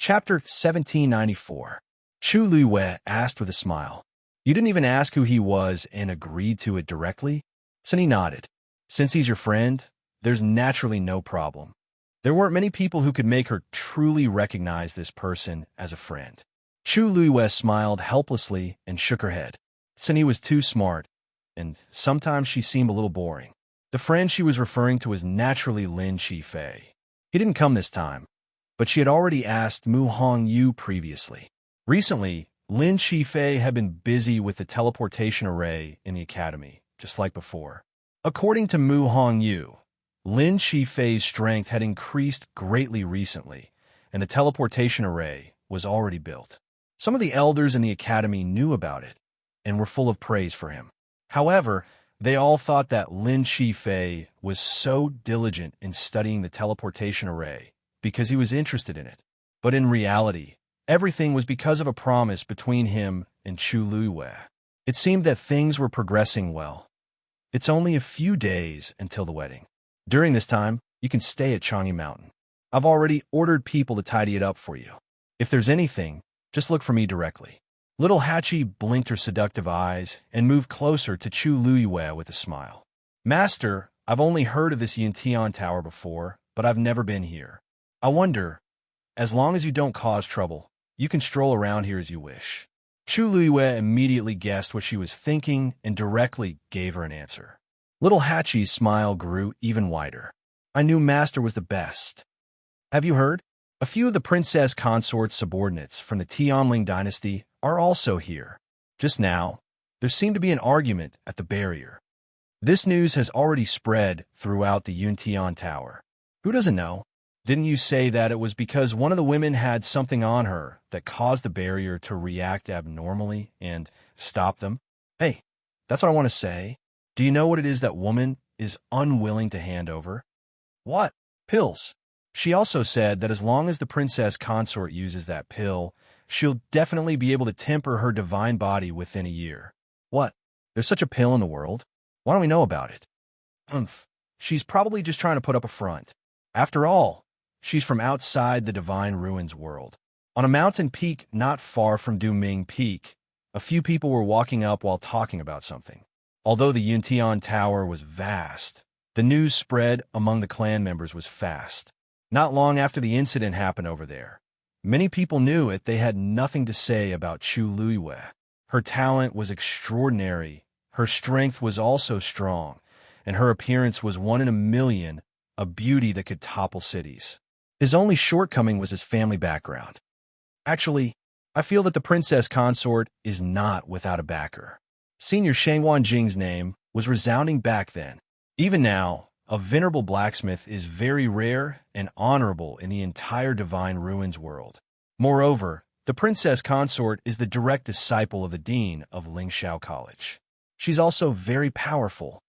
Chapter 1794. Chu Luiwei asked with a smile. You didn't even ask who he was and agreed to it directly? Sunny nodded. Since he's your friend, there's naturally no problem. There weren't many people who could make her truly recognize this person as a friend. Chu Luiwei smiled helplessly and shook her head. Sunny was too smart, and sometimes she seemed a little boring. The friend she was referring to was naturally Lin Qifei. He didn't come this time, but she had already asked Mu Hongyu previously. Recently, Lin Qifei had been busy with the teleportation array in the academy, just like before. According to Mu Hongyu, Lin Qifei's strength had increased greatly recently, and the teleportation array was already built. Some of the elders in the academy knew about it and were full of praise for him. However, they all thought that Lin Qifei was so diligent in studying the teleportation array because he was interested in it. But in reality, everything was because of a promise between him and Chu Luiwei. It seemed that things were progressing well. It's only a few days until the wedding. During this time, you can stay at Changi Mountain. I've already ordered people to tidy it up for you. If there's anything, just look for me directly. Little Hachi blinked her seductive eyes and moved closer to Chu Luiwei with a smile. Master, I've only heard of this Yuntian Tower before, but I've never been here. I wonder, as long as you don't cause trouble, you can stroll around here as you wish. Chu Luiwei immediately guessed what she was thinking and directly gave her an answer. Little Hachi's smile grew even wider. I knew Master was the best. Have you heard? A few of the princess consort's subordinates from the Tianling dynasty are also here. Just now, there seemed to be an argument at the barrier. This news has already spread throughout the Yuntian Tower. Who doesn't know? Didn't you say that it was because one of the women had something on her that caused the barrier to react abnormally and stop them? Hey, that's what I want to say. Do you know what it is that woman is unwilling to hand over? What? Pills. She also said that as long as the princess consort uses that pill, she'll definitely be able to temper her divine body within a year. What? There's such a pill in the world? Why don't we know about it? She's probably just trying to put up a front. After all, she's from outside the Divine Ruins world. On a mountain peak not far from Duming Peak, a few people were walking up while talking about something. Although the Yuntian Tower was vast, the news spread among the clan members was fast. Not long after the incident happened over there, many people knew it. They had nothing to say about Chu Luiwei. Her talent was extraordinary, her strength was also strong, and her appearance was one in a million, a beauty that could topple cities. His only shortcoming was his family background. Actually, I feel that the princess consort is not without a backer. Senior Shangwan Jing's name was resounding back then. Even now, a venerable blacksmith is very rare and honorable in the entire Divine Ruins world. Moreover, the princess consort is the direct disciple of the dean of Lingxiao College. She's also very powerful.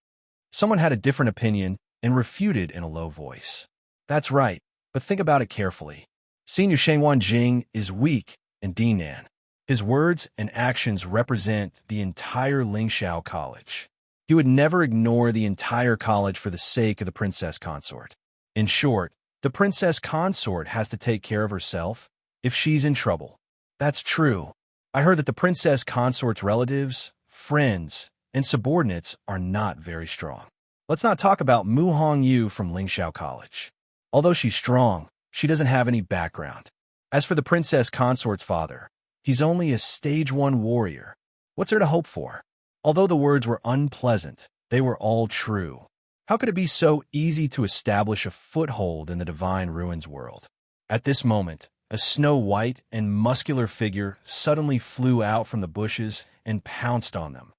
Someone had a different opinion and refuted in a low voice. That's right, but think about it carefully. Senior Shangwan Jing is weak and Dinan. His words and actions represent the entire Lingxiao College. He would never ignore the entire college for the sake of the princess consort. In short, the princess consort has to take care of herself if she's in trouble. That's true. I heard that the princess consort's relatives, friends, and subordinates are not very strong. Let's not talk about Mu Hongyu from Lingxiao College. Although she's strong, she doesn't have any background. As for the princess consort's father, he's only a stage 1 warrior. What's there to hope for? Although the words were unpleasant, they were all true. How could it be so easy to establish a foothold in the Divine Ruins world? At this moment, a snow-white and muscular figure suddenly flew out from the bushes and pounced on them.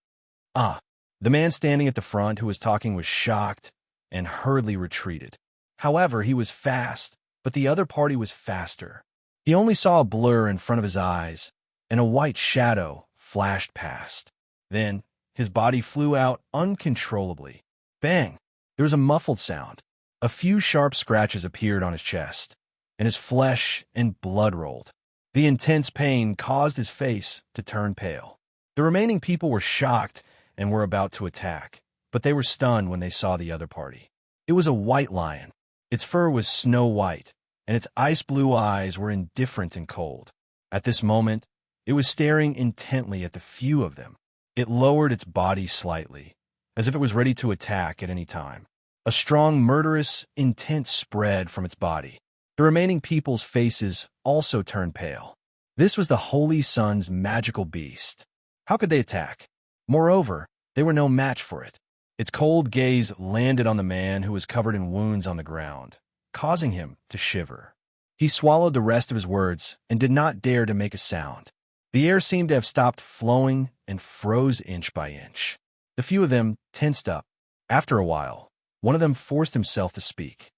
The man standing at the front who was talking was shocked and hurriedly retreated. However, he was fast, but the other party was faster. He only saw a blur in front of his eyes, and a white shadow flashed past. Then, his body flew out uncontrollably. Bang! There was a muffled sound. A few sharp scratches appeared on his chest, and his flesh and blood rolled. The intense pain caused his face to turn pale. The remaining people were shocked and were about to attack, but they were stunned when they saw the other party. It was a white lion. Its fur was snow white, and its ice blue eyes were indifferent and cold. At this moment, it was staring intently at the few of them. It lowered its body slightly, as if it was ready to attack at any time. A strong, murderous intent spread from its body. The remaining people's faces also turned pale. This was the Holy Sun's magical beast. How could they attack? Moreover, they were no match for it. Its cold gaze landed on the man who was covered in wounds on the ground, causing him to shiver. He swallowed the rest of his words and did not dare to make a sound. The air seemed to have stopped flowing and froze inch by inch. The few of them tensed up. After a while, one of them forced himself to speak.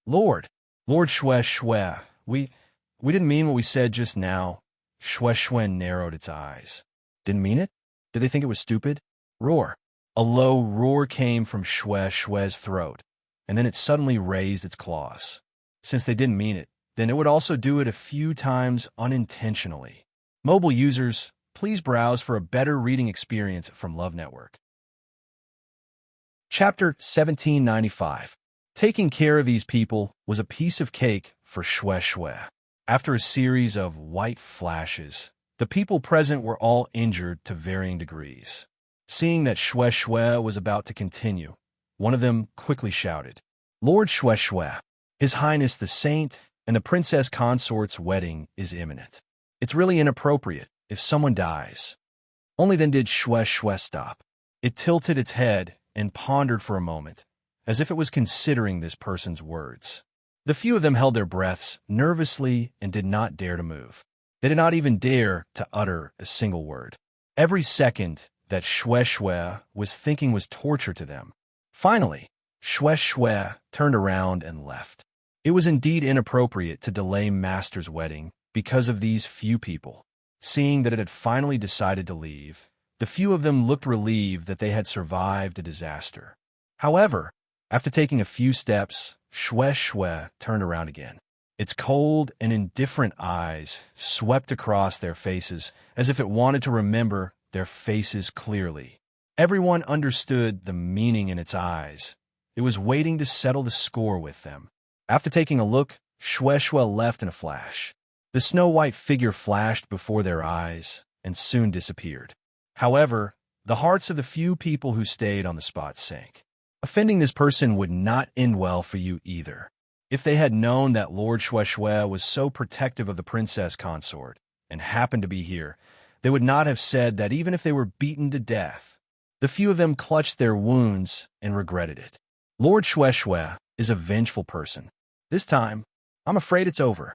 Lord Shue, we didn't mean what we said just now. Shue narrowed its eyes. Didn't mean it? Did they think it was stupid? Roar. A low roar came from Shue's throat, and then it suddenly raised its claws. Since they didn't mean it, then it would also do it a few times unintentionally. Mobile users, please browse for a better reading experience from Love Network. Chapter 1795. Taking care of these people was a piece of cake for Shue. After a series of white flashes, the people present were all injured to varying degrees. Seeing that Shue was about to continue, one of them quickly shouted, Lord Shue, His Highness the Saint and the Princess Consort's wedding is imminent. It's really inappropriate if someone dies. Only then did Shue stop. It tilted its head and pondered for a moment, as if it was considering this person's words. The few of them held their breaths nervously and did not dare to move. They did not even dare to utter a single word. Every second that Shue was thinking was torture to them. Finally, Shue turned around and left. It was indeed inappropriate to delay Master's wedding because of these few people. Seeing that it had finally decided to leave, the few of them looked relieved that they had survived a disaster. However, after taking a few steps, Shue turned around again. Its cold and indifferent eyes swept across their faces as if it wanted to remember their faces clearly. Everyone understood the meaning in its eyes. It was waiting to settle the score with them. After taking a look, Shue left in a flash. The snow-white figure flashed before their eyes and soon disappeared. However, the hearts of the few people who stayed on the spot sank. Offending this person would not end well for you either. If they had known that Lord Shue was so protective of the princess consort and happened to be here, they would not have said that even if they were beaten to death. The few of them clutched their wounds and regretted it. Lord Shue is a vengeful person. This time, I'm afraid it's over.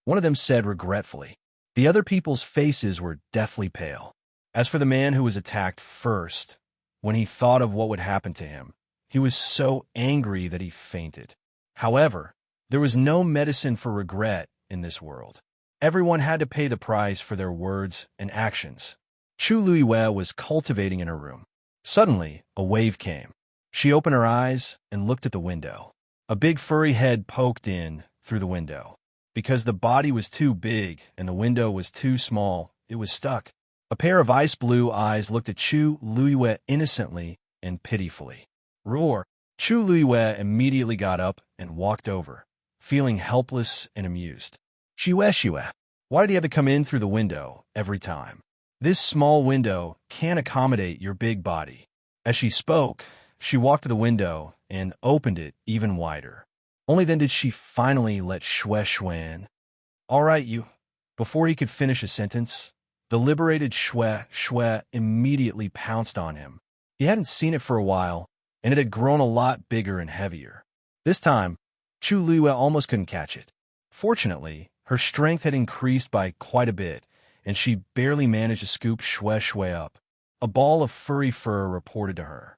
One of them said regretfully. The other people's faces were deathly pale. As for the man who was attacked first, when he thought of what would happen to him, he was so angry that he fainted. However, there was no medicine for regret in this world. Everyone had to pay the price for their words and actions. Chu Luiyue was cultivating in her room. Suddenly, a wave came. She opened her eyes and looked at the window. A big furry head poked in through the window. Because the body was too big and the window was too small, it was stuck. A pair of ice blue eyes looked at Chu Luiyue innocently and pitifully. Roar! Chu Luiyue immediately got up and walked over, feeling helpless and amused. Shue, why did he have to come in through the window every time? This small window can't accommodate your big body. As she spoke, she walked to the window and opened it even wider. Only then did she finally let Shue in. All right, you. Before he could finish a sentence, the liberated Shue immediately pounced on him. He hadn't seen it for a while, and it had grown a lot bigger and heavier. This time, Chu Luiyue almost couldn't catch it. Fortunately, her strength had increased by quite a bit, and she barely managed to scoop Shue up. A ball of furry fur reported to her.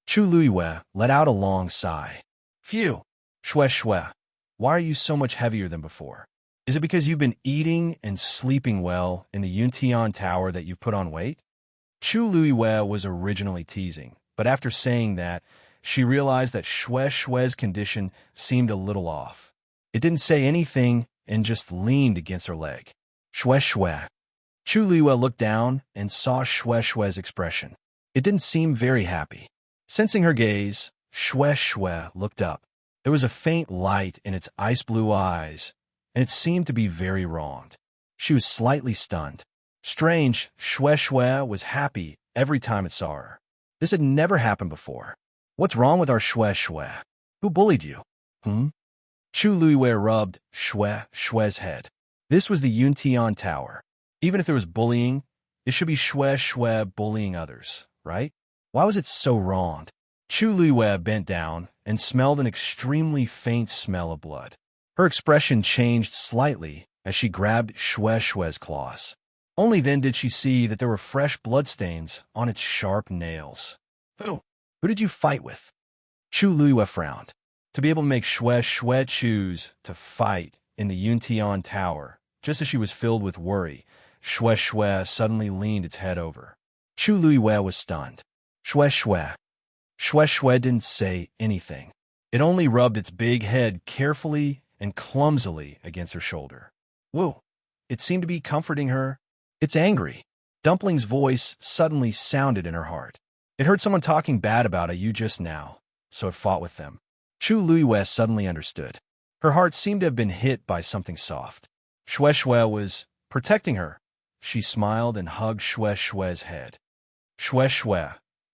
Chu Luiyue let out a long sigh. Phew! Shue, why are you so much heavier than before? Is it because you've been eating and sleeping well in the Yuntian Tower that you've put on weight? Chu Luiyue was originally teasing, but after saying that, she realized that Shue's condition seemed a little off. It didn't say anything and just leaned against her leg. Shue. Chu Luiyue looked down and saw Shue's expression. It didn't seem very happy. Sensing her gaze, Shue looked up. There was a faint light in its ice-blue eyes, and it seemed to be very wronged. She was slightly stunned. Strange, Shue Shue was happy every time it saw her. This had never happened before. What's wrong with our Shue Shue? Who bullied you? Chu Luiwei rubbed Shue Shue's head. This was the Yuntian Tower. Even if there was bullying, it should be Shue Shue bullying others, right? Why was it so wronged? Chu Luiwei bent down and smelled an extremely faint smell of blood. Her expression changed slightly as she grabbed Shue Shue's claws. Only then did she see that there were fresh bloodstains on its sharp nails. Who did you fight with? Chu Luiwei frowned. To be able to make Shue Shue choose to fight in the Yuntian Tower, just as she was filled with worry, Shue Shue suddenly leaned its head over. Chu Luiwei was stunned. Shue Shue. Shue Shue didn't say anything. It only rubbed its big head carefully and clumsily against her shoulder. Whoa! It seemed to be comforting her. It's angry. Dumpling's voice suddenly sounded in her heart. It heard someone talking bad about you just now, so it fought with them. Chu Luiwei suddenly understood. Her heart seemed to have been hit by something soft. Shue Shue was protecting her. She smiled and hugged Shue Shue's head. Shue Shue,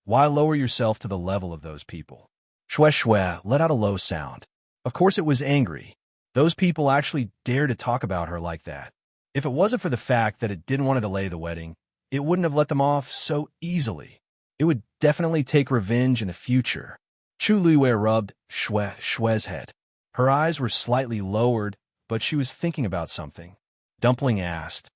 why lower yourself to the level of those people? Shue Shue let out a low sound. Of course it was angry. Those people actually dared to talk about her like that. If it wasn't for the fact that it didn't want to delay the wedding, it wouldn't have let them off so easily. It would definitely take revenge in the future. Chu Luiwei rubbed Shue Shue's head. Her eyes were slightly lowered, but she was thinking about something. Dumpling asked,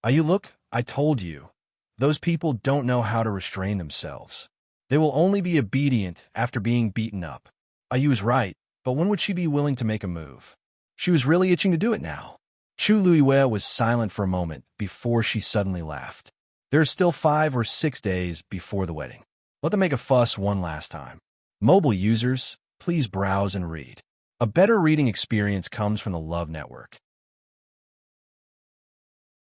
"You look, I told you. Those people don't know how to restrain themselves. They will only be obedient after being beaten up." Ayu was right, but when would she be willing to make a move? She was really itching to do it now. Chu Luiwei was silent for a moment before she suddenly laughed. There are still 5 or 6 days before the wedding. Let them make a fuss one last time. Mobile users, please browse and read. A better reading experience comes from the Love Network.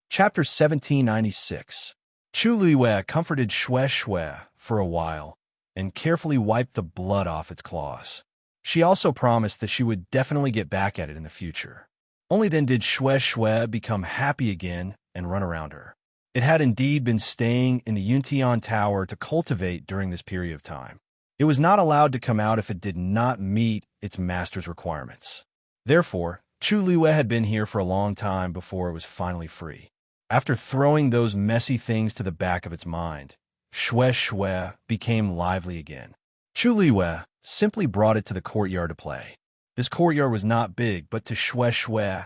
Chapter 1796. Chu Luiwei comforted Shue Shue for a while and carefully wiped the blood off its claws. She also promised that she would definitely get back at it in the future. Only then did Shue Shue become happy again and run around her. It had indeed been staying in the Yuntian Tower to cultivate during this period of time. It was not allowed to come out if it did not meet its master's requirements. Therefore, Chu Luiwei had been here for a long time before it was finally free. After throwing those messy things to the back of its mind, Shue Shue became lively again. Chu Luiwei simply brought it to the courtyard to play. This courtyard was not big, but to Shue Shue,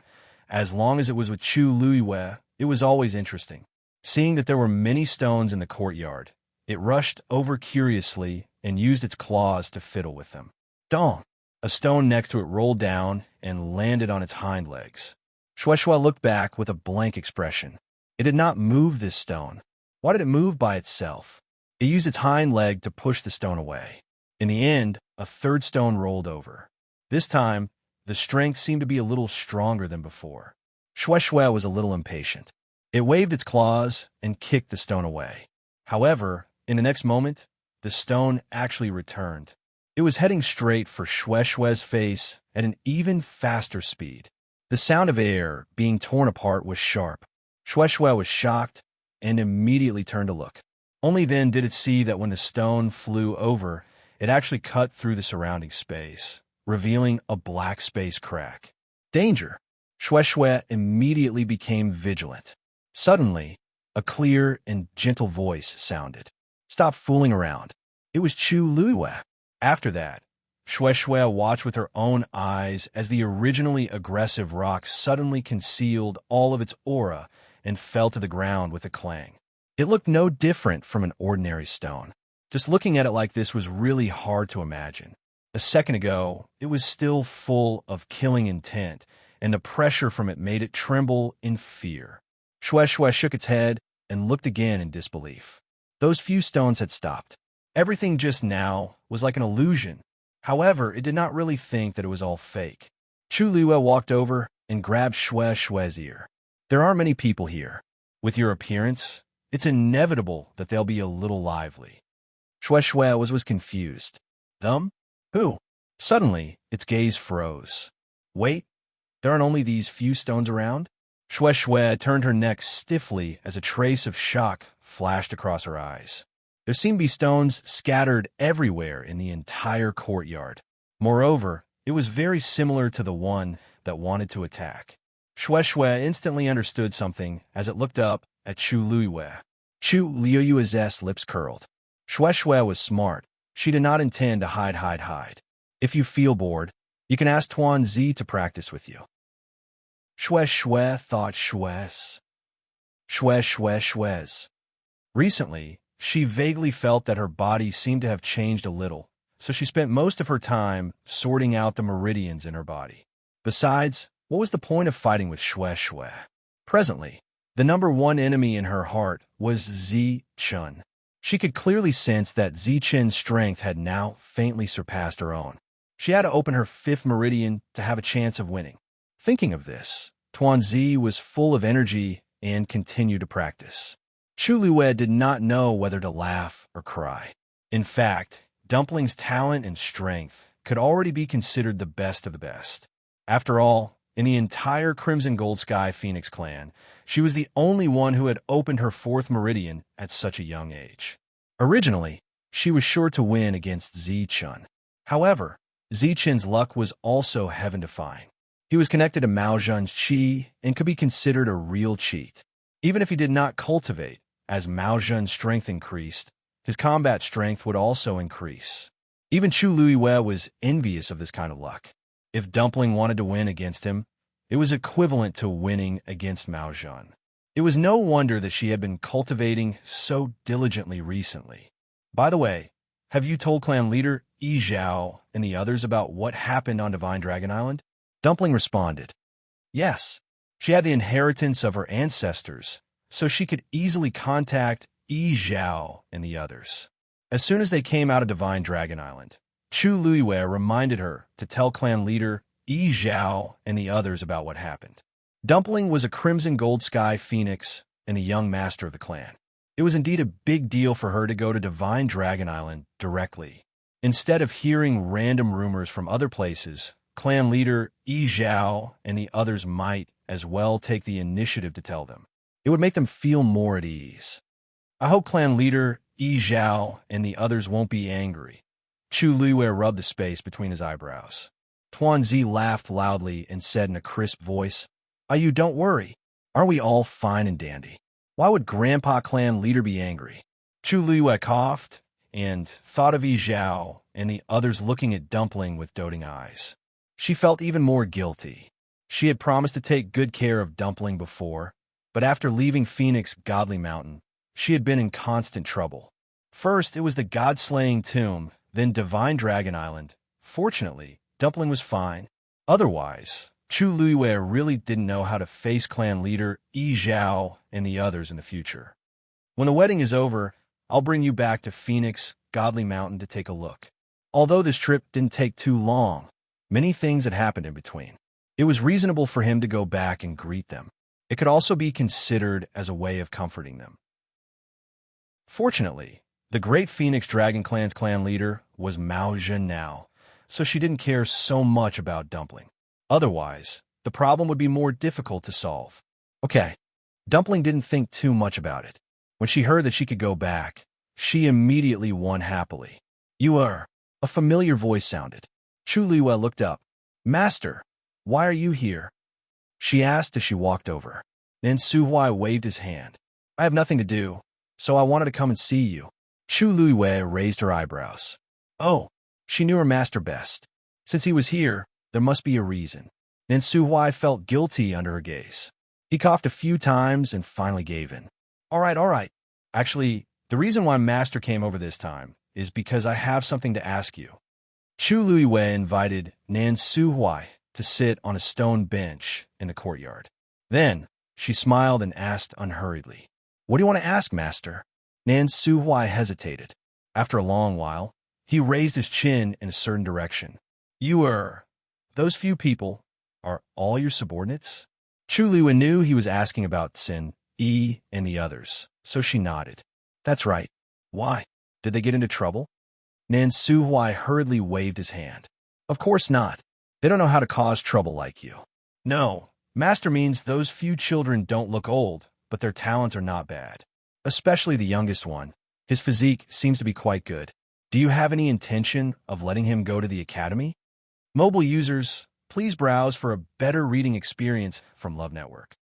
as long as it was with Chu Luiwei, it was always interesting. Seeing that there were many stones in the courtyard, it rushed over curiously and used its claws to fiddle with them. Dong! A stone next to it rolled down and landed on its hind legs. Shue Shue looked back with a blank expression. It did not move this stone. Why did it move by itself? It used its hind leg to push the stone away. In the end, a third stone rolled over. This time, the strength seemed to be a little stronger than before. Shue Shue was a little impatient. It waved its claws and kicked the stone away. However, in the next moment, the stone actually returned. It was heading straight for Shue Shue's face at an even faster speed. The sound of air being torn apart was sharp. Shue Shue was shocked and immediately turned to look. Only then did it see that when the stone flew over, it actually cut through the surrounding space, revealing a black space crack. Danger! Shue Shue immediately became vigilant. Suddenly, a clear and gentle voice sounded. Stop fooling around. It was Chu Luiwei. After that, Shue Shue watched with her own eyes as the originally aggressive rock suddenly concealed all of its aura and fell to the ground with a clang. It looked no different from an ordinary stone. Just looking at it like this was really hard to imagine. A second ago, it was still full of killing intent, and the pressure from it made it tremble in fear. Shue Shue shook its head and looked again in disbelief. Those few stones had stopped. Everything just now was like an illusion. However, it did not really think that it was all fake. Chu Luiwei walked over and grabbed Shue Shue's ear. There aren't many people here. With your appearance, it's inevitable that they'll be a little lively. Shue Shue was confused. Them? Who? Suddenly, its gaze froze. Wait, there aren't only these few stones around? Shue Shue turned her neck stiffly as a trace of shock flashed across her eyes. There seemed to be stones scattered everywhere in the entire courtyard. Moreover, it was very similar to the one that wanted to attack. Shue Shue instantly understood something as it looked up at Chu Luiyue. Chu Luiyue's lips curled. Shue Shue was smart. She did not intend to hide. If you feel bored, you can ask Tuan Zi to practice with you. Shue Shue thought Shues. Shues. Recently, she vaguely felt that her body seemed to have changed a little, so she spent most of her time sorting out the meridians in her body. Besides, what was the point of fighting with Shue Shue? Presently, the number one enemy in her heart was Zi Chun. She could clearly sense that Zi Chen's strength had now faintly surpassed her own. She had to open her fifth meridian to have a chance of winning. Thinking of this, Tuan Zi was full of energy and continued to practice. Chu Luiyue did not know whether to laugh or cry. In fact, Dumpling's talent and strength could already be considered the best of the best. After all, in the entire Crimson Gold Sky Phoenix clan, she was the only one who had opened her fourth meridian at such a young age. Originally, she was sure to win against Zi Chun. However, Zi Chen's luck was also heaven-defying. He was connected to Mao Zhen's chi and could be considered a real cheat. Even if he did not cultivate, as Mao Zhen's strength increased, his combat strength would also increase. Even Chu Luiyue was envious of this kind of luck. If Dumpling wanted to win against him, it was equivalent to winning against Mao Zhen. It was no wonder that she had been cultivating so diligently recently. By the way, have you told clan leader Yi Zhao and the others about what happened on Divine Dragon Island? Dumpling responded. Yes, she had the inheritance of her ancestors, so she could easily contact Yi Zhao and the others. As soon as they came out of Divine Dragon Island, Chu Luiyue reminded her to tell clan leader Yi Zhao and the others about what happened. Dumpling was a Crimson Gold Sky Phoenix and a young master of the clan. It was indeed a big deal for her to go to Divine Dragon Island directly. Instead of hearing random rumors from other places, clan leader Yi Zhao and the others might as well take the initiative to tell them. It would make them feel more at ease. I hope clan leader Yi Zhao and the others won't be angry. Chu Luiyue rubbed the space between his eyebrows. Tuan Zi laughed loudly and said in a crisp voice, You don't worry. Aren't we all fine and dandy? Why would Grandpa clan leader be angry? Chu Luiyue coughed and thought of Yi Zhao and the others looking at Dumpling with doting eyes. She felt even more guilty. She had promised to take good care of Dumpling before, but after leaving Phoenix Godly Mountain, she had been in constant trouble. First, it was the God-slaying tomb, then Divine Dragon Island. Fortunately, Dumpling was fine. Otherwise, Chu Luiyue really didn't know how to face clan leader Yi Zhao and the others in the future. When the wedding is over, I'll bring you back to Phoenix Godly Mountain to take a look. Although this trip didn't take too long, many things had happened in between. It was reasonable for him to go back and greet them. It could also be considered as a way of comforting them. Fortunately, the great Phoenix Dragon Clan's clan leader was Mao Zhen now, so she didn't care so much about Dumpling. Otherwise, the problem would be more difficult to solve. Okay, Dumpling didn't think too much about it. When she heard that she could go back, she immediately won happily. You are. A familiar voice sounded. Chu Luiyue looked up. Master, why are you here? She asked as she walked over. Nan Suhui waved his hand. I have nothing to do, so I wanted to come and see you. Chu Luiyue raised her eyebrows. Oh, she knew her master best. Since he was here, there must be a reason. Nan Suhui felt guilty under her gaze. He coughed a few times and finally gave in. All right. Actually, the reason why Master came over this time is because I have something to ask you. Chu Luiyue invited Nan Suhui to sit on a stone bench in the courtyard. Then, she smiled and asked unhurriedly, What do you want to ask, Master? Nan Suhui hesitated. After a long while, he raised his chin in a certain direction. Those few people are all your subordinates? Chu Luiyue knew he was asking about Sin, Yi, and the others, so she nodded. That's right. Why? Did they get into trouble? Nan Suhui hurriedly waved his hand. Of course not. They don't know how to cause trouble like you. No, master means those few children don't look old, but their talents are not bad. Especially the youngest one. His physique seems to be quite good. Do you have any intention of letting him go to the academy? Mobile users, please browse for a better reading experience from Love Network.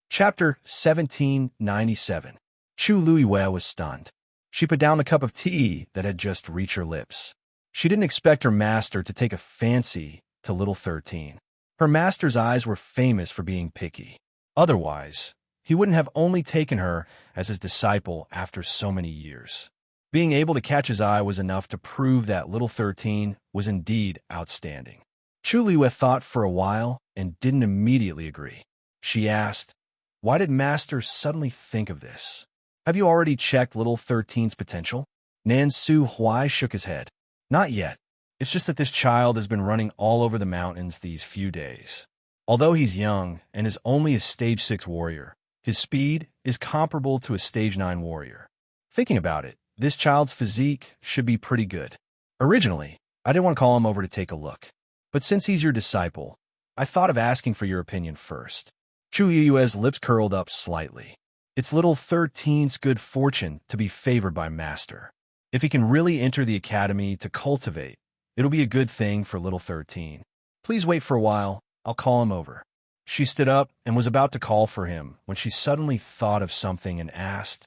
Chapter 1797. Chu Luiwei was stunned. She put down the cup of tea that had just reached her lips. She didn't expect her master to take a fancy to little 13. Her master's eyes were famous for being picky. Otherwise, he wouldn't have only taken her as his disciple after so many years. Being able to catch his eye was enough to prove that little 13 was indeed outstanding. Chu Luiwei thought for a while and didn't immediately agree. She asked, "Why did master suddenly think of this? Have you already checked little 13's potential?" Nan Su Huai shook his head. "Not yet. It's just that this child has been running all over the mountains these few days. Although he's young and is only a stage 6 warrior, his speed is comparable to a stage 9 warrior. Thinking about it, this child's physique should be pretty good. Originally, I didn't want to call him over to take a look. But since he's your disciple, I thought of asking for your opinion first." Chu Yue's lips curled up slightly. It's little 13's good fortune to be favored by master. If he can really enter the academy to cultivate, it'll be a good thing for little 13. Please wait for a while. I'll call him over. She stood up and was about to call for him when she suddenly thought of something and asked,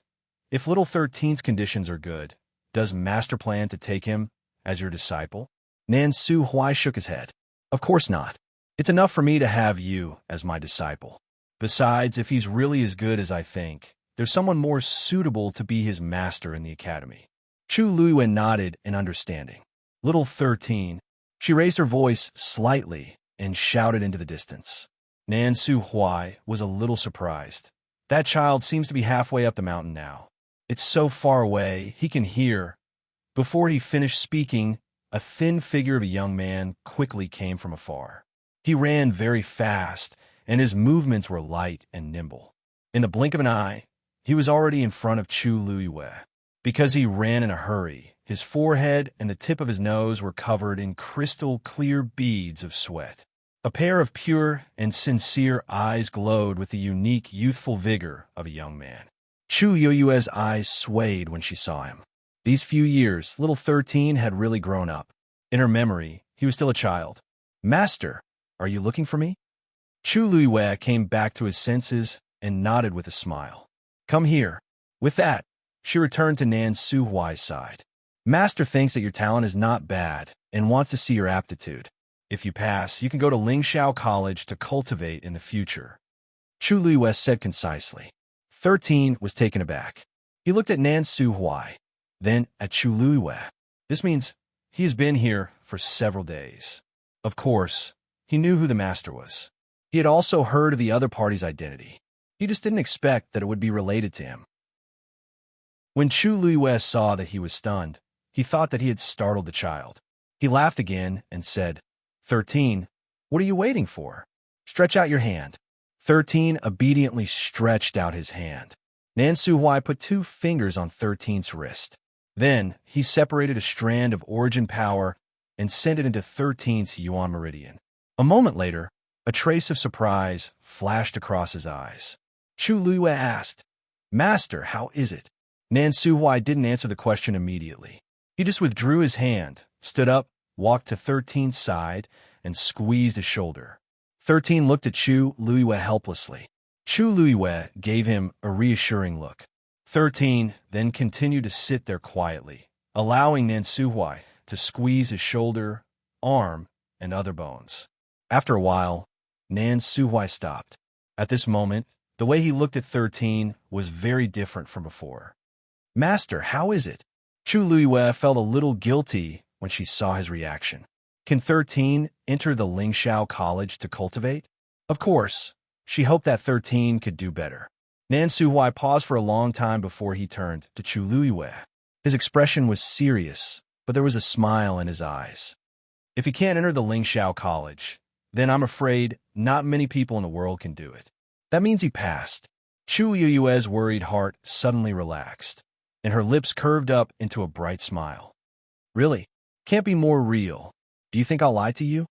"If little 13's conditions are good, does master plan to take him as your disciple?" Nan Su Huai shook his head. "Of course not. It's enough for me to have you as my disciple. Besides, if he's really as good as I think, there's someone more suitable to be his master in the academy." Chu Luiwei nodded in understanding. "Little 13." She raised her voice slightly and shouted into the distance. Nan Su Huai was a little surprised. That child seems to be halfway up the mountain now. It's so far away, he can hear. Before he finished speaking, a thin figure of a young man quickly came from afar. He ran very fast, and his movements were light and nimble. In the blink of an eye, he was already in front of Chu Luiwei. Because he ran in a hurry, his forehead and the tip of his nose were covered in crystal-clear beads of sweat. A pair of pure and sincere eyes glowed with the unique youthful vigor of a young man. Chu Yue's eyes swayed when she saw him. These few years, little 13 had really grown up. In her memory, he was still a child. "Master, are you looking for me?" Chu Luiwei came back to his senses and nodded with a smile. "Come here." With that, she returned to Nan Su Huai's side. "Master thinks that your talent is not bad and wants to see your aptitude. If you pass, you can go to Lingxiao College to cultivate in the future." Chu Luiwei said concisely. 13 was taken aback. He looked at Nan Su Huai, then at Chu Luiwei. This means he has been here for several days. Of course, he knew who the master was. He had also heard of the other party's identity. He just didn't expect that it would be related to him. When Chu Luiwei saw that he was stunned, he thought that he had startled the child. He laughed again and said, 13, what are you waiting for? Stretch out your hand." 13 obediently stretched out his hand. Nan Su Huai put 2 fingers on 13's wrist. Then he separated a strand of origin power and sent it into 13's Yuan meridian. A moment later, a trace of surprise flashed across his eyes. Chu Luiwei asked, "Master, how is it?" Nan Su Huai didn't answer the question immediately. He just withdrew his hand, stood up, walked to 13's side, and squeezed his shoulder. 13 looked at Chu Luiwei helplessly. Chu Luiwei gave him a reassuring look. 13 then continued to sit there quietly, allowing Nan Su Huai to squeeze his shoulder, arm, and other bones. After a while, Nan Su Huai stopped. At this moment, the way he looked at 13 was very different from before. "Master, how is it?" Chu Luiwei felt a little guilty when she saw his reaction. Can 13 enter the Lingxiao College to cultivate? Of course, she hoped that 13 could do better. Nan Su Huai paused for a long time before he turned to Chu Luiwei. His expression was serious, but there was a smile in his eyes. "If he can't enter the Lingxiao College, then I'm afraid not many people in the world can do it. That means he passed." Chu Yue's worried heart suddenly relaxed, and her lips curved up into a bright smile. "Really? Can't be more real. Do you think I'll lie to you?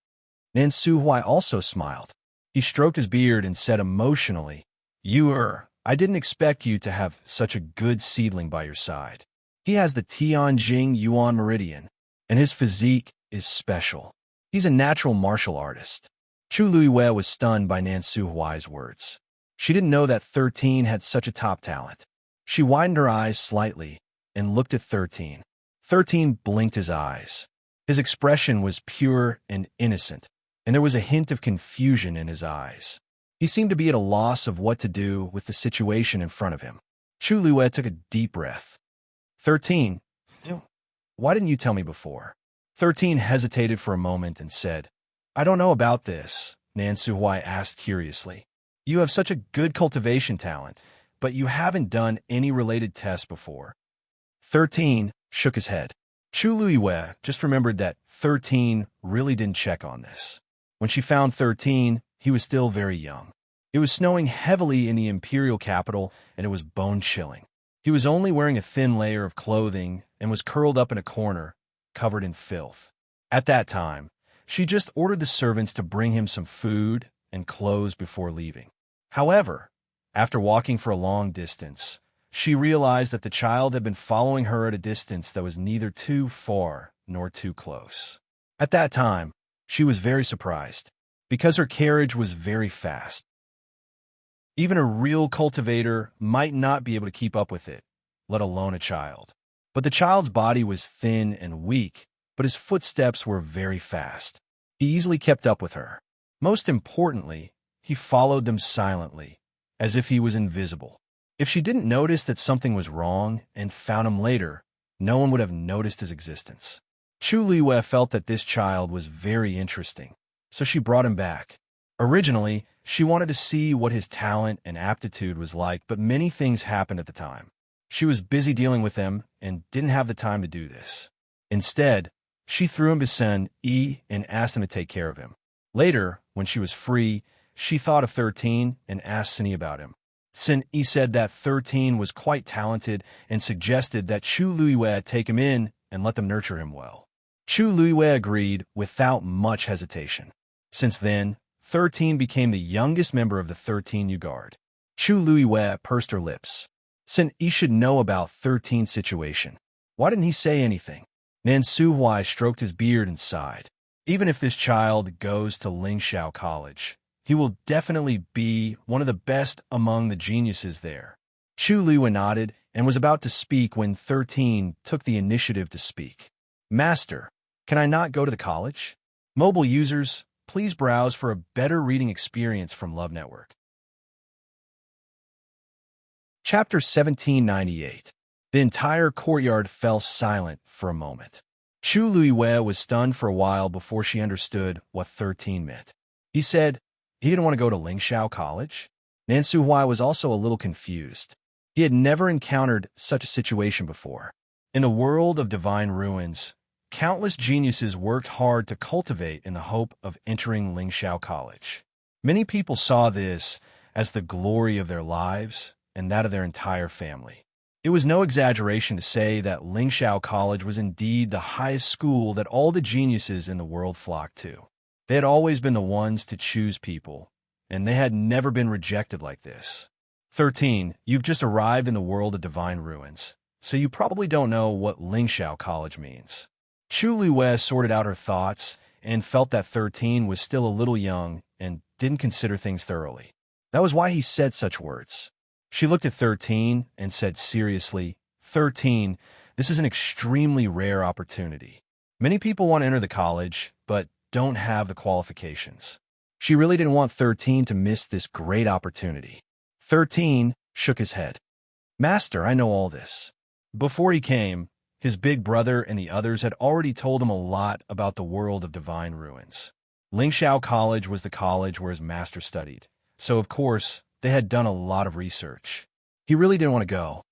Nan Suhui also smiled. He stroked his beard and said emotionally, I didn't expect you to have such a good seedling by your side. He has the Tianjing Yuan Meridian, and his physique is special. He's a natural martial artist. Chu Luiwei was stunned by Nan Suhui's words. She didn't know that 13 had such a top talent. She widened her eyes slightly and looked at 13. 13 blinked his eyes. His expression was pure and innocent, and there was a hint of confusion in his eyes. He seemed to be at a loss of what to do with the situation in front of him. Chu Luiwei took a deep breath. 13, why didn't you tell me before? 13 hesitated for a moment and said, I don't know about this, Nan Suhui asked curiously. You have such a good cultivation talent, but you haven't done any related tests before. 13 shook his head. Chu Luiwei just remembered that 13 really didn't check on this. When she found 13, he was still very young. It was snowing heavily in the Imperial capital, and it was bone-chilling. He was only wearing a thin layer of clothing and was curled up in a corner, covered in filth. At that time, she just ordered the servants to bring him some food and clothes before leaving. However, after walking for a long distance, she realized that the child had been following her at a distance that was neither too far nor too close. At that time, she was very surprised, because her carriage was very fast. Even a real cultivator might not be able to keep up with it, let alone a child. But the child's body was thin and weak, but his footsteps were very fast. He easily kept up with her. Most importantly, he followed them silently, as if he was invisible. If she didn't notice that something was wrong and found him later, no one would have noticed his existence. Chu Luiwei felt that this child was very interesting, so she brought him back. Originally, she wanted to see what his talent and aptitude was like, but many things happened at the time. She was busy dealing with them and didn't have the time to do this. Instead, she threw him to Sen Yi and asked him to take care of him. Later, when she was free, she thought of 13 and asked Sen Yi about him. Sen Yi said that 13 was quite talented and suggested that Chu Luiwei take him in and let them nurture him well. Chu Luiwei agreed without much hesitation. Since then, 13 became the youngest member of the 13 Guard. Chu Luiwei pursed her lips. Sen Yi should know about 13's situation. Why didn't he say anything? Nan Suhui stroked his beard and sighed. Even if this child goes to Lingxiao College, he will definitely be one of the best among the geniuses there. Chu Luiwei nodded and was about to speak when 13 took the initiative to speak. Master, can I not go to the college? Mobile users, please browse for a better reading experience from Love Network. Chapter 1798. The entire courtyard fell silent for a moment. Chu Luiwei was stunned for a while before she understood what 13 meant. He said he didn't want to go to Lingxiao College. Nan Suhui was also a little confused. He had never encountered such a situation before. In the world of divine ruins, countless geniuses worked hard to cultivate in the hope of entering Lingxiao College. Many people saw this as the glory of their lives and that of their entire family. It was no exaggeration to say that Lingxiao College was indeed the highest school that all the geniuses in the world flocked to. They had always been the ones to choose people, and they had never been rejected like this. 13, you've just arrived in the world of divine ruins, so you probably don't know what Lingxiao College means. Chu Luiwei sorted out her thoughts and felt that 13 was still a little young and didn't consider things thoroughly. That was why he said such words. She looked at 13 and said seriously, 13, this is an extremely rare opportunity. Many people want to enter the college, but don't have the qualifications. She really didn't want 13 to miss this great opportunity. 13 shook his head. Master, I know all this. Before he came, his big brother and the others had already told him a lot about the world of divine ruins. Lingxiao College was the college where his master studied, so of course, they had done a lot of research. He really didn't want to go.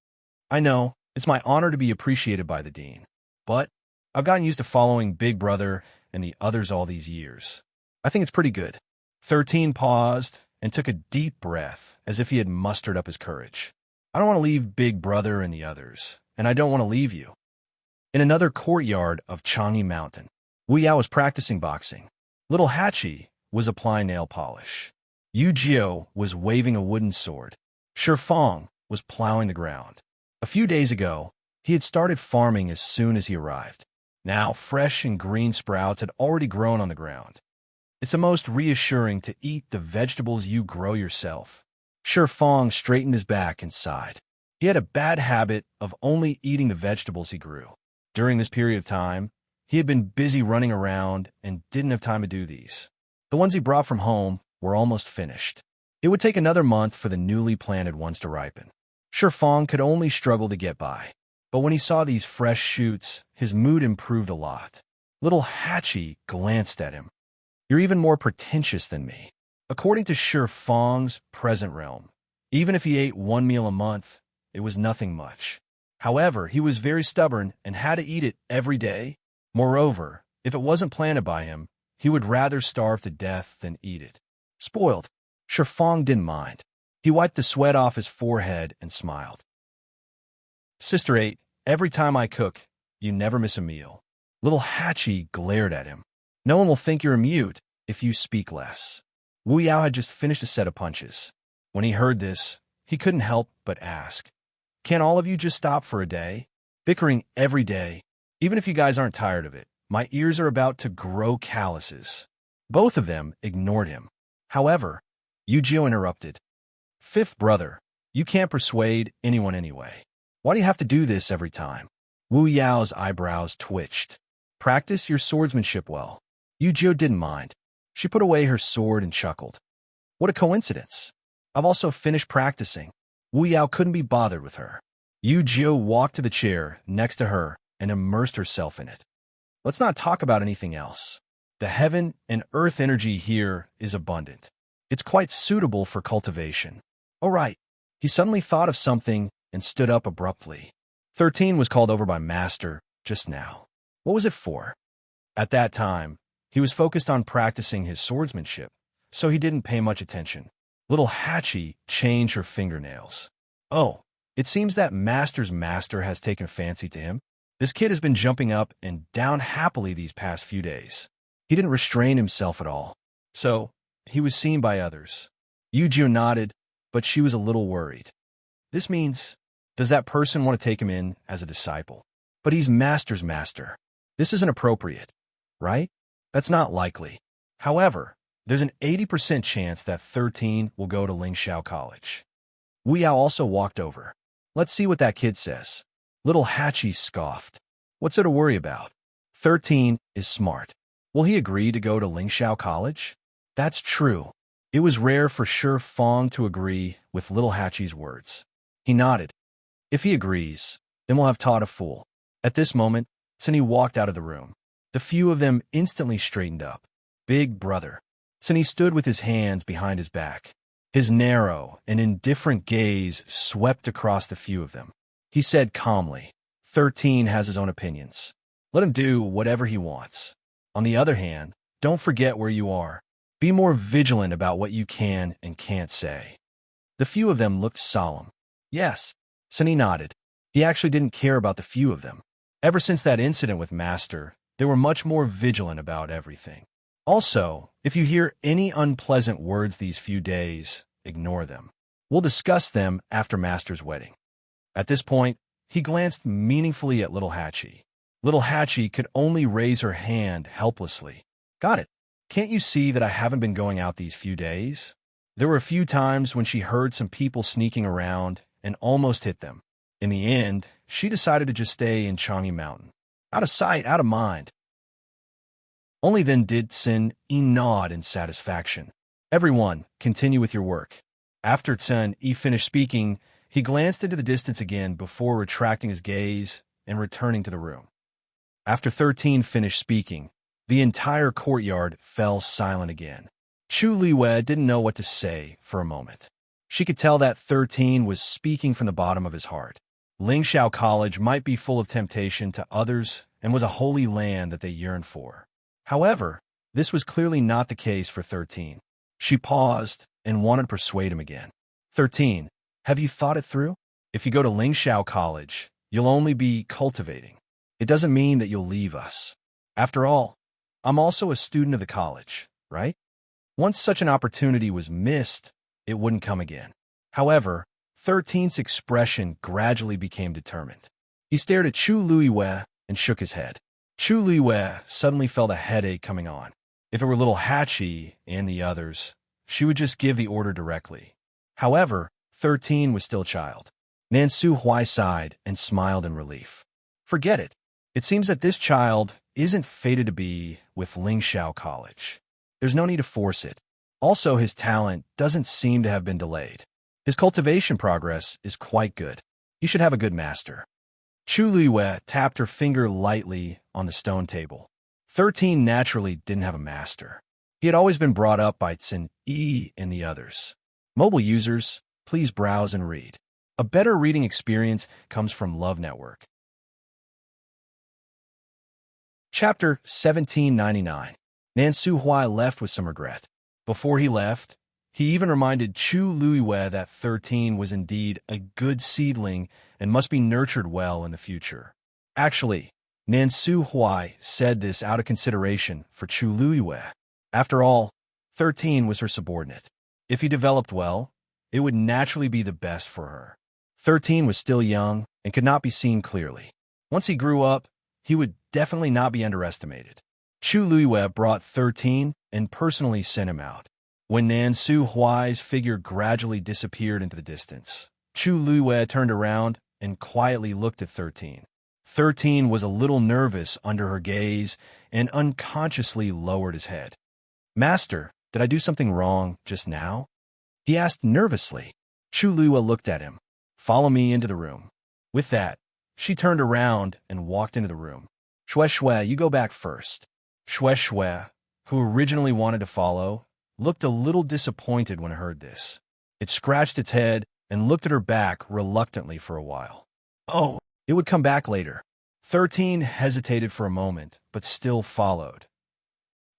I know, it's my honor to be appreciated by the dean, but I've gotten used to following Big Brother and the others all these years. I think it's pretty good. 13 paused and took a deep breath as if he had mustered up his courage. I don't want to leave Big Brother and the others, and I don't want to leave you. In another courtyard of Changi Mountain, Wu Yao was practicing boxing. Little Hachi was applying nail polish. Yu Jio was waving a wooden sword. Shi Fong was plowing the ground. A few days ago, he had started farming as soon as he arrived. Now, fresh and green sprouts had already grown on the ground. It's the most reassuring to eat the vegetables you grow yourself. Shi Fong straightened his back and sighed. He had a bad habit of only eating the vegetables he grew. During this period of time, he had been busy running around and didn't have time to do these. The ones he brought from home were almost finished. It would take another month for the newly planted ones to ripen. Shi Fong could only struggle to get by. But when he saw these fresh shoots, his mood improved a lot. Little Hachi glanced at him. You're even more pretentious than me. According to Shi Fong's present realm, even if he ate one meal a month, it was nothing much. However, he was very stubborn and had to eat it every day. Moreover, if it wasn't planted by him, he would rather starve to death than eat it. Spoiled, Shi Fong didn't mind. He wiped the sweat off his forehead and smiled. Sister 8, every time I cook, you never miss a meal. Little Hachi glared at him. No one will think you're a mute if you speak less. Wu Yao had just finished a set of punches. When he heard this, he couldn't help but ask, can't all of you just stop for a day? Bickering every day. Even if you guys aren't tired of it, my ears are about to grow calluses. Both of them ignored him. However, Yujio interrupted. Fifth brother, you can't persuade anyone anyway. Why do you have to do this every time? Wu Yao's eyebrows twitched. Practice your swordsmanship well. Yujio didn't mind. She put away her sword and chuckled. What a coincidence. I've also finished practicing. Wu Yao couldn't be bothered with her. Yujio walked to the chair next to her and immersed herself in it. Let's not talk about anything else. The heaven and earth energy here is abundant. It's quite suitable for cultivation. Oh, right. He suddenly thought of something and stood up abruptly. 13 was called over by Master just now. What was it for? At that time, he was focused on practicing his swordsmanship, so he didn't pay much attention. Little Hachi changed her fingernails. Oh, it seems that Master's master has taken a fancy to him. This kid has been jumping up and down happily these past few days. He didn't restrain himself at all, so he was seen by others. Yujio nodded, but she was a little worried. This means, does that person want to take him in as a disciple? But he's Master's master. This isn't appropriate, right? That's not likely. However, there's an 80% chance that 13 will go to Lingxiao College. Wu Yao also walked over. Let's see what that kid says. Little Hachi scoffed. What's there to worry about? 13 is smart. Will he agree to go to Lingxiao College? That's true. It was rare for Shi Fong to agree with Little Hachi's words. He nodded. If he agrees, then we'll have taught a fool. At this moment, Sunny walked out of the room. The few of them instantly straightened up. Big brother. Sunny stood with his hands behind his back. His narrow and indifferent gaze swept across the few of them. He said calmly, 13 has his own opinions. Let him do whatever he wants. On the other hand, don't forget where you are. Be more vigilant about what you can and can't say. The few of them looked solemn. Yes, Sunny nodded. He actually didn't care about the few of them. Ever since that incident with Master, they were much more vigilant about everything. Also, if you hear any unpleasant words these few days, ignore them. We'll discuss them after Master's wedding. At this point, he glanced meaningfully at Little Hachi. Little Hachi could only raise her hand helplessly. Got it. Can't you see that I haven't been going out these few days? There were a few times when she heard some people sneaking around and almost hit them. In the end, she decided to just stay in Changi Mountain. Out of sight, out of mind. Only then did Sin Yi nod in satisfaction. Everyone, continue with your work. After Sun Yi finished speaking, he glanced into the distance again before retracting his gaze and returning to the room. After 13 finished speaking, the entire courtyard fell silent again. Chu Liwei didn't know what to say for a moment. She could tell that 13 was speaking from the bottom of his heart. Lingxiao College might be full of temptation to others and was a holy land that they yearned for. However, this was clearly not the case for 13. She paused and wanted to persuade him again. 13, have you thought it through? If you go to Lingxiao College, you'll only be cultivating. it doesn't mean that you'll leave us. After all, I'm also a student of the college, right? Once such an opportunity was missed, it wouldn't come again. However, 13's expression gradually became determined. He stared at Chu Luiwei and shook his head. Chu Luiwei suddenly felt a headache coming on. If it were little Hachi and the others, she would just give the order directly. However, 13 was still a child. Nan Su Hui sighed and smiled in relief. Forget it. It seems that this child isn't fated to be with Lingxiao College. There's no need to force it. Also, his talent doesn't seem to have been delayed. His cultivation progress is quite good. He should have a good master. Chu Luiwei tapped her finger lightly on the stone table. 13 naturally didn't have a master. He had always been brought up by Tsin Yi and the others. Mobile users, please browse and read. A better reading experience comes from Love Network. Chapter 1799. Nan Su Hui left with some regret. Before he left, he even reminded Chu Luiwei that 13 was indeed a good seedling and must be nurtured well in the future. Actually, Nan Su Hui said this out of consideration for Chu Luiwei. After all, 13 was her subordinate. If he developed well, it would naturally be the best for her. 13 was still young and could not be seen clearly. Once he grew up, he would definitely not be underestimated. Chu Luiwei brought 13 and personally sent him out. When Nan Su Hui's figure gradually disappeared into the distance, Chu Luiwei turned around and quietly looked at 13. 13 was a little nervous under her gaze and unconsciously lowered his head. Master, did I do something wrong just now? He asked nervously. Chu Luiwei looked at him. Follow me into the room. With that, she turned around and walked into the room. Shui Shui, you go back first. Shui Shui, who originally wanted to follow, looked a little disappointed when it heard this. It scratched its head and looked at her back reluctantly for a while. Oh, it would come back later. 13 hesitated for a moment, but still followed.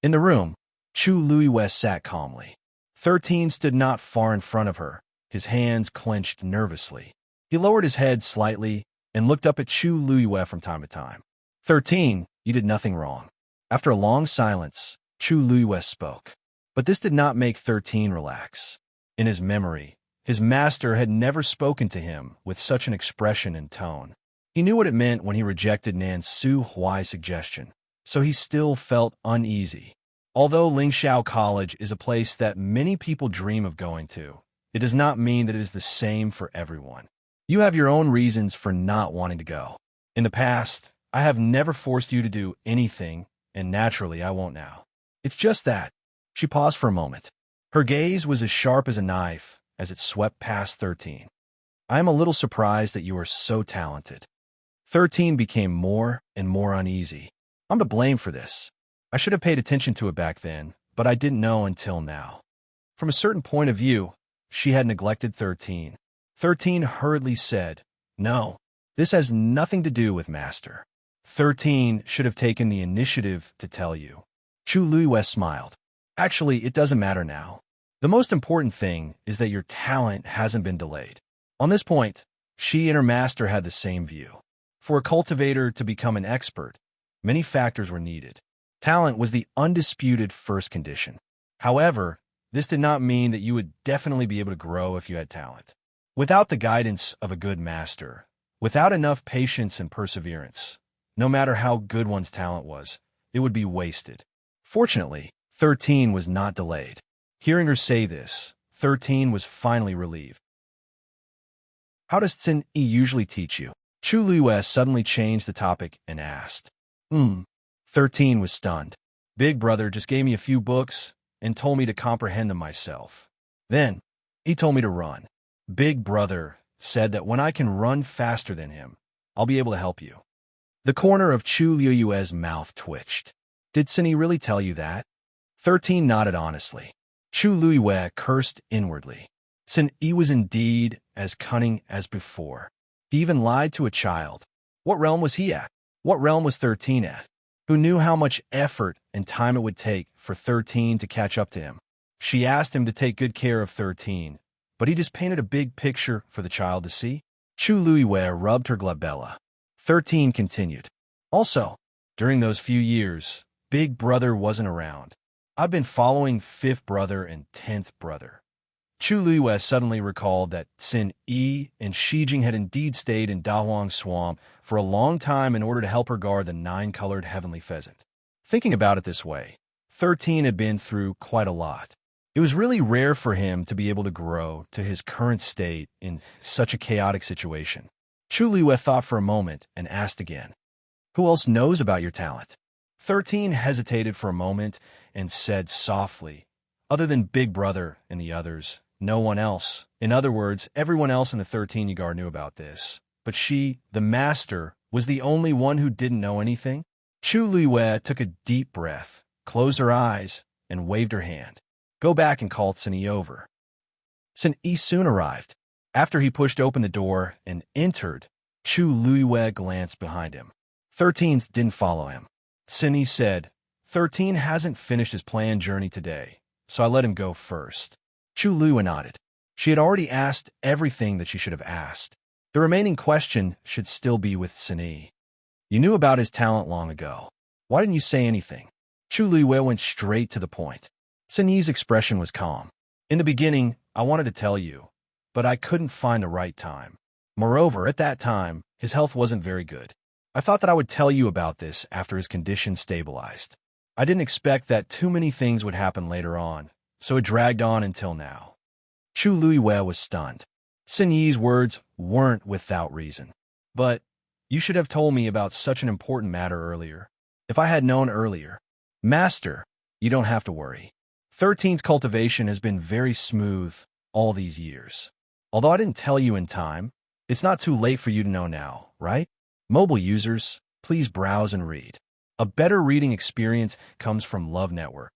In the room, Chu Luiwei sat calmly. 13 stood not far in front of her, his hands clenched nervously. He lowered his head slightly and looked up at Chu Luiwei from time to time. 13, you did nothing wrong. After a long silence, Chu Luiwei spoke. But this did not make 13 relax. In his memory, his master had never spoken to him with such an expression and tone. He knew what it meant when he rejected Nan Su Hui's suggestion, so he still felt uneasy. Although Lingxiao College is a place that many people dream of going to, it does not mean that it is the same for everyone. You have your own reasons for not wanting to go. In the past, I have never forced you to do anything, and naturally I won't now. It's just that. She paused for a moment. Her gaze was as sharp as a knife as it swept past 13. I am a little surprised that you are so talented. 13 became more and more uneasy. I'm to blame for this. I should have paid attention to it back then, but I didn't know until now. From a certain point of view, she had neglected 13. 13 hurriedly said, No, this has nothing to do with Master. 13 should have taken the initiative to tell you. Chu Luiwei smiled. Actually, it doesn't matter now. The most important thing is that your talent hasn't been delayed. On this point, she and her master had the same view. For a cultivator to become an expert, many factors were needed. Talent was the undisputed first condition. However, this did not mean that you would definitely be able to grow if you had talent. Without the guidance of a good master, without enough patience and perseverance, no matter how good one's talent was, it would be wasted. Fortunately, 13 was not delayed. Hearing her say this, 13 was finally relieved. How does Tsin Yi usually teach you? Chu Luiwei suddenly changed the topic and asked. 13 was stunned. Big brother just gave me a few books and told me to comprehend them myself. Then, he told me to run. Big brother said that when I can run faster than him, I'll be able to help you. The corner of Chu Luiwei's mouth twitched. Did Tsin Yi really tell you that? 13 nodded honestly. Chu Luiwei cursed inwardly. Tsin Yi was indeed as cunning as before. He even lied to a child. What realm was he at? What realm was 13 at? Who knew how much effort and time it would take for 13 to catch up to him? She asked him to take good care of 13, but he just painted a big picture for the child to see. Chu Luiwei rubbed her glabella. 13 continued. Also, during those few years, Big Brother wasn't around. I've been following Fifth Brother and 10th Brother. Chu Liwei suddenly recalled that Sin Yi and Shi Jing had indeed stayed in Dahuang Swamp for a long time in order to help her guard the nine-colored heavenly pheasant. Thinking about it this way, 13 had been through quite a lot. It was really rare for him to be able to grow to his current state in such a chaotic situation. Chu Liwei thought for a moment and asked again, "Who else knows about your talent?" 13 hesitated for a moment and said softly, "Other than Big Brother and the others, no one else." In other words, everyone else in the 13 Yagar knew about this. But she, the master, was the only one who didn't know anything? Chu Liwei took a deep breath, closed her eyes, and waved her hand. "Go back and call Sin Yi over." Sin Yi soon arrived. After he pushed open the door and entered, Chu Liwei glanced behind him. 13 didn't follow him. Sin Yi said, 13 hasn't finished his planned journey today, so I let him go first. Chu Liwei nodded. She had already asked everything that she should have asked. The remaining question should still be with Sin Yi. "You knew about his talent long ago. Why didn't you say anything?" Chu Liwei went straight to the point. Sin Yi's expression was calm. "In the beginning, I wanted to tell you, but I couldn't find the right time. Moreover, at that time, his health wasn't very good. I thought that I would tell you about this after his condition stabilized. I didn't expect that too many things would happen later on, so it dragged on until now." Chu Liwei was stunned. Sin Yi's words weren't without reason. "But you should have told me about such an important matter earlier. If I had known earlier." "Master, you don't have to worry. 13's cultivation has been very smooth all these years. Although I didn't tell you in time, it's not too late for you to know now, right? Mobile users, please browse and read. A better reading experience comes from Love Network."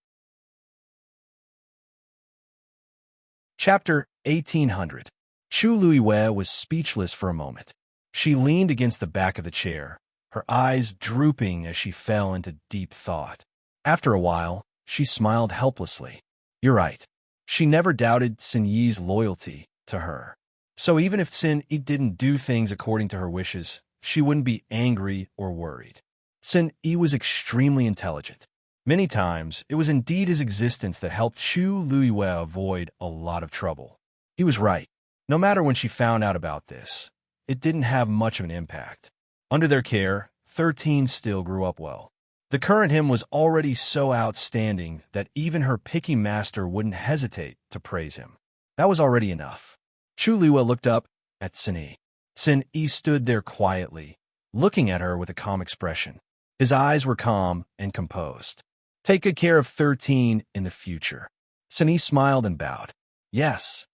Chapter 1800. Chu Liwei was speechless for a moment. She leaned against the back of the chair, her eyes drooping as she fell into deep thought. After a while, she smiled helplessly. You're right. She never doubted Sin Yi's loyalty to her. So even if Sin Yi didn't do things according to her wishes, she wouldn't be angry or worried. Sin Yi was extremely intelligent. Many times, it was indeed his existence that helped Chu Liwei avoid a lot of trouble. He was right. No matter when she found out about this, it didn't have much of an impact. Under their care, 13 still grew up well. The current him was already so outstanding that even her picky master wouldn't hesitate to praise him. That was already enough. Chu Liwei looked up at Sin Yi. Sin Yi stood there quietly, looking at her with a calm expression. His eyes were calm and composed. Take good care of 13 in the future. Sin Yi smiled and bowed. Yes.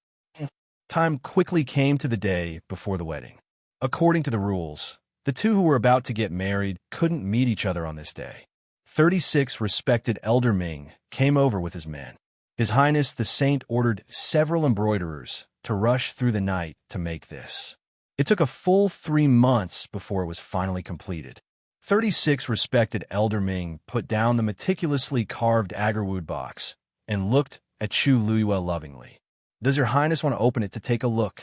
Time quickly came to the day before the wedding. According to the rules, the two who were about to get married couldn't meet each other on this day. 36 respected Elder Ming came over with his men. His Highness the Saint ordered several embroiderers to rush through the night to make this. It took a full 3 months before it was finally completed. 36 respected Elder Ming put down the meticulously carved agarwood box and looked at Chu Liwei lovingly. Does your Highness want to open it to take a look?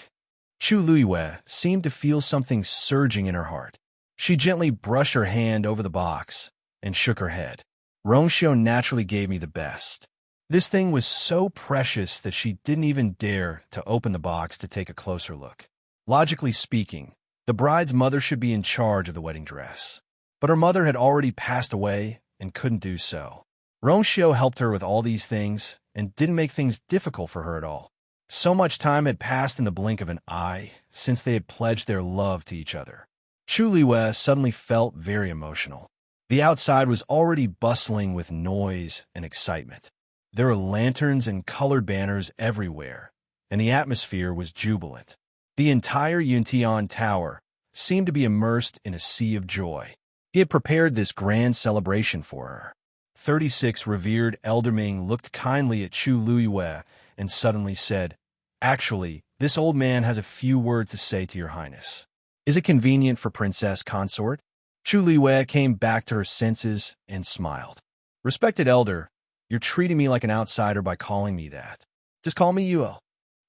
Chu Liwei seemed to feel something surging in her heart. She gently brushed her hand over the box and shook her head. Rongxiu naturally gave me the best. This thing was so precious that she didn't even dare to open the box to take a closer look. Logically speaking, the bride's mother should be in charge of the wedding dress. But her mother had already passed away and couldn't do so. Rongxiu helped her with all these things and didn't make things difficult for her at all. So much time had passed in the blink of an eye since they had pledged their love to each other. Chu Liwei suddenly felt very emotional. The outside was already bustling with noise and excitement. There were lanterns and colored banners everywhere, and the atmosphere was jubilant. The entire Yuntian Tower seemed to be immersed in a sea of joy. He had prepared this grand celebration for her. 36 revered Elder Ming looked kindly at Chu Liwei and suddenly said, Actually, this old man has a few words to say to your Highness. Is it convenient for Princess Consort? Chu Liwei came back to her senses and smiled. Respected Elder, you're treating me like an outsider by calling me that. Just call me Yuo.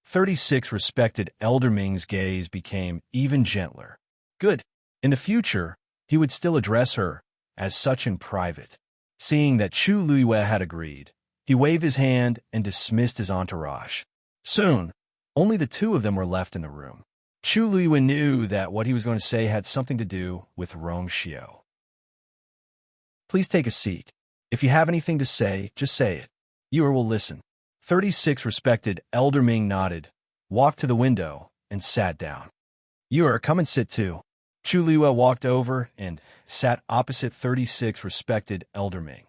36 respected Elder Ming's gaze became even gentler. Good. In the future, he would still address her as such in private. Seeing that Chu Luiyue had agreed, he waved his hand and dismissed his entourage. Soon, only the two of them were left in the room. Chu Luiyue knew that what he was going to say had something to do with Rong Xiao. Please take a seat. If you have anything to say, just say it. Yuer will listen. 36 respected Elder Ming nodded, walked to the window, and sat down. Yuer, come and sit too. Chu Luiyue walked over and sat opposite 36 respected Elder Ming.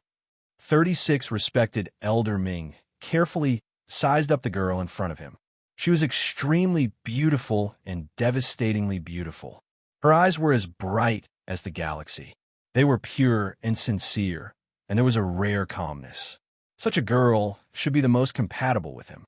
36 respected Elder Ming carefully sized up the girl in front of him. She was extremely beautiful and devastatingly beautiful. Her eyes were as bright as the galaxy. They were pure and sincere, and there was a rare calmness. Such a girl should be the most compatible with him.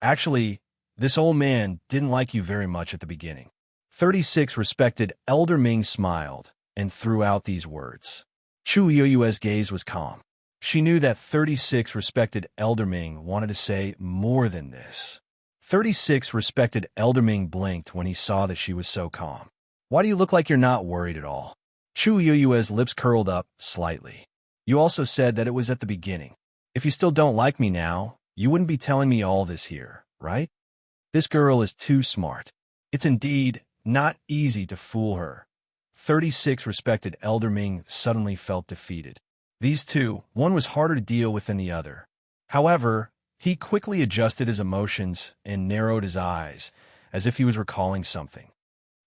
Actually, this old man didn't like you very much at the beginning. 36 respected Elder Ming smiled and threw out these words. Chu Luiyue's gaze was calm. She knew that 36 respected Elder Ming wanted to say more than this. 36 respected Elder Ming blinked when he saw that she was so calm. Why do you look like you're not worried at all? Chu Luiyue's lips curled up slightly. You also said that it was at the beginning. If you still don't like me now, you wouldn't be telling me all this here, right? This girl is too smart. It's indeed not easy to fool her. 36 respected Elder Ming suddenly felt defeated. These two, one was harder to deal with than the other. However, he quickly adjusted his emotions and narrowed his eyes, as if he was recalling something.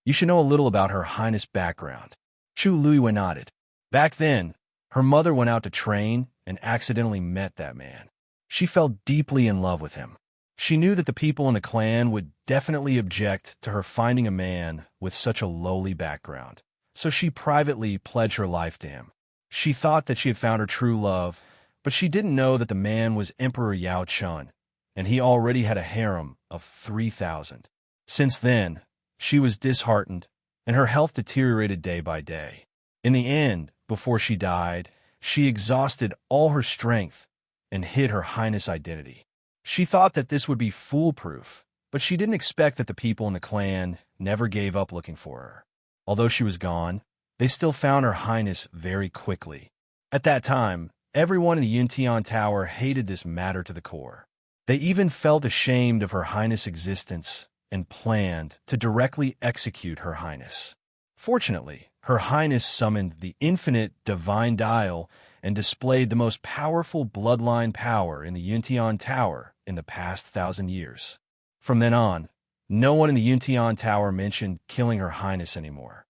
You should know a little about Her Highness' background. Chu Luiyue nodded. Back then, her mother went out to train and accidentally met that man. She fell deeply in love with him. She knew that the people in the clan would definitely object to her finding a man with such a lowly background, so she privately pledged her life to him. She thought that she had found her true love, but she didn't know that the man was Emperor Yao Chun, and he already had a harem of 3,000. Since then, she was disheartened, and her health deteriorated day by day. In the end, before she died, she exhausted all her strength and hid Her Highness' identity. She thought that this would be foolproof, but she didn't expect that the people in the clan never gave up looking for her. Although she was gone, they still found Her Highness very quickly. At that time, everyone in the Yuntian Tower hated this matter to the core. They even felt ashamed of Her Highness' existence and planned to directly execute Her Highness. Fortunately, Her Highness summoned the infinite divine dial and displayed the most powerful bloodline power in the Yuntian Tower in the past 1,000 years. From then on, no one in the Yuntian Tower mentioned killing Her Highness anymore.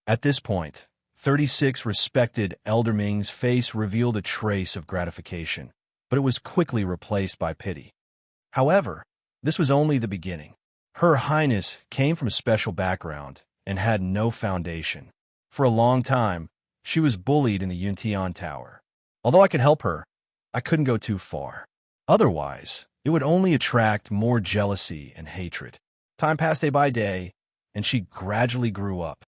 At this point, 36 respected Elder Ming's face revealed a trace of gratification, but it was quickly replaced by pity. However, this was only the beginning. Her Highness came from a special background and had no foundation. For a long time, she was bullied in the Yuntian Tower. Although I could help her, I couldn't go too far. Otherwise, it would only attract more jealousy and hatred. Time passed day by day, and she gradually grew up.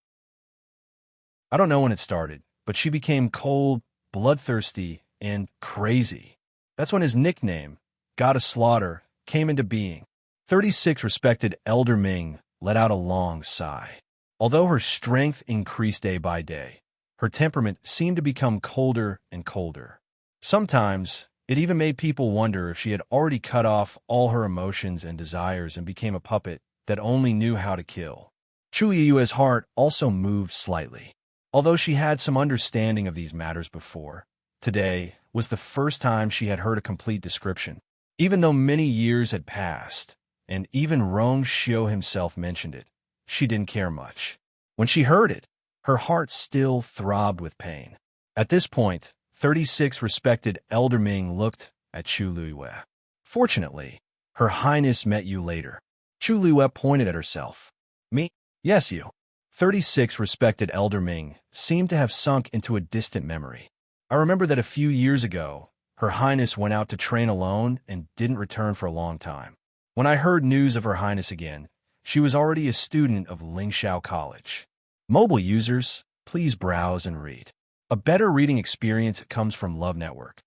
I don't know when it started, but she became cold, bloodthirsty, and crazy. That's when his nickname, God of Slaughter, came into being. 36 respected Elder Ming let out a long sigh. Although her strength increased day by day, her temperament seemed to become colder and colder. Sometimes, it even made people wonder if she had already cut off all her emotions and desires and became a puppet that only knew how to kill. Chu Luiyue's heart also moved slightly. Although she had some understanding of these matters before, today was the first time she had heard a complete description. Even though many years had passed, and even Rong Xiao himself mentioned it, she didn't care much. When she heard it, her heart still throbbed with pain. At this point, 36 respected Elder Ming looked at Chu Luiyue. Fortunately, Her Highness met you later. Chu Luiyue pointed at herself. Me? Yes, you. 36 respected Elder Ming seemed to have sunk into a distant memory. I remember that a few years ago, Her Highness went out to train alone and didn't return for a long time. When I heard news of Her Highness again, she was already a student of Lingxiao College. Mobile users, please browse and read. A better reading experience comes from Love Network.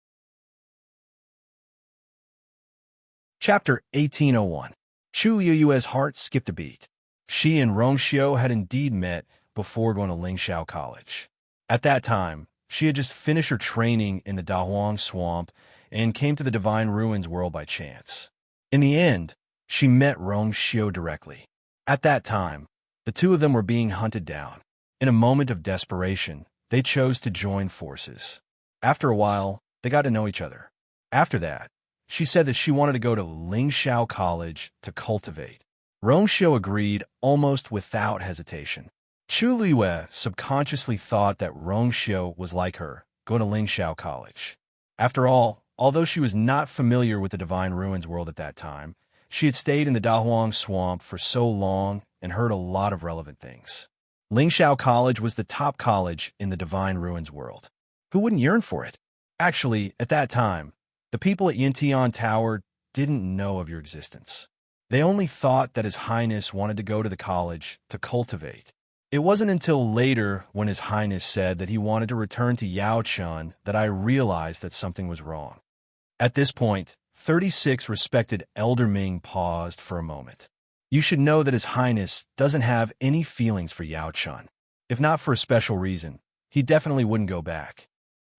Chapter 1801. Chu Luiyue's heart skipped a beat. She and Rong Xiao had indeed met before going to Lingxiao College. At that time, she had just finished her training in the Dahuang Swamp and came to the Divine Ruins world by chance. In the end, she met Rong Xiu directly. At that time, the two of them were being hunted down. In a moment of desperation, they chose to join forces. After a while, they got to know each other. After that, she said that she wanted to go to Lingxiao College to cultivate. Rong Xiu agreed almost without hesitation. Chu Liyue subconsciously thought that Rong Xiu was like her, going to Lingxiao College. After all, although she was not familiar with the Divine Ruins world at that time, she had stayed in the Dahuang Swamp for so long and heard a lot of relevant things. Lingxiao College was the top college in the Divine Ruins world. Who wouldn't yearn for it? Actually, at that time, the people at Yintian Tower didn't know of your existence. They only thought that His Highness wanted to go to the college to cultivate. It wasn't until later when His Highness said that he wanted to return to Yaochun that I realized that something was wrong. At this point, 36 respected Elder Ming paused for a moment. You should know that His Highness doesn't have any feelings for Yaochun. If not for a special reason, he definitely wouldn't go back.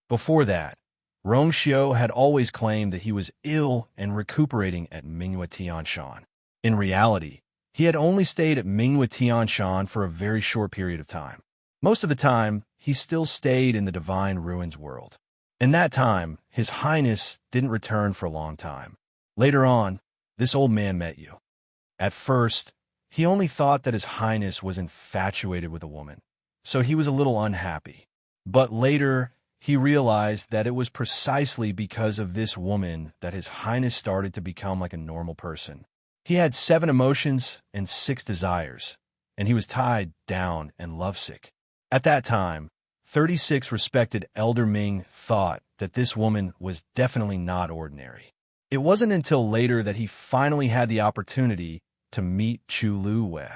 Before that, Rong Xiu had always claimed that he was ill and recuperating at Mingyue Tianshan. In reality, he had only stayed at Mingyue Tianshan for a very short period of time. Most of the time, he still stayed in the Divine Ruins world. In that time, His Highness didn't return for a long time. Later on, this old man met you. At first, he only thought that His Highness was infatuated with a woman, so he was a little unhappy. But later, he realized that it was precisely because of this woman that His Highness started to become like a normal person. He had 7 emotions and 6 desires, and he was tied down and lovesick. At that time, 36 respected Elder Ming thought that this woman was definitely not ordinary. It wasn't until later that he finally had the opportunity to meet Chu Liyue.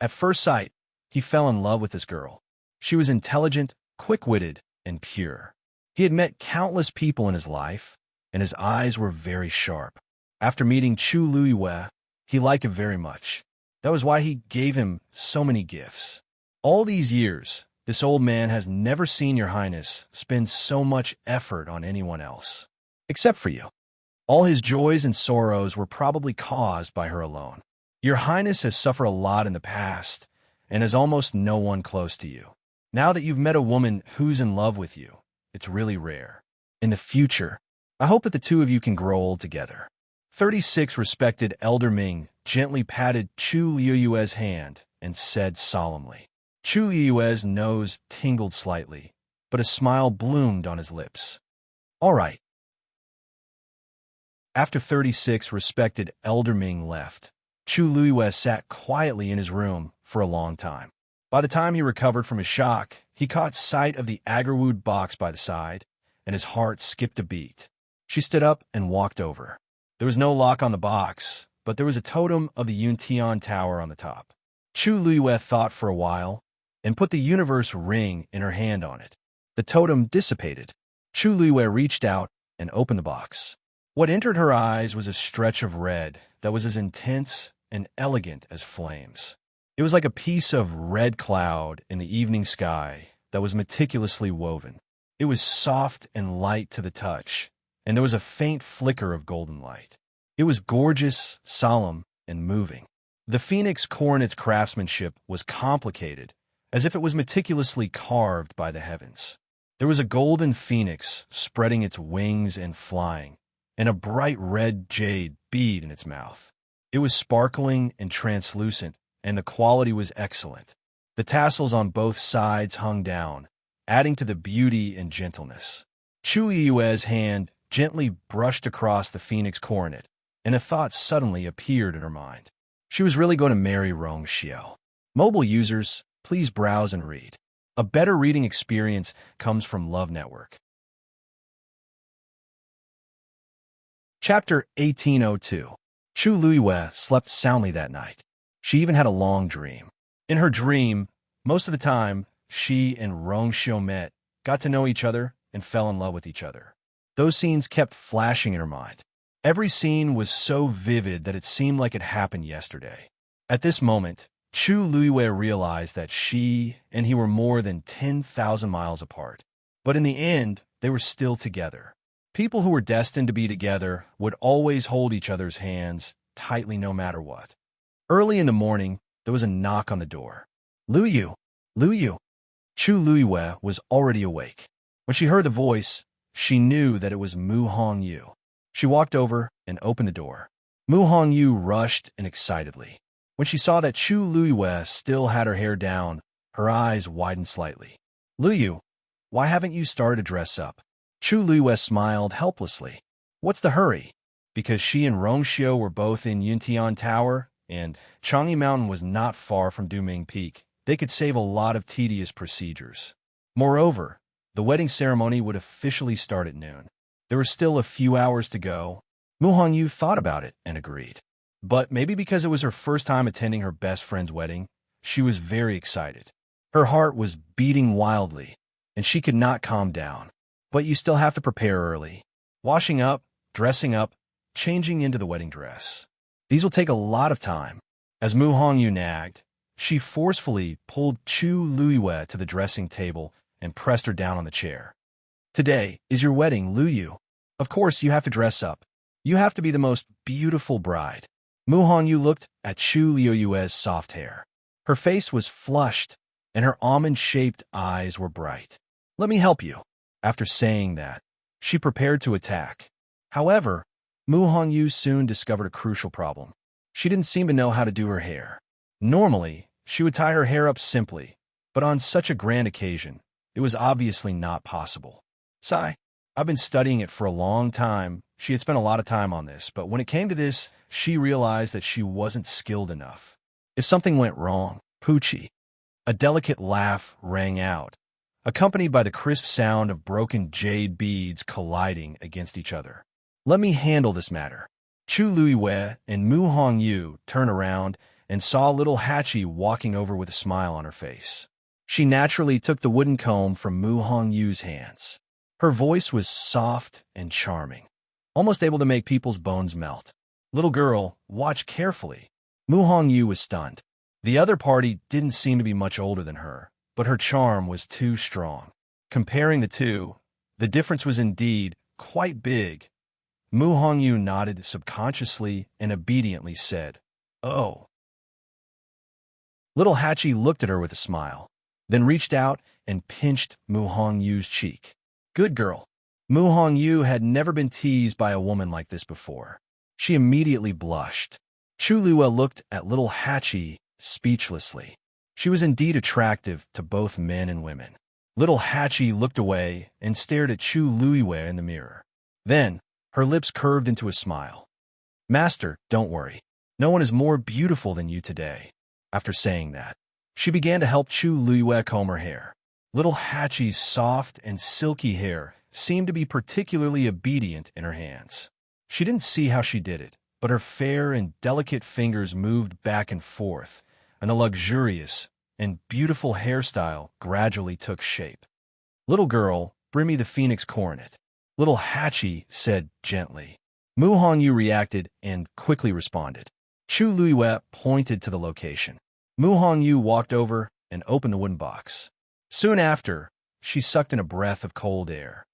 At first sight, he fell in love with this girl. She was intelligent, quick-witted, and pure. He had met countless people in his life, and his eyes were very sharp. After meeting Chu Liyue, he liked him very much. That was why he gave him so many gifts. All these years, this old man has never seen Your Highness spend so much effort on anyone else. Except for you. All his joys and sorrows were probably caused by her alone. Your Highness has suffered a lot in the past, and has almost no one close to you. Now that you've met a woman who's in love with you, it's really rare. In the future, I hope that the two of you can grow old together. 36 respected Elder Ming gently patted Chu Liyue's hand and said solemnly. Chu Liyue's nose tingled slightly, but a smile bloomed on his lips. All right. After 36 respected Elder Ming left, Chu Liyue sat quietly in his room for a long time. By the time he recovered from his shock, he caught sight of the agarwood box by the side, and his heart skipped a beat. She stood up and walked over. There was no lock on the box, but there was a totem of the Yuntian Tower on the top. Chu Liyue thought for a while, and put the universe ring in her hand on it. The totem dissipated. Chu Liyue reached out and opened the box. What entered her eyes was a stretch of red that was as intense and elegant as flames. It was like a piece of red cloud in the evening sky that was meticulously woven. It was soft and light to the touch, and there was a faint flicker of golden light. It was gorgeous, solemn, and moving. The phoenix coronet's craftsmanship was complicated, as if it was meticulously carved by the heavens. There was a golden phoenix spreading its wings and flying, and a bright red jade bead in its mouth. It was sparkling and translucent, and the quality was excellent. The tassels on both sides hung down, adding to the beauty and gentleness. Chu Liyue's hand gently brushed across the phoenix coronet, and a thought suddenly appeared in her mind. She was really going to marry Rong Xiu. Mobile users, please browse and read. A better reading experience comes from Love Network. Chapter 1802. Chu Liyue slept soundly that night. She even had a long dream. In her dream, most of the time, she and Rong Xiu met, got to know each other, and fell in love with each other. Those scenes kept flashing in her mind. Every scene was so vivid that it seemed like it happened yesterday. At this moment, Chu Luiyue realized that she and he were more than 10,000 miles apart. But in the end, they were still together. People who were destined to be together would always hold each other's hands tightly no matter what. Early in the morning, there was a knock on the door. Luyu! Luyu! Chu Luiyue was already awake. When she heard the voice, she knew that it was Mu Hongyu. She walked over and opened the door. Mu Hongyu rushed in excitedly. When she saw that Chu Luiyue still had her hair down, her eyes widened slightly. Luyu, why haven't you started to dress up? Chu Luiyue smiled helplessly. What's the hurry? Because she and Rongxiu were both in Yuntian Tower, and Chang'e Mountain was not far from Duming Peak. They could save a lot of tedious procedures. Moreover, the wedding ceremony would officially start at noon. There were still a few hours to go. Mu Hongyu thought about it and agreed. But maybe because it was her first time attending her best friend's wedding, she was very excited. Her heart was beating wildly, and she could not calm down. But you still have to prepare early. Washing up, dressing up, changing into the wedding dress. These will take a lot of time. As Mu Hongyu nagged, she forcefully pulled Chu Luiyue to the dressing table and pressed her down on the chair. Today is your wedding, Luyu. Of course you have to dress up. You have to be the most beautiful bride. Mu Hongyu looked at Chu Luiyue's soft hair. Her face was flushed, and her almond-shaped eyes were bright. Let me help you. After saying that, she prepared to attack. However, Mu Hongyu soon discovered a crucial problem. She didn't seem to know how to do her hair. Normally, she would tie her hair up simply, but on such a grand occasion, it was obviously not possible. Sigh, I've been studying it for a long time. She had spent a lot of time on this, but when it came to this, she realized that she wasn't skilled enough. If something went wrong, Poochie. A delicate laugh rang out, accompanied by the crisp sound of broken jade beads colliding against each other. Let me handle this matter. Chu Luiyue and Mu Hongyu turned around and saw little Hachi walking over with a smile on her face. She naturally took the wooden comb from Mu Hongyu's hands. Her voice was soft and charming, almost able to make people's bones melt. Little girl, watch carefully. Mu Hongyu was stunned. The other party didn't seem to be much older than her, but her charm was too strong. Comparing the two, the difference was indeed quite big. Mu Hongyu nodded subconsciously and obediently said, "Oh." Little Hachi looked at her with a smile, then reached out and pinched Mu Hongyu's cheek. Good girl. Mu Hongyu had never been teased by a woman like this before. She immediately blushed. Chu Luiyue looked at little Hachi speechlessly. She was indeed attractive to both men and women. Little Hachi looked away and stared at Chu Luiyue in the mirror. Then, her lips curved into a smile. Master, don't worry. No one is more beautiful than you today. After saying that, she began to help Chu Luiyue comb her hair. Little Hachi's soft and silky hair seemed to be particularly obedient in her hands. She didn't see how she did it, but her fair and delicate fingers moved back and forth, and a luxurious and beautiful hairstyle gradually took shape. Little girl, bring me the phoenix coronet. Little Hachi said gently. Mu Hongyu reacted and quickly responded. Chu Luiyue pointed to the location. Mu Hongyu walked over and opened the wooden box. Soon after, she sucked in a breath of cold air.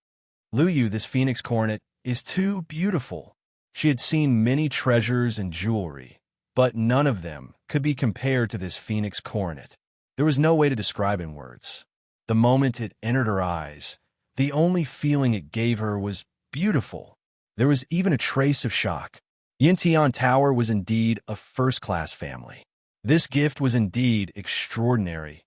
Luyu, this phoenix coronet is too beautiful. She had seen many treasures and jewelry, but none of them could be compared to this phoenix coronet. There was no way to describe in words. The moment it entered her eyes, the only feeling it gave her was beautiful. There was even a trace of shock. Yintian Tower was indeed a first-class family. This gift was indeed extraordinary.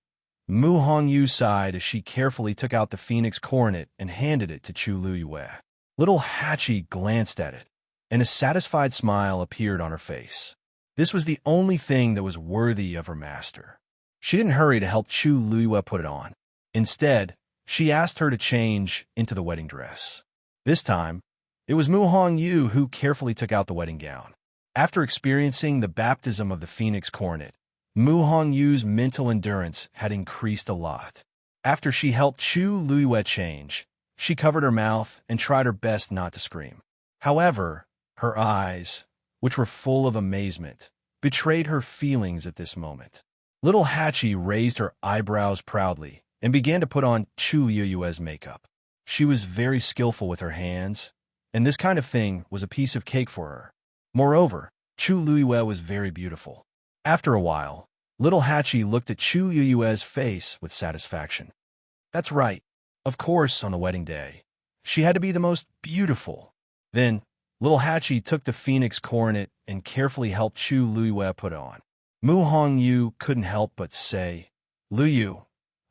Mu Hongyu sighed as she carefully took out the phoenix coronet and handed it to Chu Luiyue. Little Hachi glanced at it, and a satisfied smile appeared on her face. This was the only thing that was worthy of her master. She didn't hurry to help Chu Luiyue put it on. Instead, she asked her to change into the wedding dress. This time, it was Mu Hongyu who carefully took out the wedding gown. After experiencing the baptism of the phoenix coronet, Mu Hongyu's mental endurance had increased a lot. After she helped Chu Luiyue change, she covered her mouth and tried her best not to scream. However, her eyes, which were full of amazement, betrayed her feelings at this moment. Little Hachi raised her eyebrows proudly and began to put on Chu Yuyue's makeup. She was very skillful with her hands, and this kind of thing was a piece of cake for her. Moreover, Chu Yuyue was very beautiful. After a while, little Hachi looked at Chu Yuyue's face with satisfaction. That's right. Of course, on the wedding day, she had to be the most beautiful. Then, little Hachi took the phoenix coronet and carefully helped Chu Yuyue put on. Mu Hongyu couldn't help but say, "Lu Yu,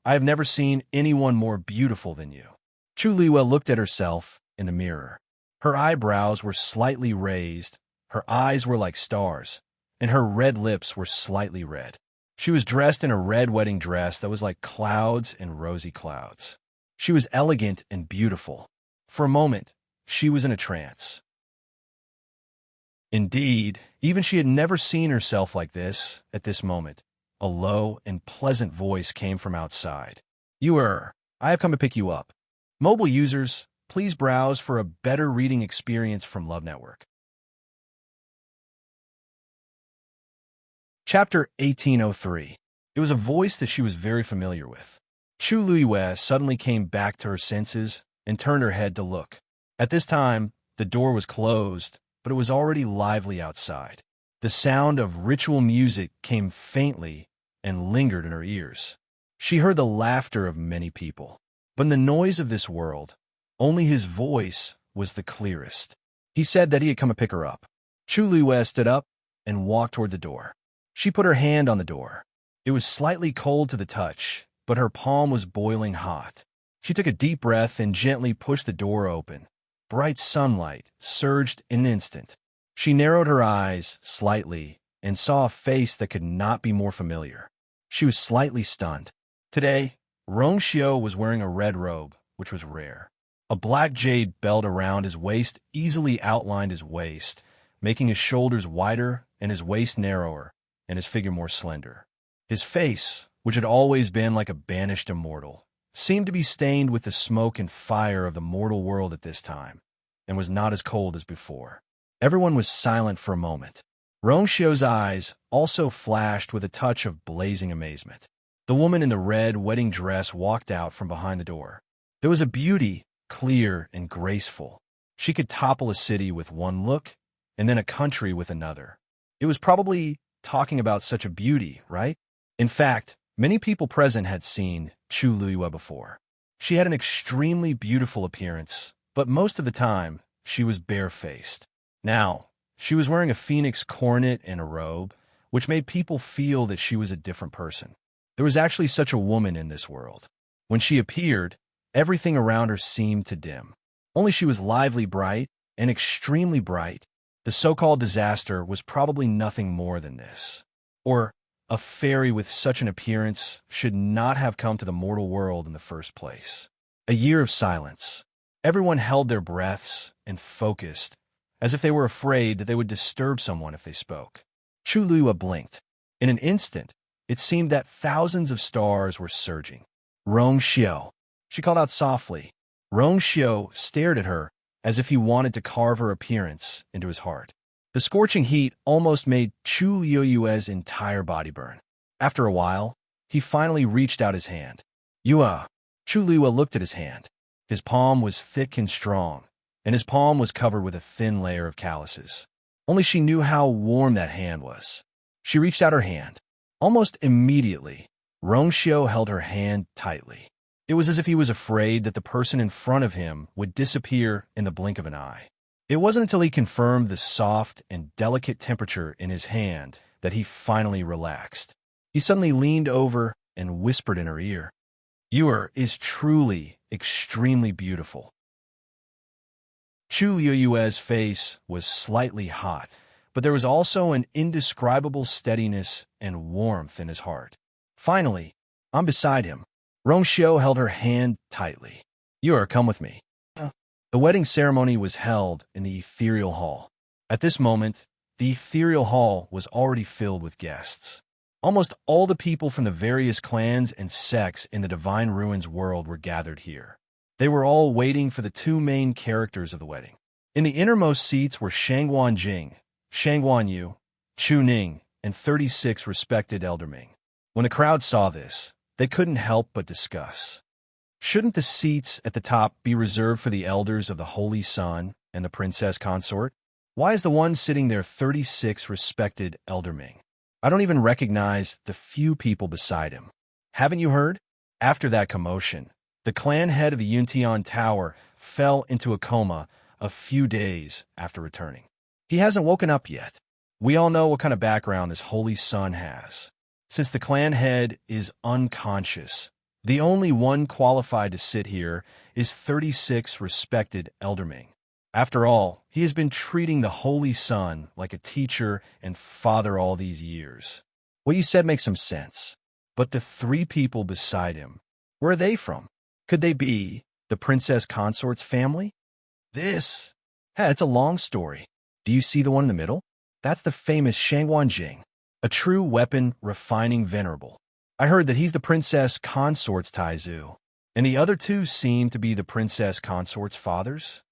I have never seen anyone more beautiful than you." Chu Yuyue looked at herself in the mirror. Her eyebrows were slightly raised, her eyes were like stars, and her red lips were slightly red. She was dressed in a red wedding dress that was like clouds and rosy clouds. She was elegant and beautiful. For a moment, she was in a trance. Indeed, even she had never seen herself like this at this moment. A low and pleasant voice came from outside. I have come to pick you up. Mobile users, please browse for a better reading experience from Love Network. Chapter 1803. It was a voice that she was very familiar with. Chu Yuyue suddenly came back to her senses and turned her head to look. At this time, the door was closed, but it was already lively outside. The sound of ritual music came faintly and lingered in her ears. She heard the laughter of many people, but in the noise of this world, only his voice was the clearest. He said that he had come to pick her up. Chu Yuyue stood up and walked toward the door. She put her hand on the door. It was slightly cold to the touch, but her palm was boiling hot. She took a deep breath and gently pushed the door open. Bright sunlight surged in an instant. She narrowed her eyes slightly and saw a face that could not be more familiar. She was slightly stunned. Today, Rongxiu was wearing a red robe, which was rare. A black jade belt around his waist easily outlined his waist, making his shoulders wider and his waist narrower, and his figure more slender. His face, which had always been like a banished immortal, seemed to be stained with the smoke and fire of the mortal world at this time, and was not as cold as before. Everyone was silent for a moment. Rongxiu's eyes also flashed with a touch of blazing amazement. The woman in the red wedding dress walked out from behind the door. There was a beauty, clear and graceful. She could topple a city with one look, and then a country with another. It was probably talking about such a beauty, right? In fact, many people present had seen Chu Yuyue before. She had an extremely beautiful appearance, but most of the time, she was barefaced. Now, she was wearing a phoenix coronet and a robe, which made people feel that she was a different person. There was actually such a woman in this world. When she appeared, everything around her seemed to dim. Only she was lively bright and extremely bright. The so-called disaster was probably nothing more than this. Or a fairy with such an appearance should not have come to the mortal world in the first place. A year of silence. Everyone held their breaths and focused, as if they were afraid that they would disturb someone if they spoke. Chu Yuyue blinked. In an instant, it seemed that thousands of stars were surging. Rongxiu, she called out softly. Rongxiu stared at her as if he wanted to carve her appearance into his heart. The scorching heat almost made Chu Yuyue's entire body burn. After a while, he finally reached out his hand. Yua. Chu Yuyue looked at his hand. His palm was thick and strong, and his palm was covered with a thin layer of calluses. Only she knew how warm that hand was. She reached out her hand. Almost immediately, Rongxiu held her hand tightly. It was as if he was afraid that the person in front of him would disappear in the blink of an eye. It wasn't until he confirmed the soft and delicate temperature in his hand that he finally relaxed. He suddenly leaned over and whispered in her ear, "You is truly extremely beautiful." Chu Yuyue's face was slightly hot, but there was also an indescribable steadiness and warmth in his heart. Finally, I'm beside him. Rongxiu held her hand tightly. Come with me. The wedding ceremony was held in the ethereal hall. At this moment, the ethereal hall was already filled with guests. Almost all the people from the various clans and sects in the Divine Ruins world were gathered here. They were all waiting for the two main characters of the wedding. In the innermost seats were Shangguan Jing, Shangguan Yu, Chu Ning, and 36 respected elder Ming. When the crowd saw this, they couldn't help but discuss. Shouldn't the seats at the top be reserved for the elders of the Holy Sun and the princess consort? Why is the one sitting there 36 respected elderming? I don't even recognize the few people beside him. Haven't you heard? After that commotion, the clan head of the Yuntian Tower fell into a coma a few days after returning. He hasn't woken up yet. We all know what kind of background this Holy Sun has. Since the clan head is unconscious, the only one qualified to sit here is 36 respected elderming. After all, he has been treating the Holy Sun like a teacher and father all these years. What you said makes some sense. But the three people beside him, where are they from? Could they be the princess consort's family? It's a long story. Do you see the one in the middle? That's the famous Shangwanjing, a true weapon refining venerable. I heard that he's the princess consort's Taizu, and the other two seem to be the princess consort's fathers.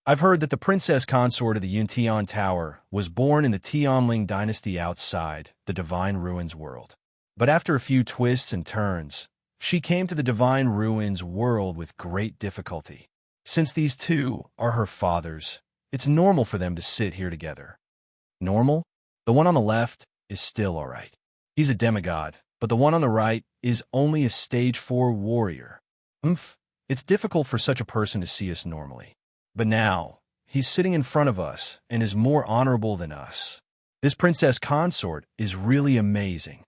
I've heard that the princess consort of the Yuntian Tower was born in the Tianling dynasty outside the Divine Ruins world. But after a few twists and turns, she came to the Divine Ruins world with great difficulty. Since these two are her fathers, it's normal for them to sit here together. Normal? The one on the left is still all right. He's a demigod, but the one on the right is only a stage 4 warrior. It's difficult for such a person to see us normally. But now, he's sitting in front of us and is more honorable than us. This princess consort is really amazing.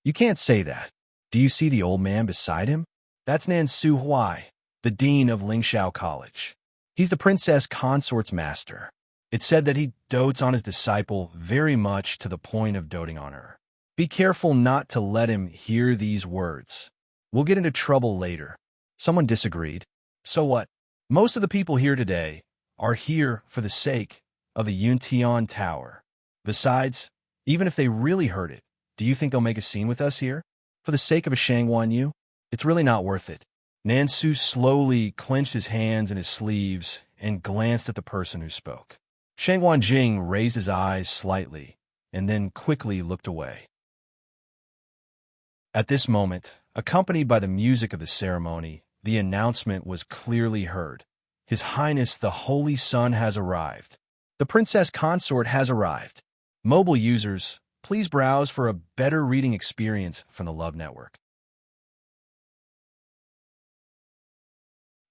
You can't say that. Do you see the old man beside him? That's Nan Su Huai, the dean of Lingxiao College. He's the princess consort's master. It's said that he dotes on his disciple very much to the point of doting on her. Be careful not to let him hear these words. We'll get into trouble later. Someone disagreed. So what? Most of the people here today are here for the sake of the Yuntian Tower. Besides, even if they really heard it, do you think they'll make a scene with us here? For the sake of a Shangwan Yu? It's really not worth it. Nansu slowly clenched his hands in his sleeves and glanced at the person who spoke. Shangwan Jing raised his eyes slightly and then quickly looked away. At this moment, accompanied by the music of the ceremony, the announcement was clearly heard. His Highness the Holy Sun has arrived. The Princess Consort has arrived. Mobile users, please browse for a better reading experience from the Love Network.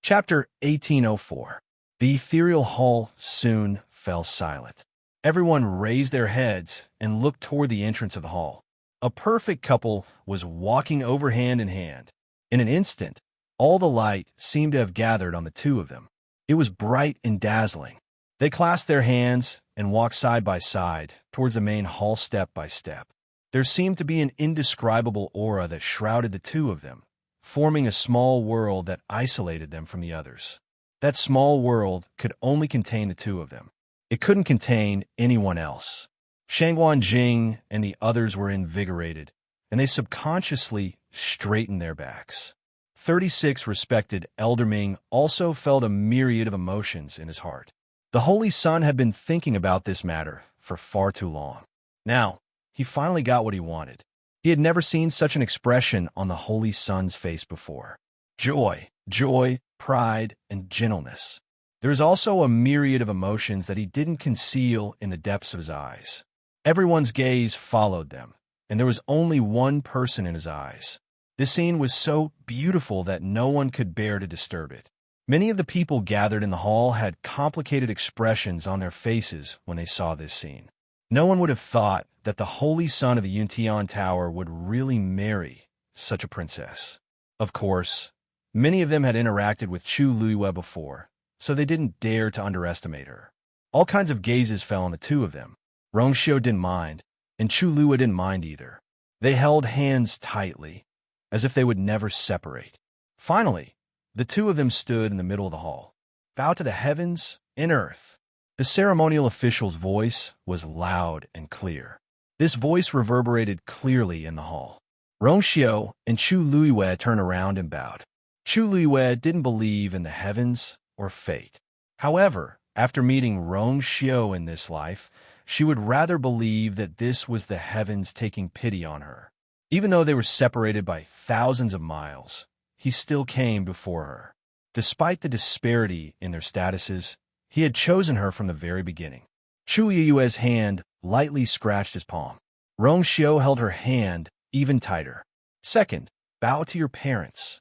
Chapter 1804. The ethereal hall soon fell silent. Everyone raised their heads and looked toward the entrance of the hall. A perfect couple was walking over hand in hand. In an instant, all the light seemed to have gathered on the two of them. It was bright and dazzling. They clasped their hands and walked side by side towards the main hall step by step. There seemed to be an indescribable aura that shrouded the two of them, forming a small world that isolated them from the others. That small world could only contain the two of them. It couldn't contain anyone else. Shangwan Jing and the others were invigorated, and they subconsciously straightened their backs. 36 respected Elder Ming also felt a myriad of emotions in his heart. The Holy Sun had been thinking about this matter for far too long. Now, he finally got what he wanted. He had never seen such an expression on the Holy Sun's face before. Joy, pride, and gentleness. There is also a myriad of emotions that he didn't conceal in the depths of his eyes. Everyone's gaze followed them, and there was only one person in his eyes. This scene was so beautiful that no one could bear to disturb it. Many of the people gathered in the hall had complicated expressions on their faces when they saw this scene. No one would have thought that the Holy Sun of the Yuntian Tower would really marry such a princess. Of course, many of them had interacted with Chu Luiwe before, so they didn't dare to underestimate her. All kinds of gazes fell on the two of them. Rongxiu didn't mind, and Chu Luiwe didn't mind either. They held hands tightly, as if they would never separate. Finally, the two of them stood in the middle of the hall, bowed to the heavens and earth. The ceremonial official's voice was loud and clear. This voice reverberated clearly in the hall. Rongxiu and Chu Luiwe turned around and bowed. Chu Luiwe didn't believe in the heavens or fate. However, after meeting Rongxiu in this life, she would rather believe that this was the heavens taking pity on her. Even though they were separated by thousands of miles, he still came before her. Despite the disparity in their statuses, he had chosen her from the very beginning. Chu Yue's hand lightly scratched his palm. Rong Xiu held her hand even tighter. Second, bow to your parents.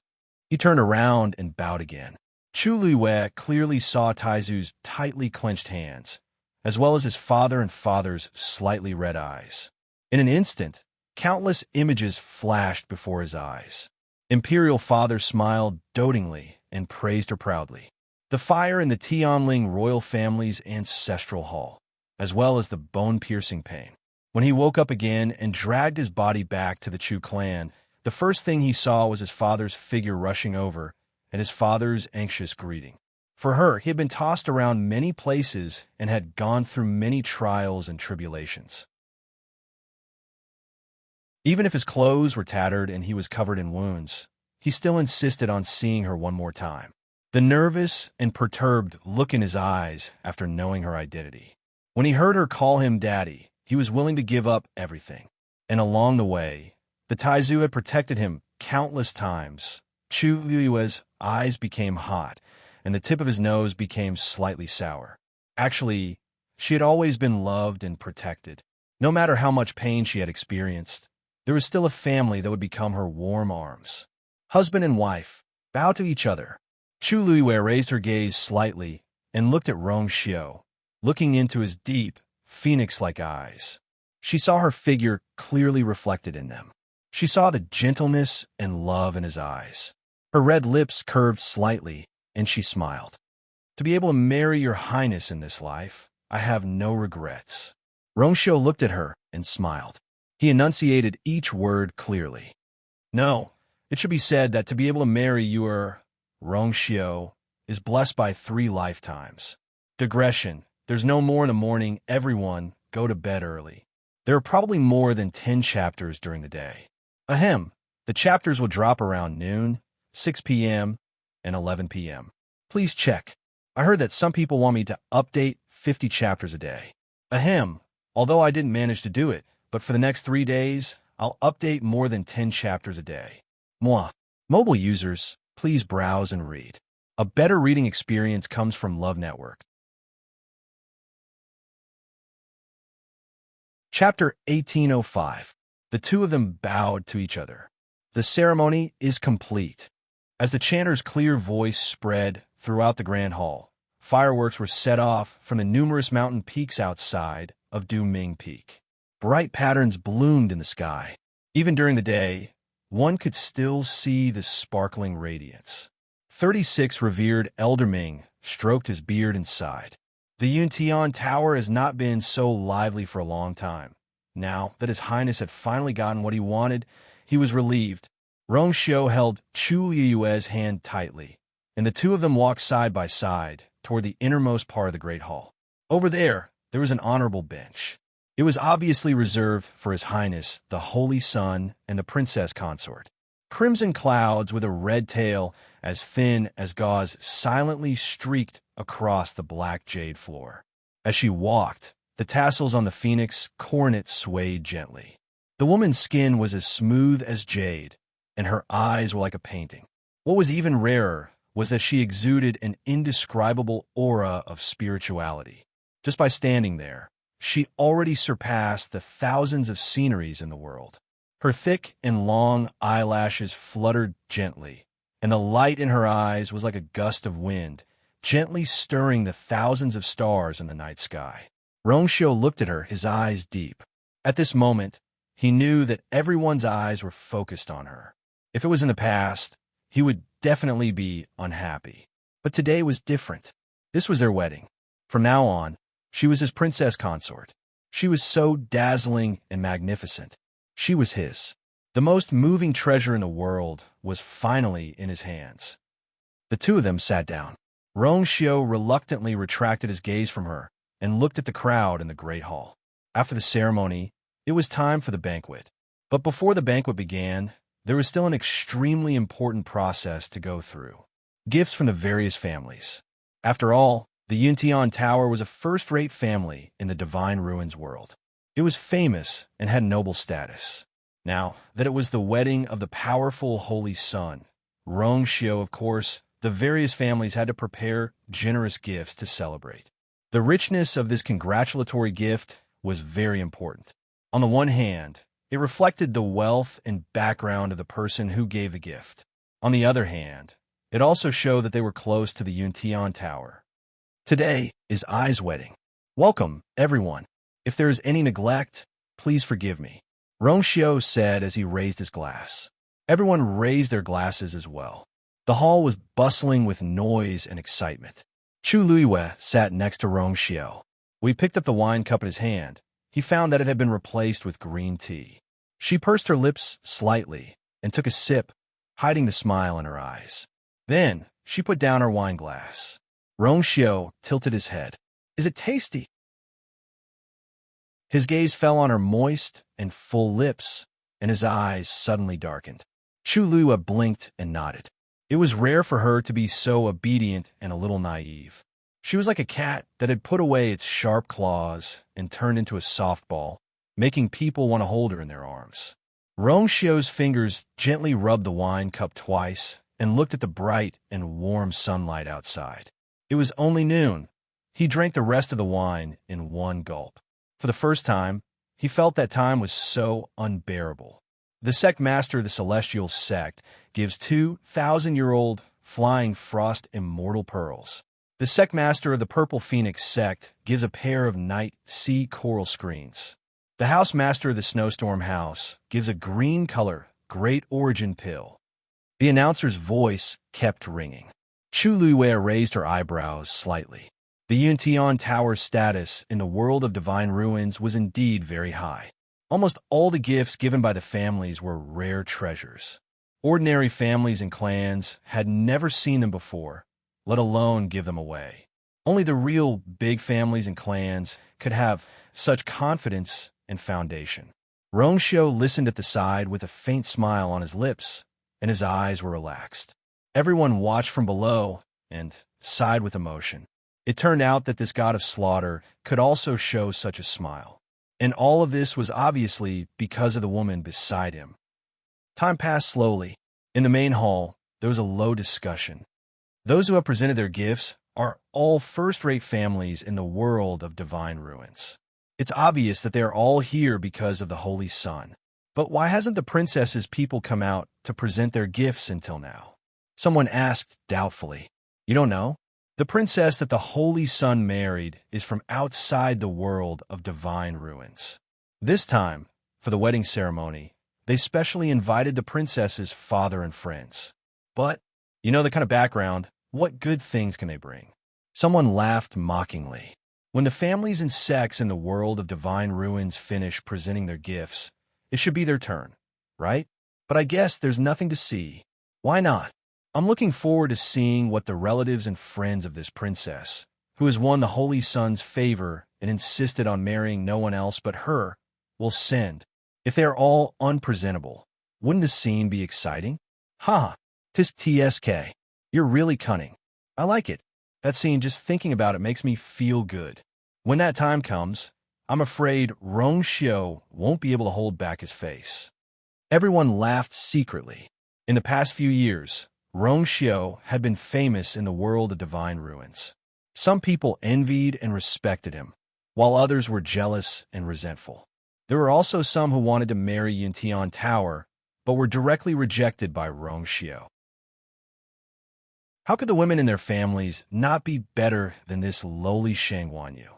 He turned around and bowed again. Chu Liyue clearly saw Taizu's tightly clenched hands, as well as his father and father's slightly red eyes. In an instant, countless images flashed before his eyes. Imperial father smiled dotingly and praised her proudly. The fire in the Tianling royal family's ancestral hall, as well as the bone-piercing pain. When he woke up again and dragged his body back to the Chu clan, the first thing he saw was his father's figure rushing over and his father's anxious greeting. For her, he had been tossed around many places and had gone through many trials and tribulations. Even if his clothes were tattered and he was covered in wounds, he still insisted on seeing her one more time. The nervous and perturbed look in his eyes after knowing her identity. When he heard her call him daddy, he was willing to give up everything. And along the way, the Taizu had protected him countless times. Chu Liyue's eyes became hot, and the tip of his nose became slightly sour. Actually, she had always been loved and protected. No matter how much pain she had experienced, there was still a family that would become her warm arms. Husband and wife, bow to each other. Chu Liyue raised her gaze slightly and looked at Rong Xiu, looking into his deep, phoenix-like eyes. She saw her figure clearly reflected in them. She saw the gentleness and love in his eyes. Her red lips curved slightly, and she smiled. To be able to marry your highness in this life, I have no regrets. Rong Xiu looked at her and smiled. He enunciated each word clearly. No, it should be said that to be able to marry your Rong Xiu is blessed by 3 lifetimes. Digression. There's no more in the morning. Everyone, go to bed early. There are probably more than 10 chapters during the day. Ahem. The chapters will drop around noon, 6 p.m., and 11 p.m. Please check. I heard that some people want me to update 50 chapters a day. Ahem. Although I didn't manage to do it, but for the next 3 days, I'll update more than 10 chapters a day. Mwah. Mobile users, please browse and read. A better reading experience comes from Love Network. Chapter 1805. The two of them bowed to each other. The ceremony is complete. As the chanter's clear voice spread throughout the grand hall, fireworks were set off from the numerous mountain peaks outside of Duming Peak. Bright patterns bloomed in the sky. Even during the day, one could still see the sparkling radiance. 36 revered Elder Ming stroked his beard and sighed. The Yuntian Tower has not been so lively for a long time. Now that His Highness had finally gotten what he wanted, he was relieved. Rong Xiu held Chu Liyue's hand tightly, and the two of them walked side by side toward the innermost part of the Great Hall. Over there was an honorable bench. It was obviously reserved for His Highness, the Holy Sun, and the Princess Consort. Crimson clouds with a red tail as thin as gauze silently streaked across the black jade floor. As she walked, the tassels on the phoenix coronet swayed gently. The woman's skin was as smooth as jade, and her eyes were like a painting. What was even rarer was that she exuded an indescribable aura of spirituality. Just by standing there, she already surpassed the thousands of sceneries in the world. Her thick and long eyelashes fluttered gently, and the light in her eyes was like a gust of wind, gently stirring the thousands of stars in the night sky. Rong Xiu looked at her, his eyes deep. At this moment, he knew that everyone's eyes were focused on her. If it was in the past, he would definitely be unhappy. But today was different. This was their wedding. From now on, she was his princess consort. She was so dazzling and magnificent. She was his. The most moving treasure in the world was finally in his hands. The two of them sat down. Rong Xiu reluctantly retracted his gaze from her and looked at the crowd in the great hall. After the ceremony, it was time for the banquet. But before the banquet began, there was still an extremely important process to go through. Gifts from the various families. After all, the Yuntian Tower was a first-rate family in the Divine Ruins world. It was famous and had noble status. Now, that it was the wedding of the powerful holy sun, Rongxiu, of course, the various families had to prepare generous gifts to celebrate. The richness of this congratulatory gift was very important. On the one hand, it reflected the wealth and background of the person who gave the gift. On the other hand, it also showed that they were close to the Yuntian Tower. Today is Ai's wedding. Welcome, everyone. If there is any neglect, please forgive me, Rongxiu said as he raised his glass. Everyone raised their glasses as well. The hall was bustling with noise and excitement. Chu Luiwei sat next to Rongxiu. We picked up the wine cup in his hand. He found that it had been replaced with green tea. She pursed her lips slightly and took a sip, hiding the smile in her eyes. Then she put down her wine glass. Rongxiu tilted his head. Is it tasty? His gaze fell on her moist and full lips, and his eyes suddenly darkened. Chu Luiwei blinked and nodded. It was rare for her to be so obedient and a little naive. She was like a cat that had put away its sharp claws and turned into a softball, making people want to hold her in their arms. Rongxiu's fingers gently rubbed the wine cup twice and looked at the bright and warm sunlight outside. It was only noon. He drank the rest of the wine in one gulp. For the first time, he felt that time was so unbearable. The sect master of the celestial sect gives 2,000-year-old flying frost immortal pearls. The sect master of the purple phoenix sect gives a pair of night sea coral screens. The house master of the snowstorm house gives a green color great origin pill. The announcer's voice kept ringing. Chu Luiwei raised her eyebrows slightly. The Yuntian Tower's status in the world of divine ruins was indeed very high. Almost all the gifts given by the families were rare treasures. Ordinary families and clans had never seen them before, let alone give them away. Only the real big families and clans could have such confidence and foundation. Rongxiu listened at the side with a faint smile on his lips, and his eyes were relaxed. Everyone watched from below and sighed with emotion. It turned out that this god of slaughter could also show such a smile. And all of this was obviously because of the woman beside him. Time passed slowly. In the main hall, there was a low discussion. Those who have presented their gifts are all first-rate families in the world of divine ruins. It's obvious that they are all here because of the Holy Sun. But why hasn't the princess's people come out to present their gifts until now? Someone asked doubtfully. You don't know? The princess that the Holy Sun married is from outside the world of divine ruins. This time, for the wedding ceremony, they specially invited the princess's father and friends. But, you know the kind of background, what good things can they bring? Someone laughed mockingly. When the families and sects in the world of divine ruins finish presenting their gifts, it should be their turn, right? But I guess there's nothing to see. Why not? I'm looking forward to seeing what the relatives and friends of this princess, who has won the Holy Sun's favor and insisted on marrying no one else but her, will send. If they are all unpresentable, wouldn't the scene be exciting? Ha! Tis TSK. You're really cunning. I like it. That scene, just thinking about it, makes me feel good. When that time comes, I'm afraid Rongxiu won't be able to hold back his face. Everyone laughed secretly. In the past few years, Rongxiu had been famous in the world of divine ruins. Some people envied and respected him, while others were jealous and resentful. There were also some who wanted to marry Yuntian Tower, but were directly rejected by Rongxiu. How could the women and their families not be better than this lowly Shangguanyu?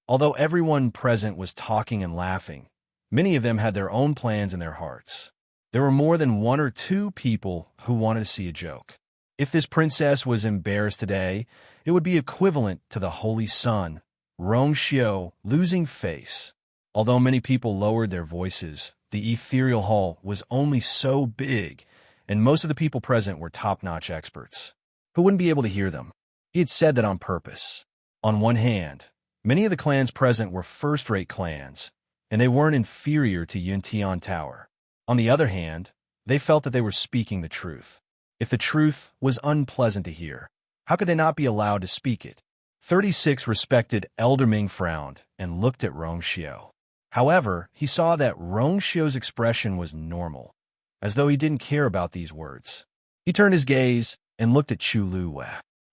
Although everyone present was talking and laughing, many of them had their own plans in their hearts. There were more than one or two people who wanted to see a joke. If this princess was embarrassed today, it would be equivalent to the Holy Sun, Rongxiu, losing face. Although many people lowered their voices, the ethereal hall was only so big, and most of the people present were top-notch experts, who wouldn't be able to hear them. He had said that on purpose. On one hand, many of the clans present were first-rate clans, and they weren't inferior to Yuntian Tower. On the other hand, they felt that they were speaking the truth. If the truth was unpleasant to hear, how could they not be allowed to speak it? 36 respected Elder Ming frowned and looked at Rongxiu. However, he saw that Rongshio's expression was normal, as though he didn't care about these words. He turned his gaze and looked at Chu Luwei.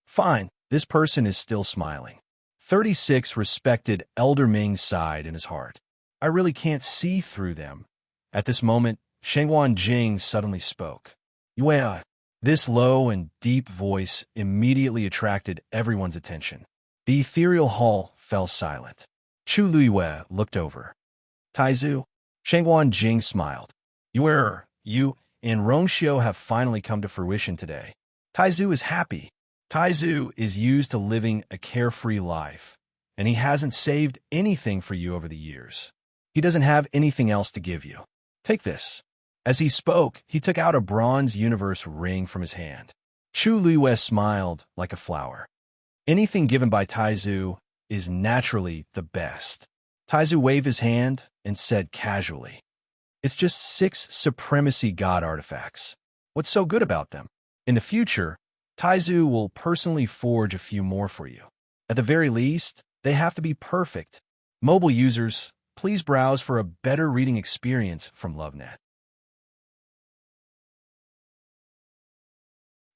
Fine, this person is still smiling. 36 respected Elder Ming sighed in his heart. I really can't see through them. At this moment, Shengwan Jing suddenly spoke. Yue. This low and deep voice immediately attracted everyone's attention. The ethereal hall fell silent. Chu Luwei looked over. Taizu. Shengwan Jing smiled. You and Rongshio have finally come to fruition today. Taizu is happy. Taizu is used to living a carefree life, and he hasn't saved anything for you over the years. He doesn't have anything else to give you. Take this. As he spoke, he took out a bronze universe ring from his hand. Chu Luwei smiled like a flower. Anything given by Taizu is naturally the best. Taizu waved his hand and said casually, It's just 6 Supremacy God artifacts. What's so good about them? In the future, Taizu will personally forge a few more for you. At the very least, they have to be perfect. Mobile users, please browse for a better reading experience from LoveNet.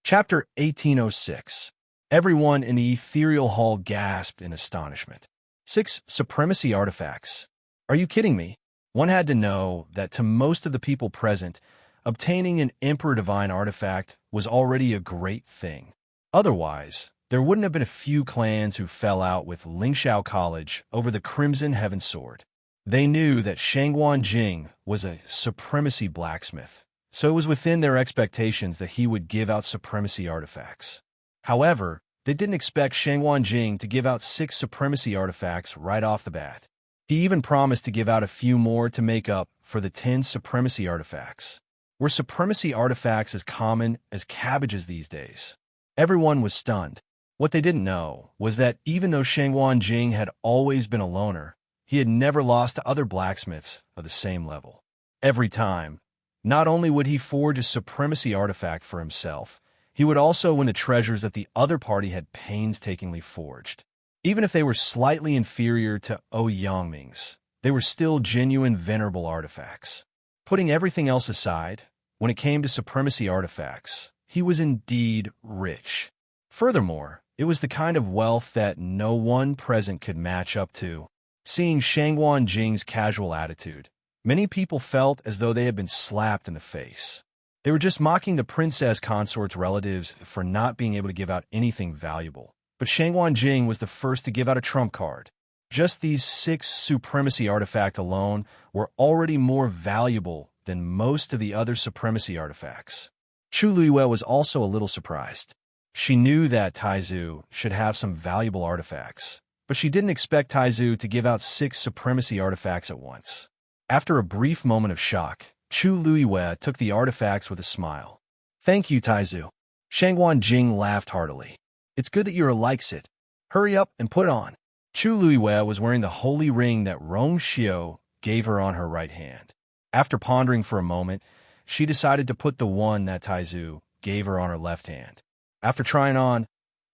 Chapter 1806. Everyone in the ethereal hall gasped in astonishment. 6 Supremacy artifacts. Are you kidding me? One had to know that to most of the people present, obtaining an Emperor Divine artifact was already a great thing. Otherwise, there wouldn't have been a few clans who fell out with Lingxiao College over the Crimson Heaven Sword. They knew that Shengwan Jing was a Supremacy blacksmith, so it was within their expectations that he would give out Supremacy artifacts. However, they didn't expect Shengwan Jing to give out 6 Supremacy artifacts right off the bat. He even promised to give out a few more to make up for the 10 Supremacy artifacts. Were Supremacy artifacts as common as cabbages these days? Everyone was stunned. What they didn't know was that even though Shengwan Jing had always been a loner, he had never lost to other blacksmiths of the same level. Every time, not only would he forge a Supremacy artifact for himself, he would also win the treasures that the other party had painstakingly forged. Even if they were slightly inferior to Ouyangming's, they were still genuine venerable artifacts. Putting everything else aside, when it came to Supremacy artifacts, he was indeed rich. Furthermore, it was the kind of wealth that no one present could match up to. Seeing Shengwan Jing's casual attitude, many people felt as though they had been slapped in the face. They were just mocking the princess consort's relatives for not being able to give out anything valuable. But Shengwan Jing was the first to give out a trump card. Just these 6 Supremacy artifacts alone were already more valuable than most of the other Supremacy artifacts. Chu Luwei was also a little surprised. She knew that Taizu should have some valuable artifacts, but she didn't expect Taizu to give out 6 Supremacy artifacts at once. After a brief moment of shock, Chu Luwei took the artifacts with a smile. Thank you, Taizu. Shengwan Jing laughed heartily. It's good that you're likes it. Hurry up and put it on. Chu Luwei was wearing the holy ring that Rongshio gave her on her right hand. After pondering for a moment, she decided to put the one that Taizu gave her on her left hand. After trying on,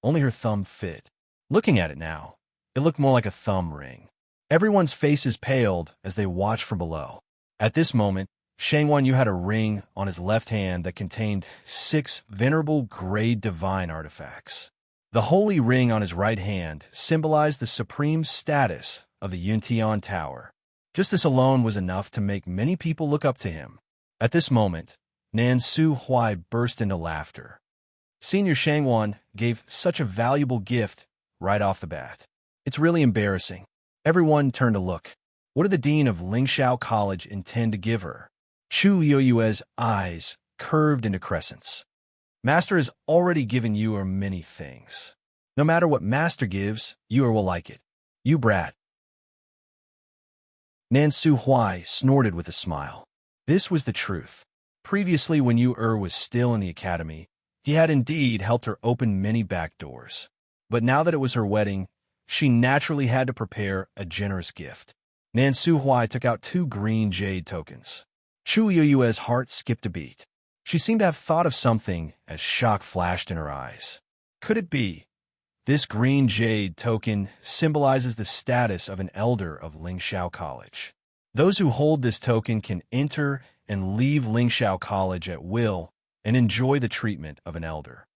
only her thumb fit. Looking at it now, it looked more like a thumb ring. Everyone's faces paled as they watched from below. At this moment, Shengwan Yu had a ring on his left hand that contained 6 venerable grade divine artifacts. The holy ring on his right hand symbolized the supreme status of the Yuntian Tower. Just this alone was enough to make many people look up to him. At this moment, Nan Su Huai burst into laughter. Senior Shengwan gave such a valuable gift right off the bat. It's really embarrassing. Everyone turned to look. What did the dean of Lingxiao College intend to give her? Chu Liuyue's eyes curved into crescents. Master has already given you many things. No matter what Master gives, you will like it. You brat. Nan Su Huai snorted with a smile. This was the truth. Previously, when Yu was still in the academy, he had indeed helped her open many back doors. But now that it was her wedding, she naturally had to prepare a generous gift. Nan Su Huai took out 2 green jade tokens. Chu Liuyue's heart skipped a beat. She seemed to have thought of something as shock flashed in her eyes. Could it be? This green jade token symbolizes the status of an elder of Lingxiao College. Those who hold this token can enter and leave Lingxiao College at will and enjoy the treatment of an elder.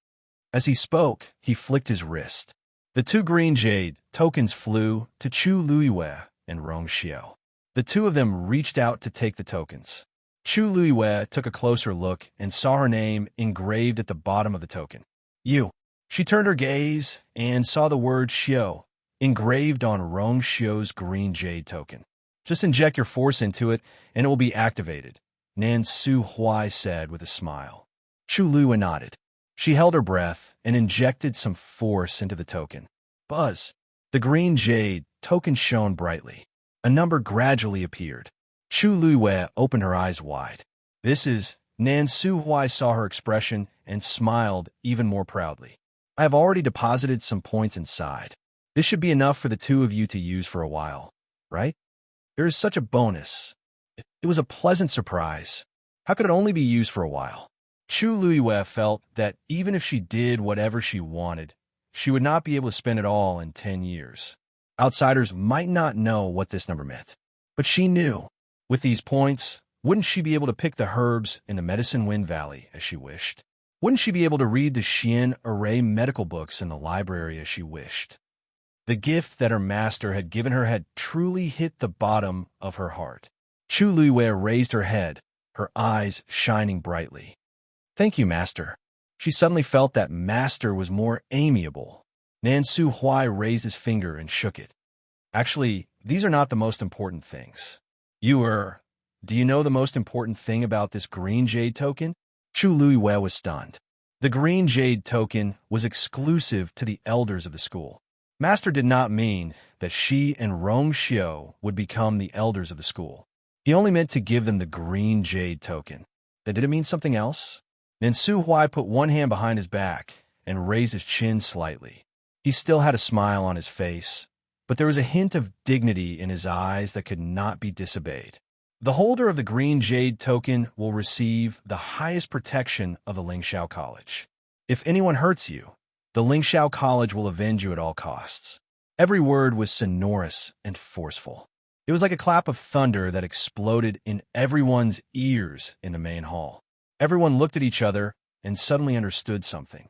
As he spoke, he flicked his wrist. The two green jade tokens flew to Chu Luiyue and Rong Xiao. The two of them reached out to take the tokens. Chu Luiyue took a closer look and saw her name engraved at the bottom of the token. You. She turned her gaze and saw the word Xiao engraved on Rong Xiao's green jade token. Just inject your force into it, and it will be activated, Nan Su Huai said with a smile. Chu Luiyue nodded. She held her breath and injected some force into the token. Buzz! The green jade token shone brightly. A number gradually appeared. Chu Luiyue opened her eyes wide. This is... Nan Su Huai saw her expression and smiled even more proudly. I have already deposited some points inside. This should be enough for the two of you to use for a while, right? There is such a bonus. It was a pleasant surprise. How could it only be used for a while? Chu Luiyue felt that even if she did whatever she wanted, she would not be able to spend it all in 10 years. Outsiders might not know what this number meant, but she knew. With these points, wouldn't she be able to pick the herbs in the Medicine Wind Valley as she wished? Wouldn't she be able to read the Xian Array medical books in the library as she wished? The gift that her master had given her had truly hit the bottom of her heart. Chu Luiyue raised her head, her eyes shining brightly. Thank you, Master. She suddenly felt that Master was more amiable. Nan Su Huai raised his finger and shook it. Actually, these are not the most important things. Do you know the most important thing about this green jade token? Chu Luiyue was stunned. The green jade token was exclusive to the elders of the school. Master did not mean that she and Rong Xiao would become the elders of the school. He only meant to give them the green jade token. Did it mean something else? Nan Su Huai put one hand behind his back and raised his chin slightly. He still had a smile on his face, but there was a hint of dignity in his eyes that could not be disobeyed. The holder of the green jade token will receive the highest protection of the Lingxiao College. If anyone hurts you, the Lingxiao College will avenge you at all costs. Every word was sonorous and forceful. It was like a clap of thunder that exploded in everyone's ears in the main hall. Everyone looked at each other and suddenly understood something.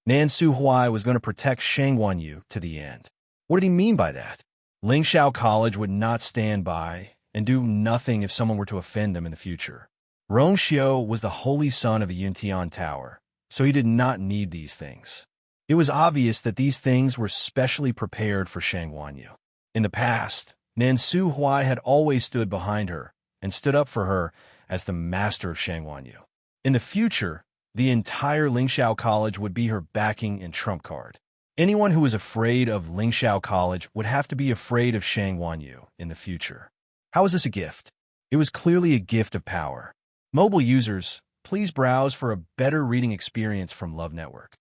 Nan Su Huai was going to protect Shang Wanyu to the end. What did he mean by that? Lingxiao College would not stand by and do nothing if someone were to offend them in the future. Rong Xiao was the holy son of the Yuntian Tower, so he did not need these things. It was obvious that these things were specially prepared for Shang Wanyu. In the past, Nan Su Huai had always stood behind her and stood up for her as the master of Shang Wanyu. In the future, the entire Lingxiao College would be her backing and trump card. Anyone who was afraid of Lingxiao College would have to be afraid of Shang Wanyu in the future. How was this a gift? It was clearly a gift of power. Mobile users, please browse for a better reading experience from Love Network.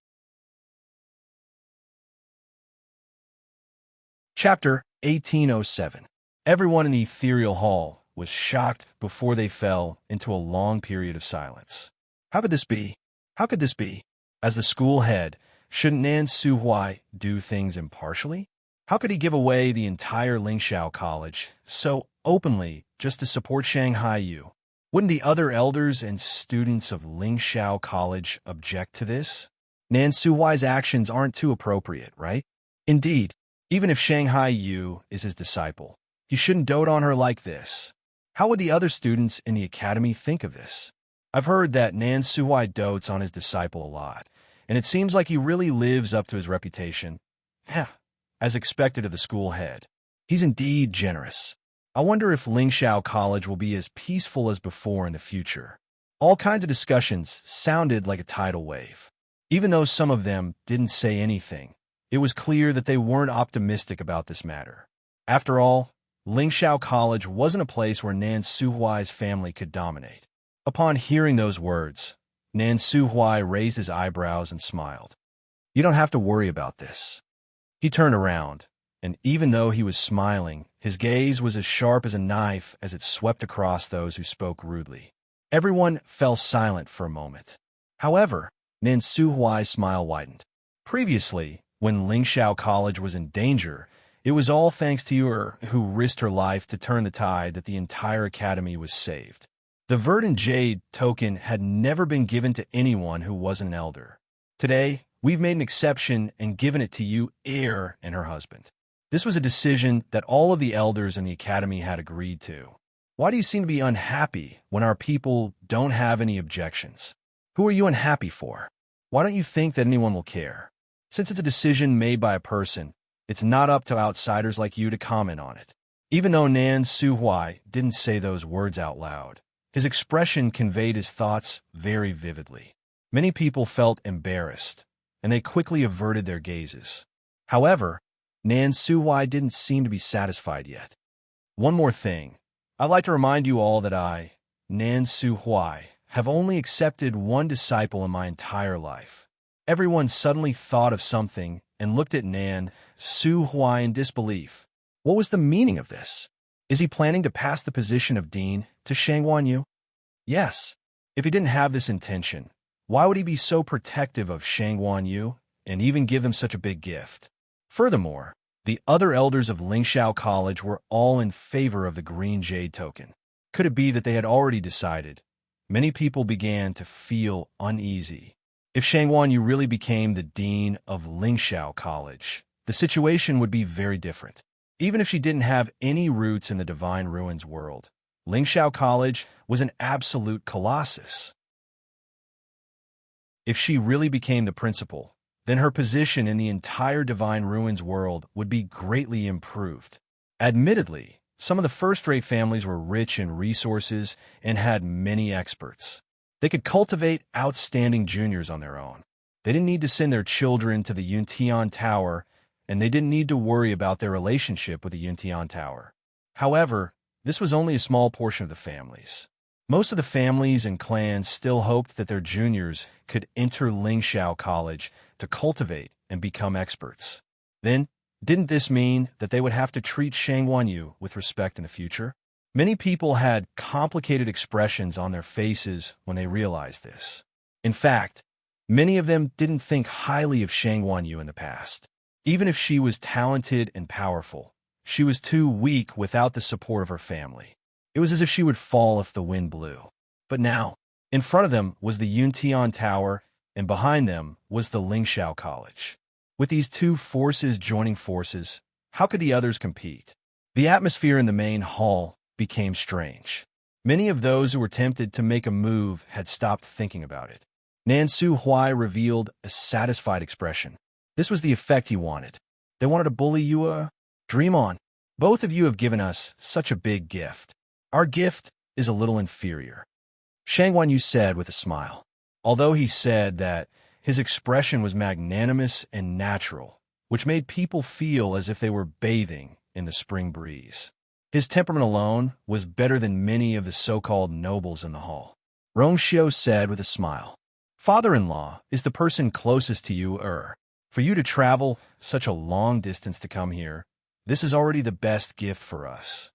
Chapter 1807. Everyone in the ethereal hall was shocked before they fell into a long period of silence. How could this be? How could this be? As the school head, shouldn't Nan Su Huai do things impartially? How could he give away the entire Lingxiao College so openly just to support Shanghai Yu? Wouldn't the other elders and students of Lingxiao College object to this? Nan Su Huai's actions aren't too appropriate, right? Indeed, even if Shanghai Yu is his disciple, he shouldn't dote on her like this. How would the other students in the academy think of this? I've heard that Nan Su Huai dotes on his disciple a lot, and it seems like he really lives up to his reputation. As expected of the school head. He's indeed generous. I wonder if Lingxiao College will be as peaceful as before in the future. All kinds of discussions sounded like a tidal wave. Even though some of them didn't say anything, it was clear that they weren't optimistic about this matter. After all, Lingxiao College wasn't a place where Nan Su Huai's family could dominate. Upon hearing those words, Nan Su Huai raised his eyebrows and smiled. You don't have to worry about this. He turned around, and even though he was smiling, his gaze was as sharp as a knife as it swept across those who spoke rudely. Everyone fell silent for a moment. However, Nan Su Huai's smile widened. Previously, when Lingxiao College was in danger, It was all thanks to you who risked her life to turn the tide that the entire academy was saved. The verdant jade token had never been given to anyone who wasn't an elder. Today, we've made an exception and given it to you, heir, and her husband. This was a decision that all of the elders in the academy had agreed to. Why do you seem to be unhappy when our people don't have any objections? Who are you unhappy for? Why don't you think that anyone will care? Since it's a decision made by a person, it's not up to outsiders like you to comment on it. Even though Nan Suhui didn't say those words out loud, his expression conveyed his thoughts very vividly. Many people felt embarrassed, and they quickly averted their gazes. However, Nan Suhui didn't seem to be satisfied yet. One more thing. I'd like to remind you all that I, Nan Suhui, have only accepted one disciple in my entire life. Everyone suddenly thought of something and looked at Nan Suhui in disbelief. What was the meaning of this? Is he planning to pass the position of dean to Shangguan Yu? Yes. If he didn't have this intention, why would he be so protective of Shangguan Yu and even give them such a big gift? Furthermore, the other elders of Lingxiao College were all in favor of the green jade token. Could it be that they had already decided? Many people began to feel uneasy. If Shangguan Yu really became the dean of Lingxiao College, the situation would be very different. Even if she didn't have any roots in the Divine Ruins world, Lingxiao College was an absolute colossus. If she really became the principal, then her position in the entire Divine Ruins world would be greatly improved. Admittedly, some of the first-rate families were rich in resources and had many experts. They could cultivate outstanding juniors on their own. They didn't need to send their children to the Yuntian Tower, and they didn't need to worry about their relationship with the Yuntian Tower. However, this was only a small portion of the families. Most of the families and clans still hoped that their juniors could enter Lingxiao College to cultivate and become experts. Then, didn't this mean that they would have to treat Shangguan Yu with respect in the future? Many people had complicated expressions on their faces when they realized this. In fact, many of them didn't think highly of Shangguan Yu in the past. Even if she was talented and powerful, she was too weak without the support of her family. It was as if she would fall if the wind blew. But now, in front of them was the Yuntian Tower, and behind them was the Lingxiao College. With these two forces joining forces, how could the others compete? The atmosphere in the main hall became strange. Many of those who were tempted to make a move had stopped thinking about it. Nan Suhui revealed a satisfied expression. This was the effect he wanted. They wanted to bully you, dream on. Both of you have given us such a big gift. Our gift is a little inferior. Shangguan Yu said with a smile. Although he said that, his expression was magnanimous and natural, which made people feel as if they were bathing in the spring breeze. His temperament alone was better than many of the so-called nobles in the hall. Rongxiu said with a smile. Father-in-law is the person closest to you, For you to travel such a long distance to come here, this is already the best gift for us.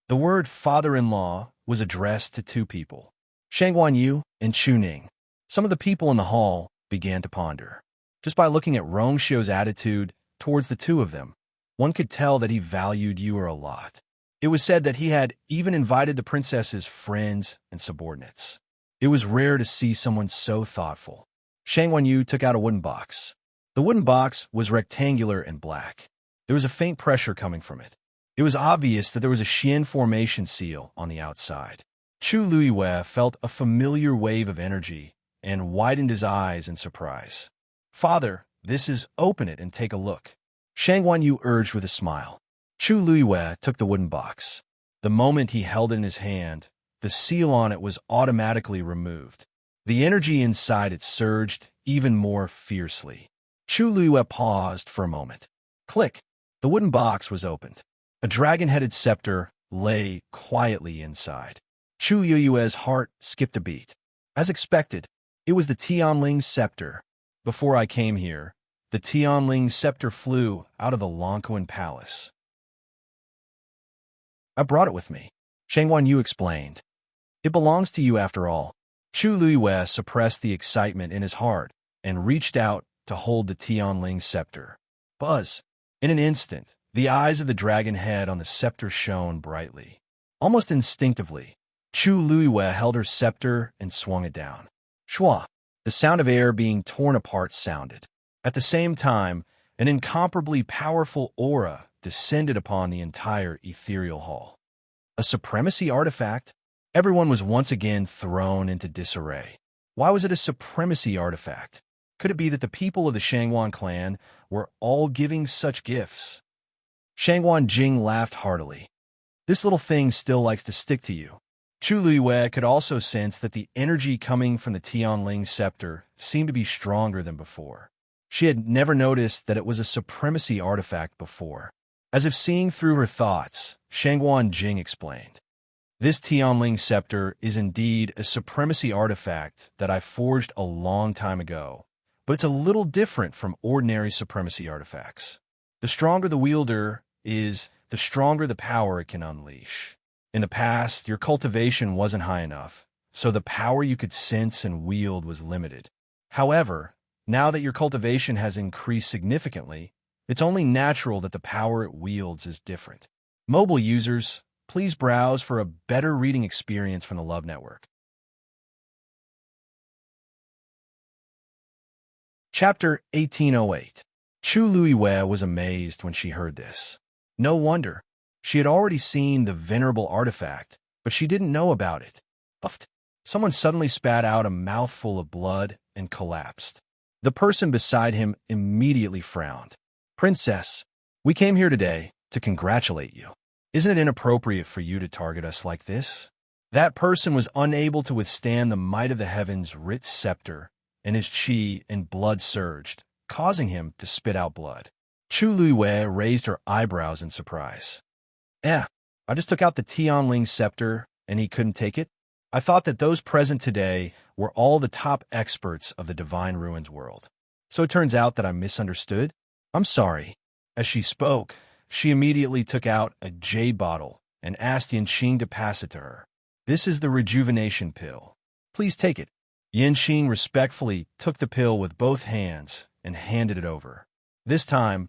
The word father-in-law was addressed to two people, Shangguan Yu and Chu Ning. Some of the people in the hall began to ponder. Just by looking at Rongxiu's attitude towards the two of them, one could tell that he valued Yu a lot. It was said that he had even invited the princess's friends and subordinates. It was rare to see someone so thoughtful. Shangguan Yu took out a wooden box. The wooden box was rectangular and black. There was a faint pressure coming from it. It was obvious that there was a Xian formation seal on the outside. Chu Luiyue felt a familiar wave of energy and widened his eyes in surprise. Father, this is open it and take a look. Shangguan Yu urged with a smile. Chu Luiyue took the wooden box. The moment he held it in his hand, the seal on it was automatically removed. The energy inside it surged even more fiercely. Chu Luiyue paused for a moment. Click! The wooden box was opened. A dragon-headed scepter lay quietly inside. Chu Luiyue's heart skipped a beat. As expected, it was the Tianling scepter. Before I came here, the Tianling scepter flew out of the Longquan Palace. I brought it with me, Shangguan Yu explained. It belongs to you after all. Chu Luiyue suppressed the excitement in his heart and reached out to hold the Tianling scepter. Buzz! In an instant, The eyes of the dragon head on the scepter shone brightly. Almost instinctively, Chu Luiwe held her scepter and swung it down. Shwa! The sound of air being torn apart sounded. At the same time, an incomparably powerful aura descended upon the entire ethereal hall. A supremacy artifact? Everyone was once again thrown into disarray. Why was it a supremacy artifact? Could it be that the people of the Shangwan clan were all giving such gifts? Shangwan Jing laughed heartily. This little thing still likes to stick to you. Chu Luiwe could also sense that the energy coming from the Tianling scepter seemed to be stronger than before. She had never noticed that it was a supremacy artifact before. As if seeing through her thoughts, Shangwan Jing explained. This Tianling scepter is indeed a supremacy artifact that I forged a long time ago, but it's a little different from ordinary supremacy artifacts. The stronger the wielder is, the stronger the power it can unleash. In the past, your cultivation wasn't high enough, so the power you could sense and wield was limited. However, now that your cultivation has increased significantly, it's only natural that the power it wields is different. Mobile users, please browse for a better reading experience from the Love Network. Chapter 1808. Chu Luiwe was amazed when she heard this. No wonder. She had already seen the venerable artifact, but she didn't know about it. Puffed. Someone suddenly spat out a mouthful of blood and collapsed. The person beside him immediately frowned. Princess, we came here today to congratulate you. Isn't it inappropriate for you to target us like this? That person was unable to withstand the might of the heavens' rich scepter, and his chi and blood surged, causing him to spit out blood. Chu Luiwe raised her eyebrows in surprise. I just took out the Tianling scepter, and he couldn't take it? I thought that those present today were all the top experts of the Divine Ruins world. So it turns out that I misunderstood? I'm sorry. As she spoke, she immediately took out a jade bottle and asked Yanqing to pass it to her. This is the rejuvenation pill. Please take it. Yanqing respectfully took the pill with both hands and handed it over. This time,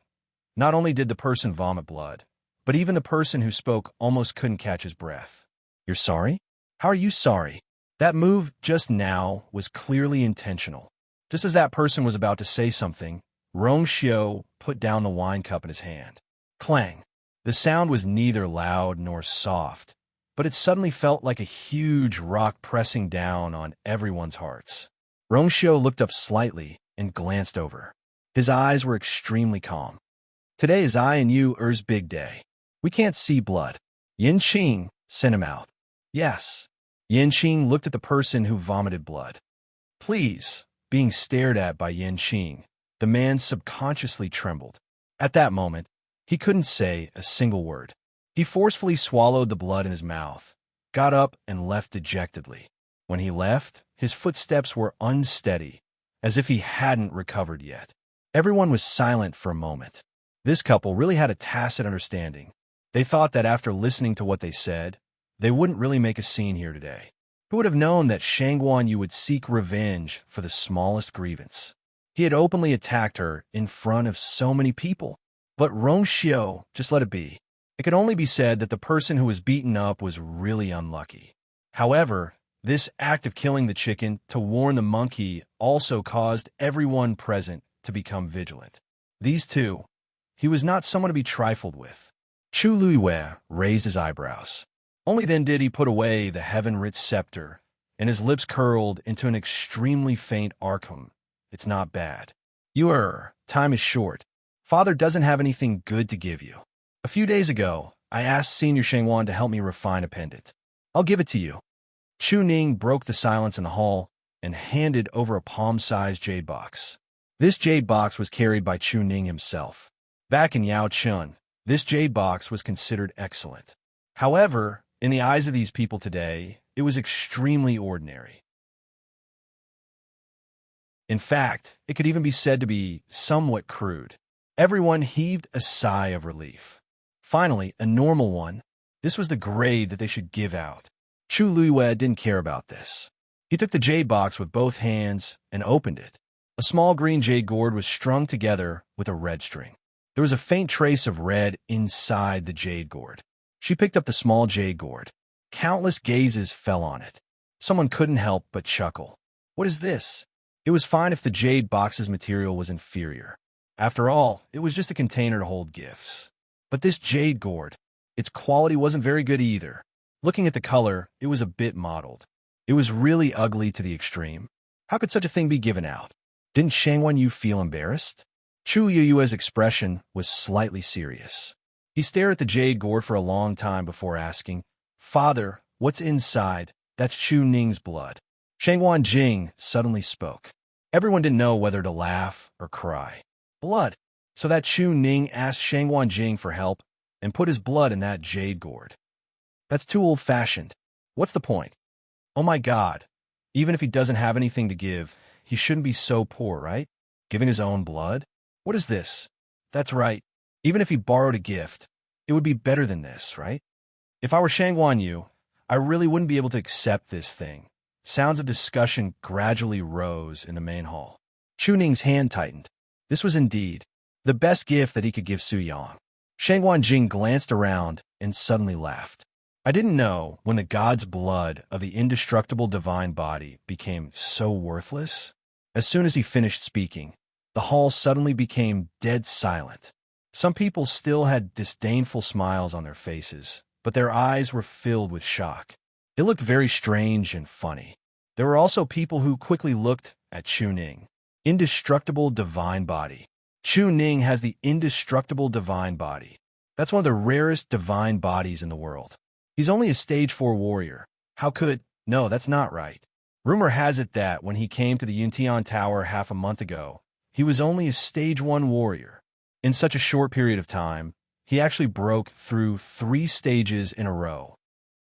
not only did the person vomit blood, but even the person who spoke almost couldn't catch his breath. You're sorry? How are you sorry? That move just now was clearly intentional. Just as that person was about to say something, Rong Xiu put down the wine cup in his hand. Clang. The sound was neither loud nor soft, but it suddenly felt like a huge rock pressing down on everyone's hearts. Rong Xiu looked up slightly and glanced over. His eyes were extremely calm. Today is I and you's big day. We can't see blood. Yanqing sent him out. Yes. Yanqing looked at the person who vomited blood. Please, being stared at by Yanqing, the man subconsciously trembled. At that moment, he couldn't say a single word. He forcefully swallowed the blood in his mouth, got up and left dejectedly. When he left, his footsteps were unsteady, as if he hadn't recovered yet. Everyone was silent for a moment. This couple really had a tacit understanding. They thought that after listening to what they said, they wouldn't really make a scene here today. Who would have known that Shangwan Yu would seek revenge for the smallest grievance? He had openly attacked her in front of so many people. But Rong Xiu just let it be. It could only be said that the person who was beaten up was really unlucky. However, this act of killing the chicken to warn the monkey also caused everyone present to become vigilant. These two, he was not someone to be trifled with. Chu Luiwe raised his eyebrows. Only then did he put away the heaven-writ scepter, and his lips curled into an extremely faint arcum. It's not bad. Time is short. Father doesn't have anything good to give you. A few days ago, I asked Senior Shangwan to help me refine a pendant. I'll give it to you. Chu Ning broke the silence in the hall and handed over a palm-sized jade box. This jade box was carried by Chu Ning himself. Back in Yao Chun, this jade box was considered excellent. However, in the eyes of these people today, it was extremely ordinary. In fact, it could even be said to be somewhat crude. Everyone heaved a sigh of relief. Finally, a normal one. This was the grade that they should give out. Chu Luiwe didn't care about this. He took the jade box with both hands and opened it. A small green jade gourd was strung together with a red string. There was a faint trace of red inside the jade gourd. She picked up the small jade gourd. Countless gazes fell on it. Someone couldn't help but chuckle. What is this? It was fine if the jade box's material was inferior. After all, it was just a container to hold gifts. But this jade gourd, its quality wasn't very good either. Looking at the color, it was a bit mottled. It was really ugly to the extreme. How could such a thing be given out? Didn't Shangwan Yu feel embarrassed? Chu Yue's expression was slightly serious. He stared at the jade gourd for a long time before asking, "Father, what's inside? That's Chu Ning's blood." Shangwan Jing suddenly spoke. Everyone didn't know whether to laugh or cry. Blood. So that Chu Ning asked Shangwan Jing for help and put his blood in that jade gourd. That's too old-fashioned. What's the point? Oh my God. Even if he doesn't have anything to give, he shouldn't be so poor, right? Giving his own blood? What is this? That's right. Even if he borrowed a gift, it would be better than this, right? If I were Shangwan Yu, I really wouldn't be able to accept this thing. Sounds of discussion gradually rose in the main hall. Chu Ning's hand tightened. This was indeed the best gift that he could give Su Yang. Shangwan Jing glanced around and suddenly laughed. I didn't know when the god's blood of the indestructible divine body became so worthless. As soon as he finished speaking, the hall suddenly became dead silent. Some people still had disdainful smiles on their faces, but their eyes were filled with shock. It looked very strange and funny. There were also people who quickly looked at Chu Ning. Indestructible divine body. Chu Ning has the indestructible divine body. That's one of the rarest divine bodies in the world. He's only a stage 4 warrior. How could... No, that's not right. Rumor has it that when he came to the Yuntian Tower half a month ago, he was only a stage 1 warrior. In such a short period of time, he actually broke through 3 stages in a row.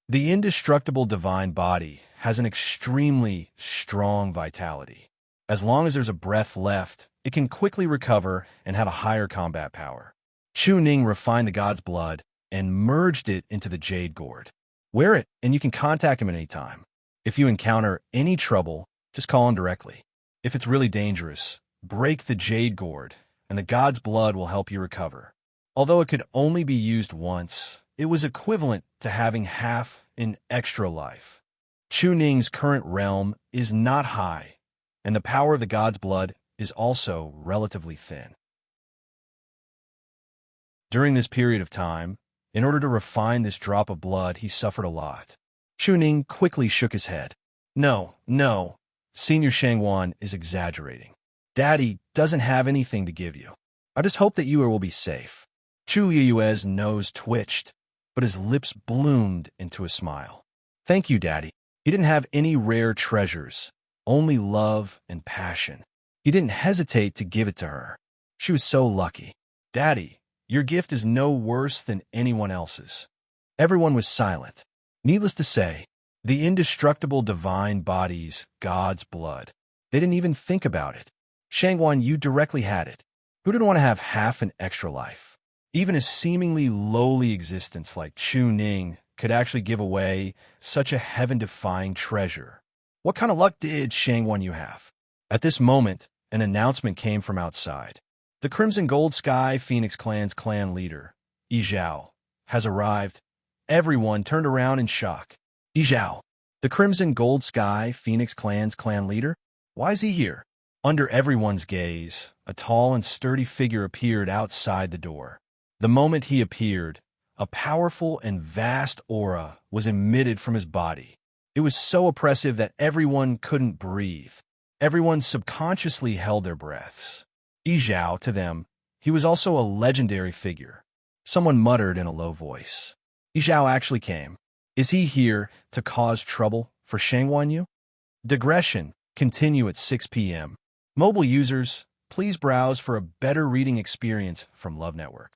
The indestructible divine body has an extremely strong vitality. As long as there's a breath left, it can quickly recover and have a higher combat power. Chu Ning refined the god's blood and merged it into the jade gourd. Wear it, and you can contact him at any time. If you encounter any trouble, just call him directly. If it's really dangerous, break the jade gourd, and the god's blood will help you recover. Although it could only be used once, it was equivalent to having half an extra life. Chu Ning's current realm is not high, and the power of the god's blood is also relatively thin. During this period of time, in order to refine this drop of blood, he suffered a lot. Chu Ning quickly shook his head. No, Senior Shangwan is exaggerating. Daddy doesn't have anything to give you. I just hope that you will be safe. Chu Yue's nose twitched, but his lips bloomed into a smile. Thank you, Daddy. He didn't have any rare treasures, only love and passion. He didn't hesitate to give it to her. She was so lucky. Daddy, your gift is no worse than anyone else's. Everyone was silent. Needless to say, the indestructible divine body's god's blood. They didn't even think about it. Shangwan Yu directly had it. Who didn't want to have half an extra life? Even a seemingly lowly existence like Chu Ning could actually give away such a heaven-defying treasure. What kind of luck did Shangwan Yu have? At this moment, an announcement came from outside. The Crimson Gold Sky Phoenix Clan's clan leader, Yi Zhao, has arrived. Everyone turned around in shock. Yi Zhao, the Crimson Gold Sky Phoenix Clan's clan leader? Why is he here? Under everyone's gaze, a tall and sturdy figure appeared outside the door. The moment he appeared, a powerful and vast aura was emitted from his body. It was so oppressive that everyone couldn't breathe. Everyone subconsciously held their breaths. Yi Zhao, to them, he was also a legendary figure. Someone muttered in a low voice. Yi Zhao actually came. Is he here to cause trouble for Shangwan Yu? Digression, continue at 6 p.m. Mobile users, please browse for a better reading experience from Love Network.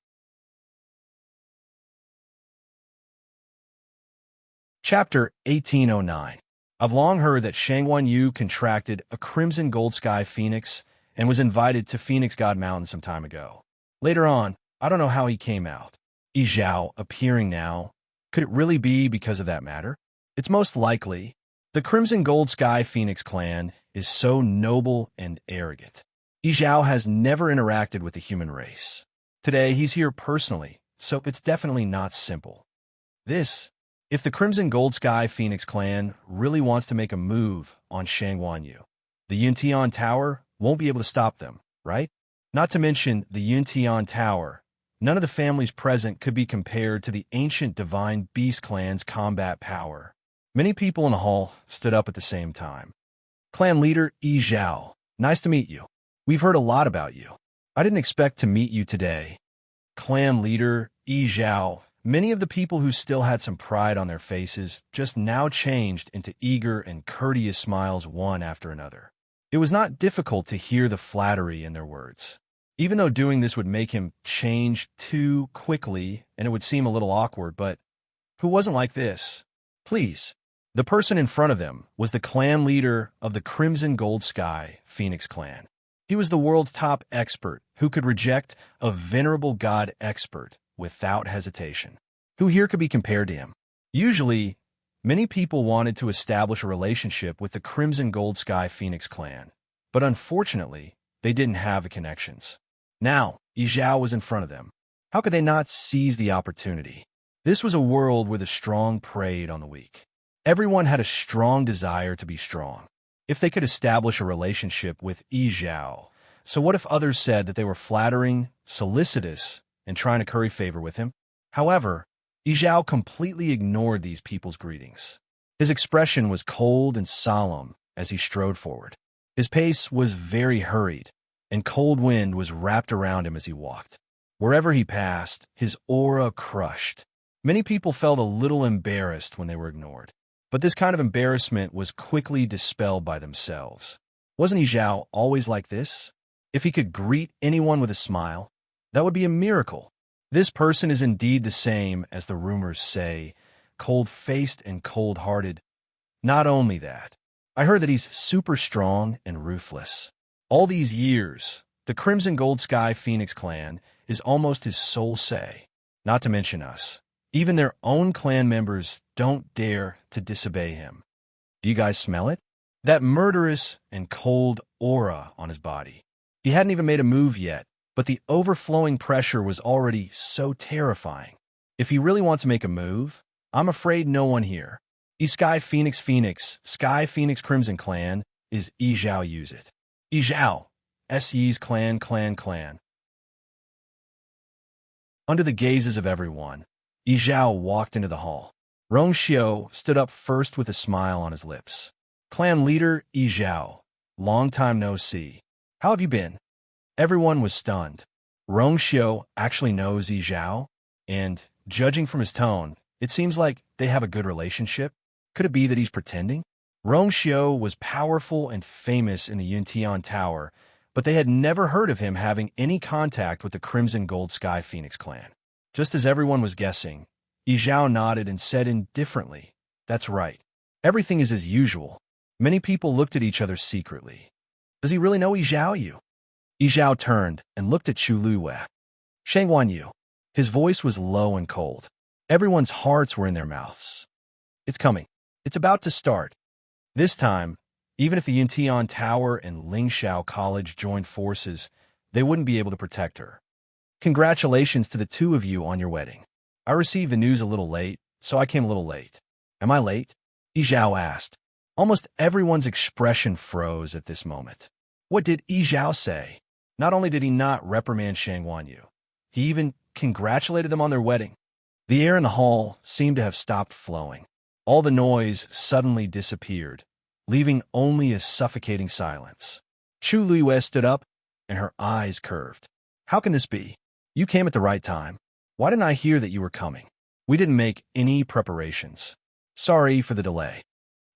Chapter 1809. I've long heard that Shangwan Yu contracted a Crimson Gold Sky Phoenix and was invited to Phoenix God Mountain some time ago. Later on, I don't know how he came out. Yi Zhao appearing now. Could it really be because of that matter? It's most likely. The Crimson Gold Sky Phoenix clan is so noble and arrogant. Yi Zhao has never interacted with the human race. Today, he's here personally, so it's definitely not simple. If the Crimson Gold Sky Phoenix clan really wants to make a move on Shangguanyu, the Yuntian Tower won't be able to stop them, right? Not to mention the Yuntian Tower. None of the families present could be compared to the ancient Divine Beast clan's combat power. Many people in the hall stood up at the same time. Clan leader Yi Zhao, nice to meet you. We've heard a lot about you. I didn't expect to meet you today. Clan leader Yi Zhao. Many of the people who still had some pride on their faces just now changed into eager and courteous smiles one after another. It was not difficult to hear the flattery in their words. Even though doing this would make him change too quickly and it would seem a little awkward, but who wasn't like this? Please. The person in front of them was the clan leader of the Crimson Gold Sky Phoenix clan. He was the world's top expert who could reject a venerable god expert without hesitation. Who here could be compared to him? Usually, many people wanted to establish a relationship with the Crimson Gold Sky Phoenix clan, but unfortunately, they didn't have the connections. Now, Yi Zhao was in front of them. How could they not seize the opportunity? This was a world where the strong preyed on the weak. Everyone had a strong desire to be strong. If they could establish a relationship with Yi Zhao, so what if others said that they were flattering, solicitous, and trying to curry favor with him? However, Yi Zhao completely ignored these people's greetings. His expression was cold and solemn as he strode forward. His pace was very hurried, and cold wind was wrapped around him as he walked. Wherever he passed, his aura crushed. Many people felt a little embarrassed when they were ignored. But this kind of embarrassment was quickly dispelled by themselves. Wasn't Yi Zhao always like this? If he could greet anyone with a smile, that would be a miracle. This person is indeed the same as the rumors say, cold-faced and cold-hearted. Not only that, I heard that he's super strong and ruthless. All these years, the Crimson Gold Sky Phoenix clan is almost his sole say, not to mention us. Even their own clan members don't dare to disobey him. Do you guys smell it? That murderous and cold aura on his body. He hadn't even made a move yet, but the overflowing pressure was already so terrifying. If he really wants to make a move, I'm afraid no one here. Sky Phoenix Crimson Clan is Yi Zhao use it. Yi Zhao, Yi's clan. Under the gazes of everyone, Yi Zhao walked into the hall. Rong Xiu stood up first with a smile on his lips. Clan leader Yi Zhao, long time no see. How have you been? Everyone was stunned. Rong Xiu actually knows Yi Zhao, and, judging from his tone, it seems like they have a good relationship. Could it be that he's pretending? Rong Xiu was powerful and famous in the Yuntian Tower, but they had never heard of him having any contact with the Crimson Gold Sky Phoenix clan. Just as everyone was guessing, Yi Zhao nodded and said indifferently, "That's right. Everything is as usual." Many people looked at each other secretly. Does he really know Yi Zhao Yu? Yi Zhao turned and looked at Chu Luiwei. Shangguanyu. His voice was low and cold. Everyone's hearts were in their mouths. It's coming. It's about to start. This time, even if the Yuntian Tower and Lingxiao College joined forces, they wouldn't be able to protect her. Congratulations to the two of you on your wedding. I received the news a little late, so I came a little late. Am I late? Yi Zhao asked. Almost everyone's expression froze at this moment. What did Yi Zhao say? Not only did he not reprimand Shangguanyu, he even congratulated them on their wedding. The air in the hall seemed to have stopped flowing. All the noise suddenly disappeared, leaving only a suffocating silence. Chu Luiwei stood up, and her eyes curved. How can this be? You came at the right time. Why didn't I hear that you were coming? We didn't make any preparations. Sorry for the delay.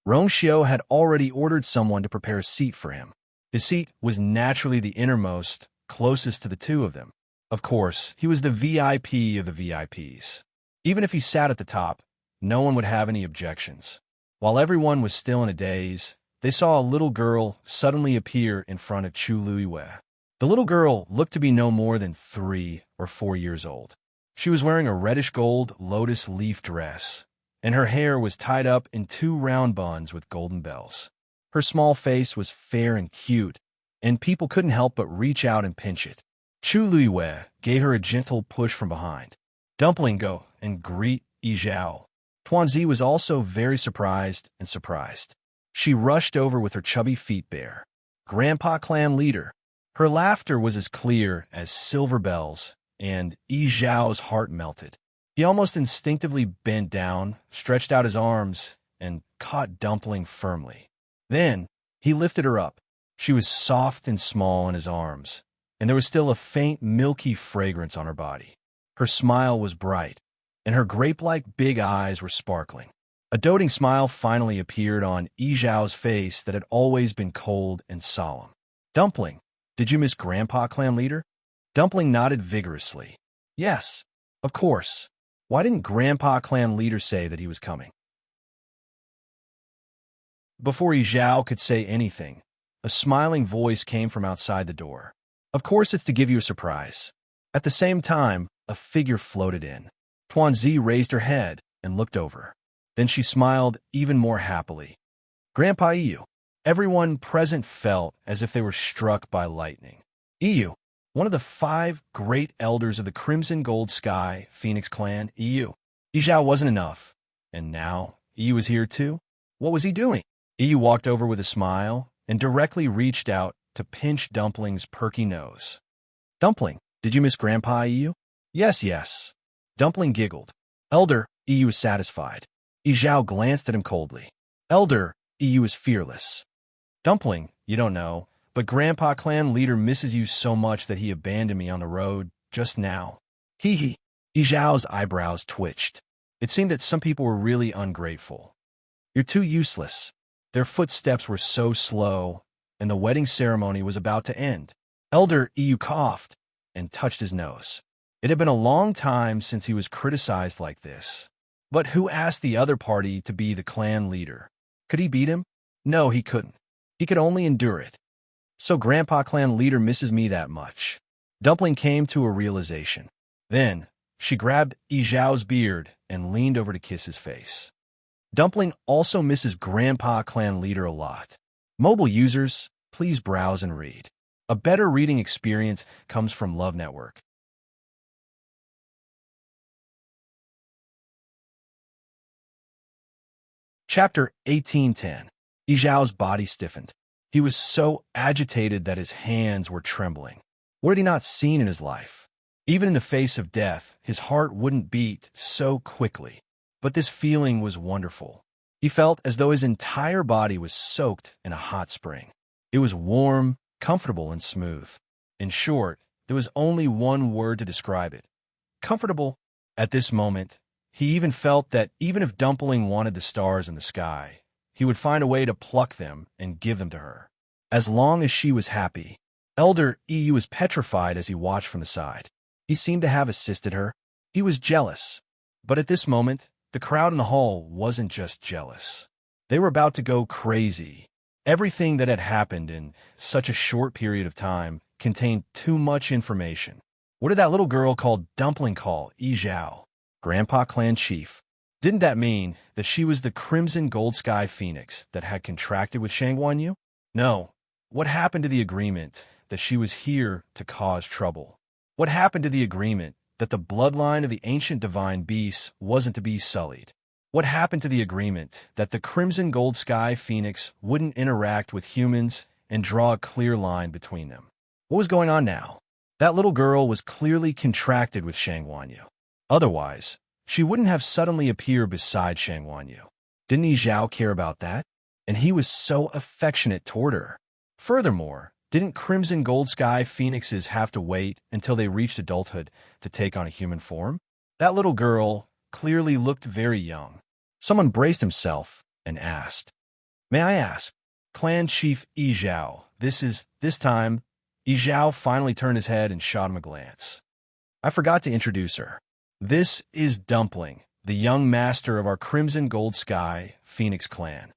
Rong Xiu had already ordered someone to prepare a seat for him. His seat was naturally the innermost, closest to the two of them. Of course, he was the VIP of the VIPs. Even if he sat at the top, no one would have any objections. While everyone was still in a daze, they saw a little girl suddenly appear in front of Chu Luiwei. The little girl looked to be no more than 3 or 4 years old. She was wearing a reddish-gold lotus leaf dress, and her hair was tied up in 2 round buns with golden bells. Her small face was fair and cute, and people couldn't help but reach out and pinch it. Chu Luiwei gave her a gentle push from behind. Dumpling, go and greet Yi Zhao. Tuanzi was also very surprised. She rushed over with her chubby feet bare. Grandpa clan leader. Her laughter was as clear as silver bells, and Yi Zhao's heart melted. He almost instinctively bent down, stretched out his arms, and caught Dumpling firmly. Then, he lifted her up. She was soft and small in his arms, and there was still a faint, milky fragrance on her body. Her smile was bright, and her grape-like big eyes were sparkling. A doting smile finally appeared on Yi Zhao's face that had always been cold and solemn. Dumpling, did you miss Grandpa clan leader? Dumpling nodded vigorously. Yes, of course. Why didn't Grandpa clan leader say that he was coming? Before Yi Zhao could say anything, a smiling voice came from outside the door. Of course it's to give you a surprise. At the same time, a figure floated in. Tuanzi raised her head and looked over. Then she smiled even more happily. Grandpa Iyu. Everyone present felt as if they were struck by lightning. Iyu, one of the 5 great elders of the Crimson Gold Sky Phoenix clan, Iyu. Yi Zhao wasn't enough. And now, Iyu was here too? What was he doing? Iyu walked over with a smile and directly reached out to pinch Dumpling's perky nose. Dumpling, did you miss Grandpa Iyu? Yes. Dumpling giggled. Elder, Iyu was satisfied. Yi Zhao glanced at him coldly. Elder, Iyu is fearless. Dumpling, you don't know, but Grandpa clan leader misses you so much that he abandoned me on the road just now. Hee. Yi Zhao's eyebrows twitched. It seemed that some people were really ungrateful. You're too useless. Their footsteps were so slow, and the wedding ceremony was about to end. Elder Iyu coughed and touched his nose. It had been a long time since he was criticized like this. But who asked the other party to be the clan leader? Could he beat him? No, he couldn't. He could only endure it. So Grandpa clan leader misses me that much. Dumpling came to a realization. Then, she grabbed Yi Zhao's beard and leaned over to kiss his face. Dumpling also misses Grandpa clan leader a lot. Mobile users, please browse and read. A better reading experience comes from Love Network. Chapter 1810. Yi Zhao's body stiffened. He was so agitated that his hands were trembling. What had he not seen in his life? Even in the face of death, his heart wouldn't beat so quickly. But this feeling was wonderful. He felt as though his entire body was soaked in a hot spring. It was warm, comfortable, and smooth. In short, there was only one word to describe it. Comfortable. At this moment, he even felt that even if Dumpling wanted the stars in the sky, he would find a way to pluck them and give them to her. As long as she was happy. Elder Iyu was petrified as he watched from the side. He seemed to have assisted her. He was jealous. But at this moment, the crowd in the hall wasn't just jealous. They were about to go crazy. Everything that had happened in such a short period of time contained too much information. What did that little girl called Dumpling call Yi Zhao? Grandpa clan chief. Didn't that mean that she was the Crimson Gold Sky Phoenix that had contracted with Shangguan? No. What happened to the agreement that she was here to cause trouble? What happened to the agreement that the bloodline of the ancient divine beasts wasn't to be sullied? What happened to the agreement that the Crimson Gold Sky Phoenix wouldn't interact with humans and draw a clear line between them? What was going on now? That little girl was clearly contracted with Shangguan. Otherwise, she wouldn't have suddenly appeared beside Shangguan. Didn't Yi Zhao care about that? And he was so affectionate toward her. Furthermore, didn't Crimson Gold Sky Phoenixes have to wait until they reached adulthood to take on a human form? That little girl clearly looked very young. Someone braced himself and asked, May I ask, Clan Chief Yi Zhao, this time, Yi Zhao finally turned his head and shot him a glance. I forgot to introduce her. This is Dumpling, the young master of our Crimson Gold Sky Phoenix clan.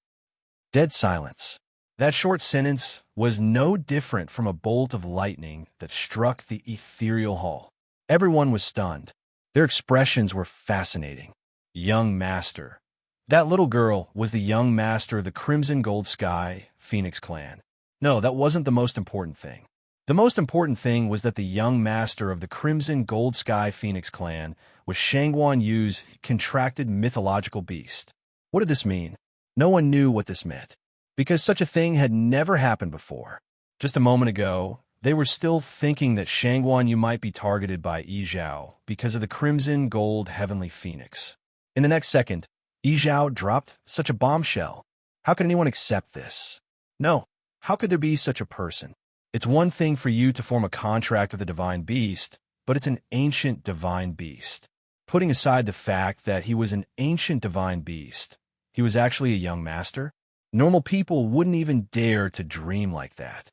Dead silence. That short sentence was no different from a bolt of lightning that struck the ethereal hall. Everyone was stunned. Their expressions were fascinating. Young master. That little girl was the young master of the Crimson Gold Sky Phoenix clan. No, that wasn't the most important thing. The most important thing was that the young master of the Crimson Gold Sky Phoenix clan was Shangguan Yu's contracted mythological beast. What did this mean? No one knew what this meant, because such a thing had never happened before. Just a moment ago, they were still thinking that Shangguan Yu might be targeted by Yi Zhao because of the Crimson Gold Heavenly Phoenix. In the next second, Yi Zhao dropped such a bombshell. How could anyone accept this? No. How could there be such a person? It's one thing for you to form a contract with a divine beast, but it's an ancient divine beast. Putting aside the fact that he was an ancient divine beast, he was actually a young master. Normal people wouldn't even dare to dream like that.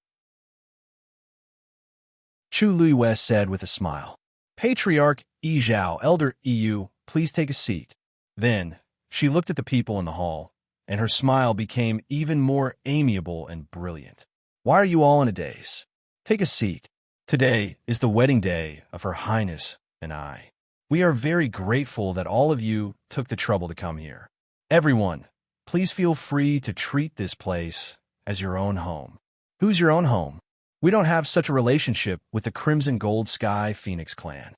Chu Luiwei said with a smile. Patriarch Yi Zhao, Elder Yu, please take a seat. Then, she looked at the people in the hall, and her smile became even more amiable and brilliant. Why are you all in a daze? Take a seat. Today is the wedding day of Her Highness and I. We are very grateful that all of you took the trouble to come here. Everyone, please feel free to treat this place as your own home. Who's your own home? We don't have such a relationship with the Crimson Gold Sky Phoenix clan.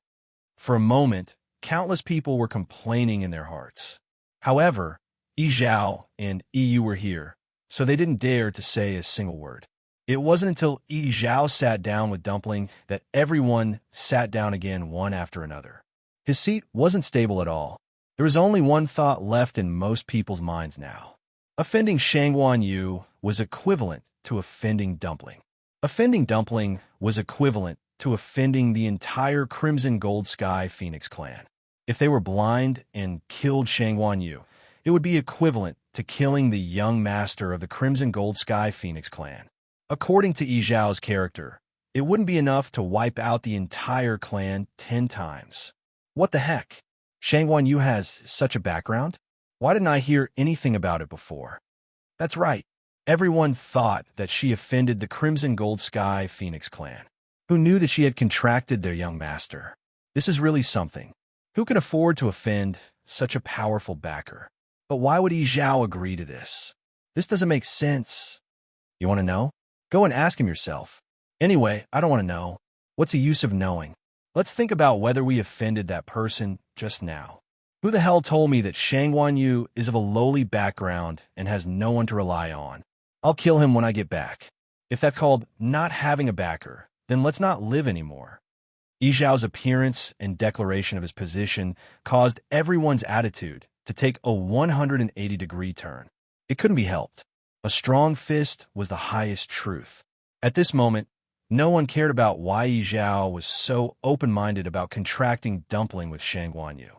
For a moment, countless people were complaining in their hearts. However, Yi Zhao and Yu were here, so they didn't dare to say a single word. It wasn't until Yi Zhao sat down with Dumpling that everyone sat down again one after another. His seat wasn't stable at all. There was only one thought left in most people's minds now. Offending Shangguan Yu was equivalent to offending Dumpling. Offending Dumpling was equivalent to offending the entire Crimson Gold Sky Phoenix clan. If they were blind and killed Shangguan Yu, it would be equivalent to killing the young master of the Crimson Gold Sky Phoenix clan. According to Yi Zhao's character, it wouldn't be enough to wipe out the entire clan 10 times. What the heck? Shangguan Yu has such a background? Why didn't I hear anything about it before? That's right. Everyone thought that she offended the Crimson Gold Sky Phoenix clan. Who knew that she had contracted their young master? This is really something. Who can afford to offend such a powerful backer? But why would Yi Zhao agree to this? This doesn't make sense. You want to know? Go and ask him yourself. Anyway, I don't want to know. What's the use of knowing? Let's think about whether we offended that person just now. Who the hell told me that Shangguan Yu is of a lowly background and has no one to rely on? I'll kill him when I get back. If that's called not having a backer, then let's not live anymore. Yi Zhao's appearance and declaration of his position caused everyone's attitude to take a 180-degree turn. It couldn't be helped. A strong fist was the highest truth. At this moment, no one cared about why Yi Zhao was so open-minded about contracting Dumpling with Shangguan Yu.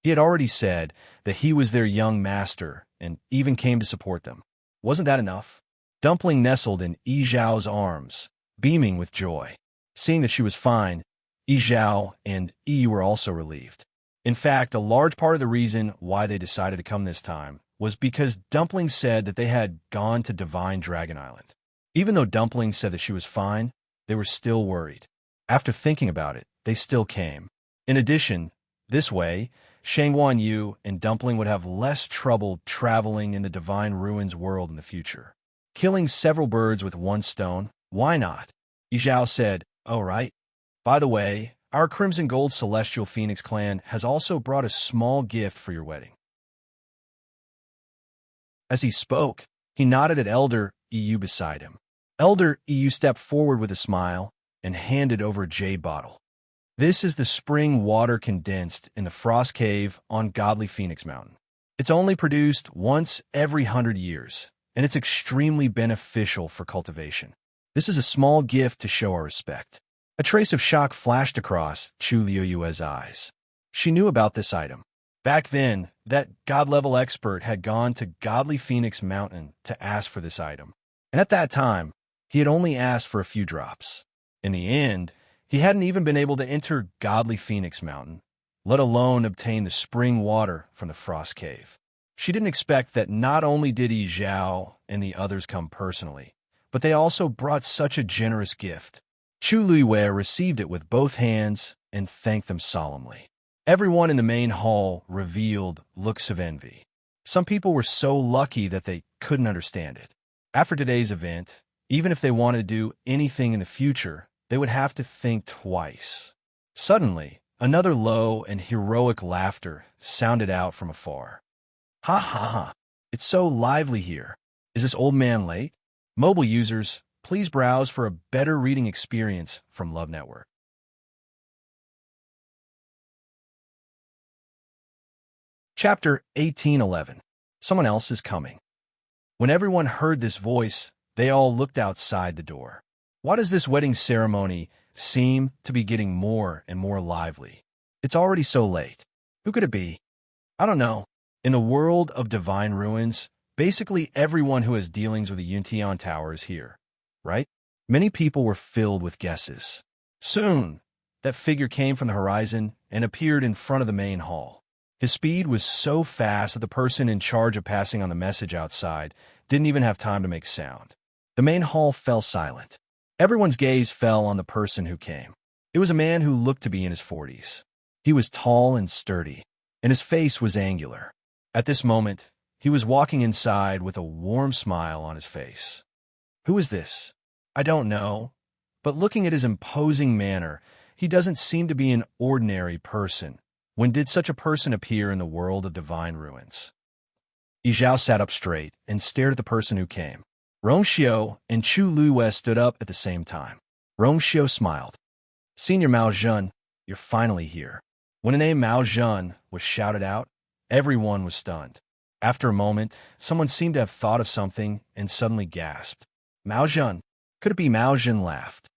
He had already said that he was their young master and even came to support them. Wasn't that enough? Dumpling nestled in Yi Zhao's arms, beaming with joy. Seeing that she was fine, Yi Zhao and Yu were also relieved. In fact, a large part of the reason why they decided to come this time was because Dumpling said that they had gone to Divine Dragon Island. Even though Dumpling said that she was fine, they were still worried. After thinking about it, they still came. In addition, this way, Shangguan Yu and Dumpling would have less trouble traveling in the Divine Ruins world in the future. Killing several birds with one stone, why not? Yi Zhao said, "Oh, right. By the way, our Crimson Gold Celestial Phoenix clan has also brought a small gift for your wedding." As he spoke, he nodded at Elder Yu beside him. Elder Yu stepped forward with a smile and handed over a jade bottle. This is the spring water condensed in the Frost Cave on Godly Phoenix Mountain. It's only produced once every 100 years, and it's extremely beneficial for cultivation. This is a small gift to show our respect. A trace of shock flashed across Chu Liuyue's eyes. She knew about this item. Back then, that god-level expert had gone to Godly Phoenix Mountain to ask for this item. And at that time, he had only asked for a few drops. In the end, he hadn't even been able to enter Godly Phoenix Mountain, let alone obtain the spring water from the Frost Cave. She didn't expect that not only did Yi Zhao and the others come personally, but they also brought such a generous gift. Chu Luiwei received it with both hands and thanked them solemnly. Everyone in the main hall revealed looks of envy. Some people were so lucky that they couldn't understand it. After today's event, even if they wanted to do anything in the future, they would have to think twice. Suddenly, another low and heroic laughter sounded out from afar. Ha ha ha. It's so lively here. Is this old man late? Mobile users, please browse for a better reading experience from Love Network. Chapter 1811. Someone else is coming. When everyone heard this voice, they all looked outside the door. Why does this wedding ceremony seem to be getting more and more lively? It's already so late. Who could it be? I don't know. In the world of divine ruins, basically everyone who has dealings with the Yuntian Tower is here, right? Many people were filled with guesses. Soon, that figure came from the horizon and appeared in front of the main hall. His speed was so fast that the person in charge of passing on the message outside didn't even have time to make sound. The main hall fell silent. Everyone's gaze fell on the person who came. It was a man who looked to be in his 40s. He was tall and sturdy, and his face was angular. At this moment, he was walking inside with a warm smile on his face. Who is this? I don't know, but looking at his imposing manner, he doesn't seem to be an ordinary person. When did such a person appear in the world of divine ruins? Yizhao sat up straight and stared at the person who came. Rongxiu and Chu Luiwei stood up at the same time. Rongxiu smiled. Senior Mao Zhen, you're finally here. When the name Mao Zhen was shouted out, everyone was stunned. After a moment, someone seemed to have thought of something and suddenly gasped. Mao Zhen. Could it be Mao Zhen laughed?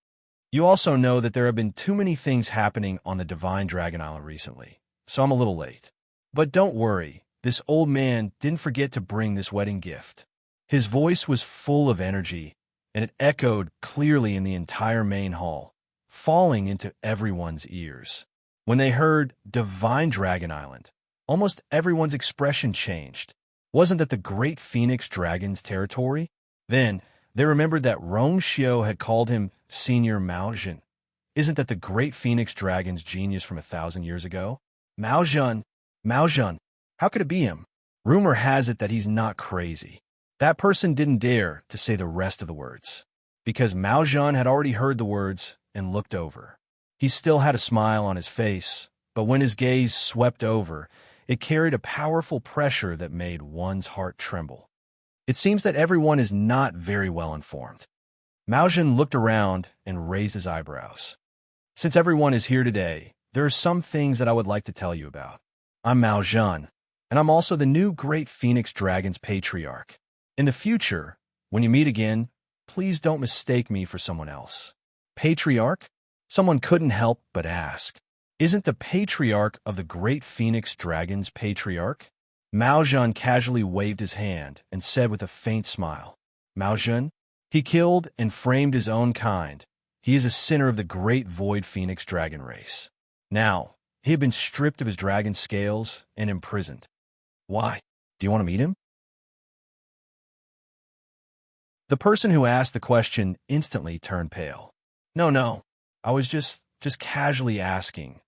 You also know that there have been too many things happening on the Divine Dragon Island recently, so I'm a little late. But don't worry, this old man didn't forget to bring this wedding gift. His voice was full of energy, and it echoed clearly in the entire main hall, falling into everyone's ears. When they heard Divine Dragon Island, almost everyone's expression changed. Wasn't that the great Phoenix Dragon's territory? Then, they remembered that Rongxiu had called him Senior Mao Zhen. Isn't that the great Phoenix Dragon's genius from 1,000 years ago? Mao Zhen. How could it be him? Rumor has it that he's not crazy. That person didn't dare to say the rest of the words, because Mao Zhen had already heard the words and looked over. He still had a smile on his face, but when his gaze swept over, it carried a powerful pressure that made one's heart tremble. It seems that everyone is not very well informed. Mao Zhen looked around and raised his eyebrows. Since everyone is here today, there are some things that I would like to tell you about. I'm Mao Zhen, and I'm also the new Great Phoenix Dragon's Patriarch. In the future, when you meet again, please don't mistake me for someone else. Patriarch? Someone couldn't help but ask. Isn't the Patriarch of the Great Phoenix Dragon's Patriarch? Mao Zhen casually waved his hand and said with a faint smile, Mao Zhen? He killed and framed his own kind. He is a sinner of the great Void Phoenix Dragon race. Now, he had been stripped of his dragon scales and imprisoned. Why? Do you want to meet him? The person who asked the question instantly turned pale. No, I was just casually asking.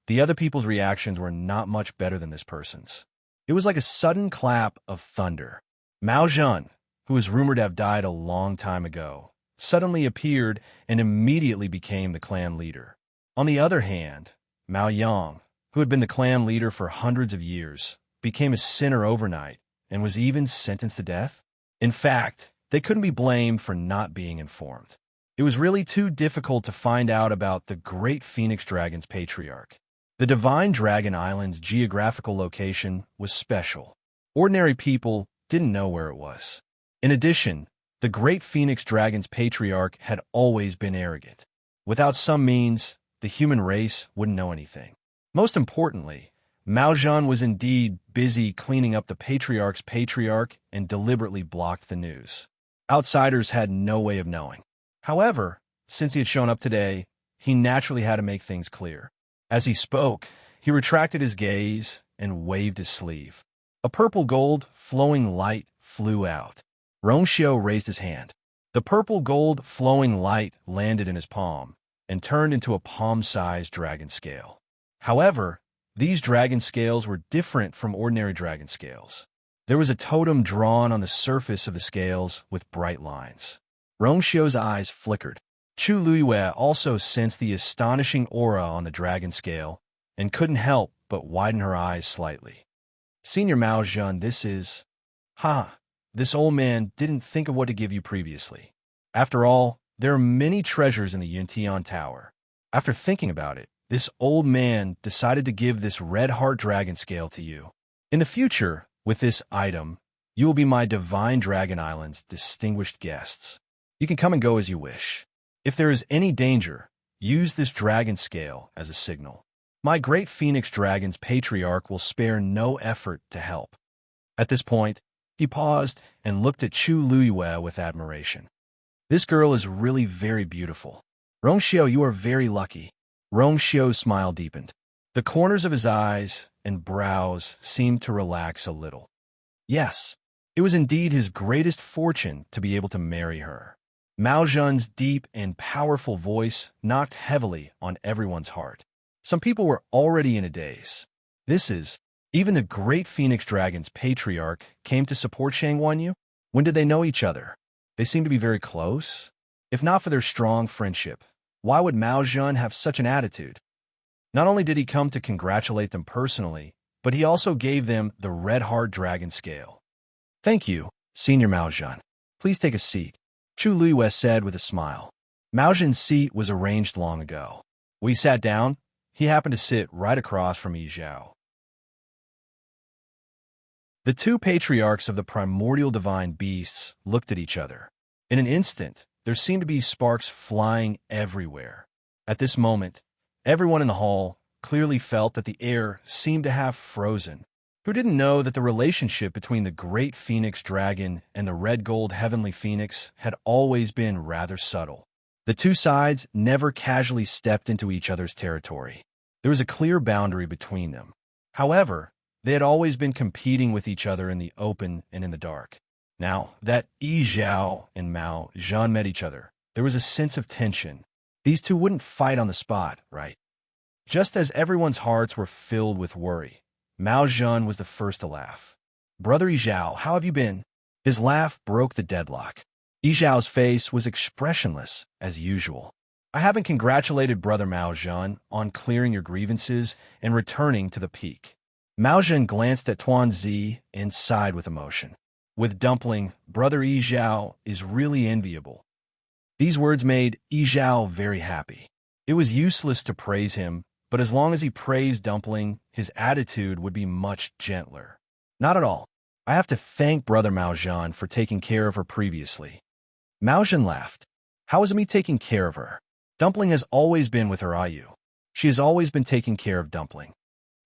The other people's reactions were not much better than this person's. It was like a sudden clap of thunder. Mao Zhen, who was rumored to have died a long time ago, suddenly appeared and immediately became the clan leader. On the other hand, Mao Yang, who had been the clan leader for hundreds of years, became a sinner overnight and was even sentenced to death. In fact, they couldn't be blamed for not being informed. It was really too difficult to find out about the Great Phoenix Dragon's Patriarch. The Divine Dragon Island's geographical location was special. Ordinary people didn't know where it was. In addition, the Great Phoenix Dragon's Patriarch had always been arrogant. Without some means, the human race wouldn't know anything. Most importantly, Mao Zhen was indeed busy cleaning up the Patriarch's patriarch and deliberately blocked the news. Outsiders had no way of knowing. However, since he had shown up today, he naturally had to make things clear. As he spoke, he retracted his gaze and waved his sleeve. A purple-gold flowing light flew out. Rongxiu raised his hand. The purple-gold flowing light landed in his palm and turned into a palm-sized dragon scale. However, these dragon scales were different from ordinary dragon scales. There was a totem drawn on the surface of the scales with bright lines. Rongxiu's eyes flickered. Chu Luiyue also sensed the astonishing aura on the dragon scale and couldn't help but widen her eyes slightly. Senior Mao Zhan, this old man didn't think of what to give you previously. After all, there are many treasures in the Yuntian Tower. After thinking about it, this old man decided to give this red heart dragon scale to you. In the future, with this item, you will be my Divine Dragon Island's distinguished guests. You can come and go as you wish. If there is any danger, use this dragon scale as a signal. My great Phoenix Dragon's patriarch will spare no effort to help. At this point, he paused and looked at Chu Luiyue with admiration. This girl is really very beautiful. Rongxiu, you are very lucky. Rongxiu's smile deepened. The corners of his eyes and brows seemed to relax a little. Yes, it was indeed his greatest fortune to be able to marry her. Mao Zhan's deep and powerful voice knocked heavily on everyone's heart. Some people were already in a daze. Even the great Phoenix Dragon's patriarch came to support Shang Wanyu? When did they know each other? They seemed to be very close. If not for their strong friendship, why would Mao Zhan have such an attitude? Not only did he come to congratulate them personally, but he also gave them the Red Heart Dragon Scale. Thank you, Senior Mao Zhan. Please take a seat, Chu Luiyue said with a smile. Mao Zhan's seat was arranged long ago. When he sat down, he happened to sit right across from Yi Zhao. The two patriarchs of the primordial divine beasts looked at each other. In an instant, there seemed to be sparks flying everywhere. At this moment, everyone in the hall clearly felt that the air seemed to have frozen. Who didn't know that the relationship between the great Phoenix Dragon and the red gold heavenly Phoenix had always been rather subtle? The two sides never casually stepped into each other's territory. There was a clear boundary between them. However, they had always been competing with each other in the open and in the dark. Now that Yi Zhao and Mao Zhan met each other, there was a sense of tension. These two wouldn't fight on the spot, right? Just as everyone's hearts were filled with worry, Mao Zhan was the first to laugh. Brother Yi Zhao, how have you been? His laugh broke the deadlock. Yi Zhao's face was expressionless, as usual. I haven't congratulated Brother Mao Zhan on clearing your grievances and returning to the peak. Mao Zhan glanced at Tuan Zi and sighed with emotion. With Dumpling, Brother Yi Zhao is really enviable. These words made Yi Zhao very happy. It was useless to praise him, but as long as he praised Dumpling, his attitude would be much gentler. Not at all. I have to thank Brother Mao Zhan for taking care of her previously. Mao Zhan laughed. How is it me taking care of her? Dumpling has always been with her Ayu. She has always been taking care of Dumpling.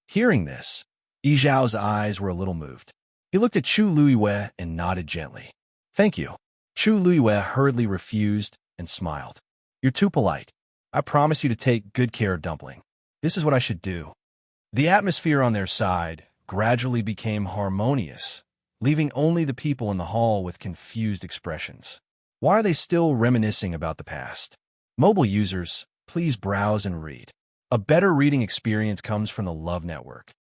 Hearing this, Yi Zhao's eyes were a little moved. He looked at Chu Luiyue and nodded gently. Thank you. Chu Luiyue hurriedly refused and smiled. You're too polite. I promise you to take good care of Dumpling. This is what I should do. The atmosphere on their side gradually became harmonious, leaving only the people in the hall with confused expressions. Why are they still reminiscing about the past? Mobile users, please browse and read. A better reading experience comes from the Love Network.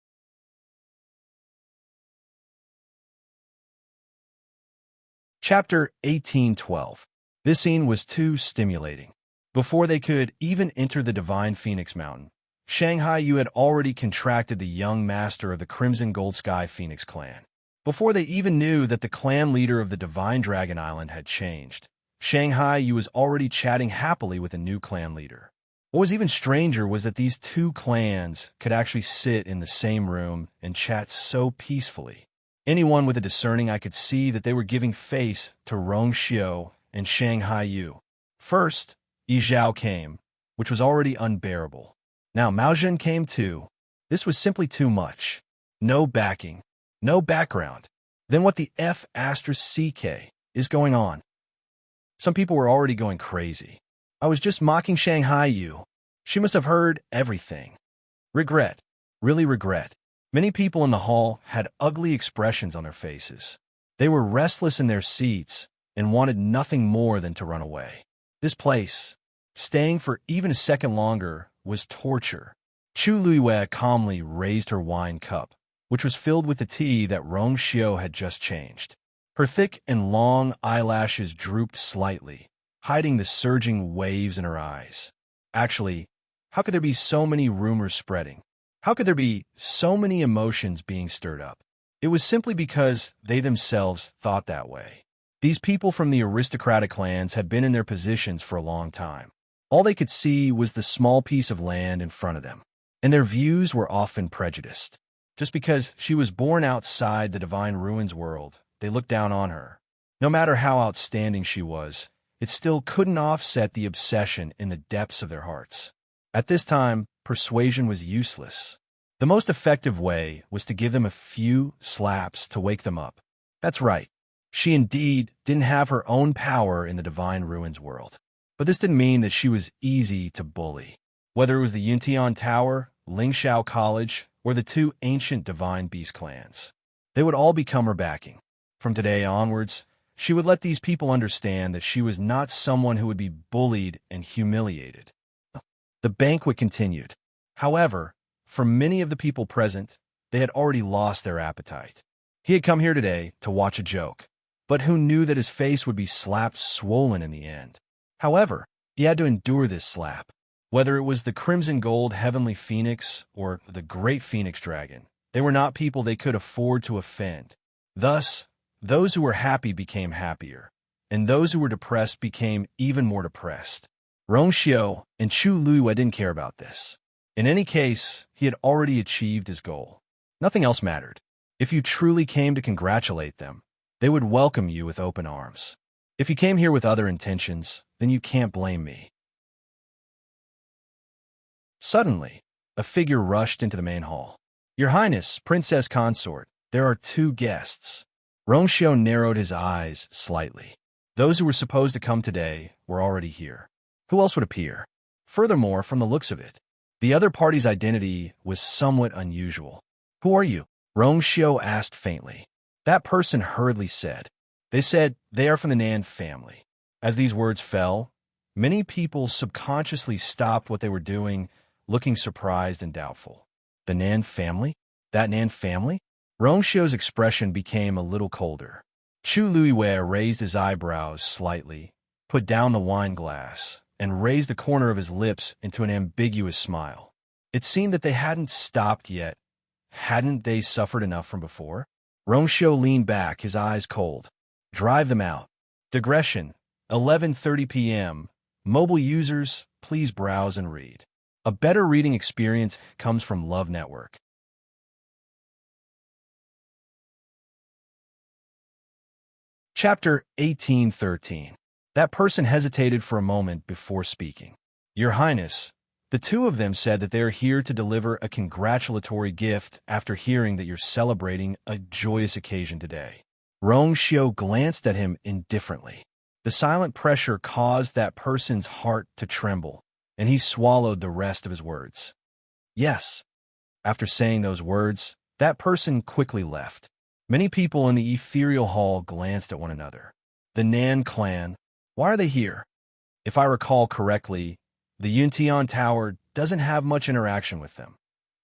Chapter 1812. This scene was too stimulating. Before they could even enter the Divine Phoenix Mountain, Shanghai Yu had already contracted the young master of the Crimson Gold Sky Phoenix clan. Before they even knew that the clan leader of the Divine Dragon Island had changed, Shanghai Yu was already chatting happily with a new clan leader. What was even stranger was that these two clans could actually sit in the same room and chat so peacefully. Anyone with a discerning eye could see that they were giving face to Rongxiu and Shanghai Yu. First, Yi Zhao came, which was already unbearable. Now Mao Zhan came too. This was simply too much. No backing, no background. Then what the F***CK is going on? Some people were already going crazy. I was just mocking Shanghai Yu. She must have heard everything. Regret. Really regret. Many people in the hall had ugly expressions on their faces. They were restless in their seats and wanted nothing more than to run away. This place, staying for even a second longer, was torture. Chu Luiyue calmly raised her wine cup, which was filled with the tea that Rongxiu had just changed. Her thick and long eyelashes drooped slightly, hiding the surging waves in her eyes. Actually, how could there be so many rumors spreading? How could there be so many emotions being stirred up? It was simply because they themselves thought that way. These people from the aristocratic clans had been in their positions for a long time. All they could see was the small piece of land in front of them, and their views were often prejudiced. Just because she was born outside the Divine Ruins world, they looked down on her. No matter how outstanding she was, it still couldn't offset the obsession in the depths of their hearts. At this time, persuasion was useless. The most effective way was to give them a few slaps to wake them up. That's right. She indeed didn't have her own power in the Divine Ruins world. But this didn't mean that she was easy to bully. Whether it was the Yuntian Tower, Lingxiao College, or the two ancient Divine Beast clans, they would all become her backing. From today onwards, she would let these people understand that she was not someone who would be bullied and humiliated. The banquet continued. However, for many of the people present, they had already lost their appetite. He had come here today to watch a joke, but who knew that his face would be slapped swollen in the end? However, he had to endure this slap. Whether it was the crimson gold heavenly phoenix or the great phoenix dragon, they were not people they could afford to offend. Thus, those who were happy became happier, and those who were depressed became even more depressed. Rongxiu and Chu Luiyue didn't care about this. In any case, he had already achieved his goal. Nothing else mattered. If you truly came to congratulate them, they would welcome you with open arms. If you came here with other intentions, then you can't blame me. Suddenly, a figure rushed into the main hall. Your Highness, Princess Consort, there are two guests. Rongxiu narrowed his eyes slightly. Those who were supposed to come today were already here. Who else would appear? Furthermore, from the looks of it, the other party's identity was somewhat unusual. Who are you? Rongxiu asked faintly. That person hurriedly said. They said they are from the Nan family. As these words fell, many people subconsciously stopped what they were doing, looking surprised and doubtful. The Nan family? That Nan family? Rongxiu's expression became a little colder. Chu Luiyue raised his eyebrows slightly, put down the wine glass, and raised the corner of his lips into an ambiguous smile. It seemed that they hadn't stopped yet. Hadn't they suffered enough from before? Rongxiu leaned back, his eyes cold. Drive them out. Digression, 11:30 p.m. Mobile users, please browse and read. A better reading experience comes from Love Network. Chapter 1813. That person hesitated for a moment before speaking. Your Highness, the two of them said that they are here to deliver a congratulatory gift after hearing that you're celebrating a joyous occasion today. Rongxiu glanced at him indifferently. The silent pressure caused that person's heart to tremble, and he swallowed the rest of his words. Yes. After saying those words, that person quickly left. Many people in the ethereal hall glanced at one another. The Nan clan, why are they here? If I recall correctly, the Yuntian Tower doesn't have much interaction with them,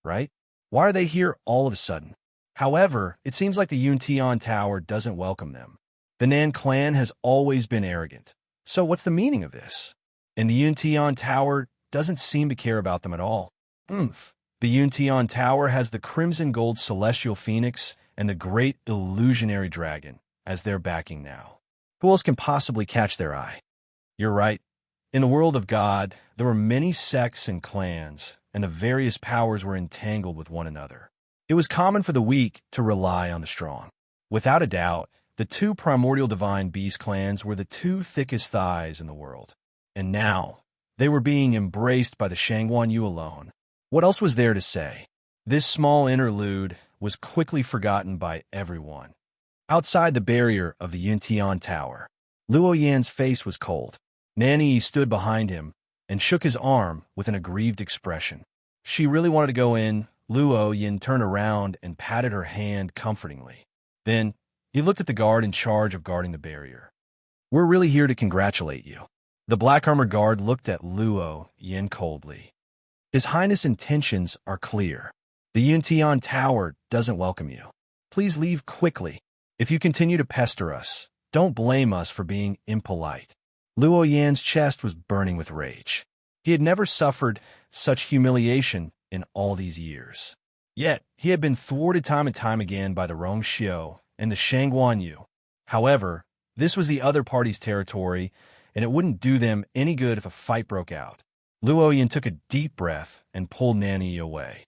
right? Why are they here all of a sudden? However, it seems like the Yuntian Tower doesn't welcome them. The Nan clan has always been arrogant. So what's the meaning of this? And the Yuntian Tower doesn't seem to care about them at all. The Yuntian Tower has the crimson gold celestial phoenix and the great illusionary dragon as their backing now. Who else can possibly catch their eye? You're right. In the world of God, there were many sects and clans, and the various powers were entangled with one another. It was common for the weak to rely on the strong. Without a doubt, the two primordial divine beast clans were the two thickest thighs in the world. And now, they were being embraced by the Shangguan Yu alone. What else was there to say? This small interlude was quickly forgotten by everyone. Outside the barrier of the Yuntian Tower, Luo Yan's face was cold. Nanny stood behind him and shook his arm with an aggrieved expression. She really wanted to go in. Luo Yan turned around and patted her hand comfortingly. Then, he looked at the guard in charge of guarding the barrier. We're really here to congratulate you. The black armor guard looked at Luo Yan coldly. His Highness' intentions are clear. The Yuntian Tower doesn't welcome you. Please leave quickly. If you continue to pester us, don't blame us for being impolite. Luo Yan's chest was burning with rage. He had never suffered such humiliation in all these years. Yet, he had been thwarted time and time again by the Rongxiu and the Shangguan Yu. However, this was the other party's territory, and it wouldn't do them any good if a fight broke out. Luo Yan took a deep breath and pulled Nanny away.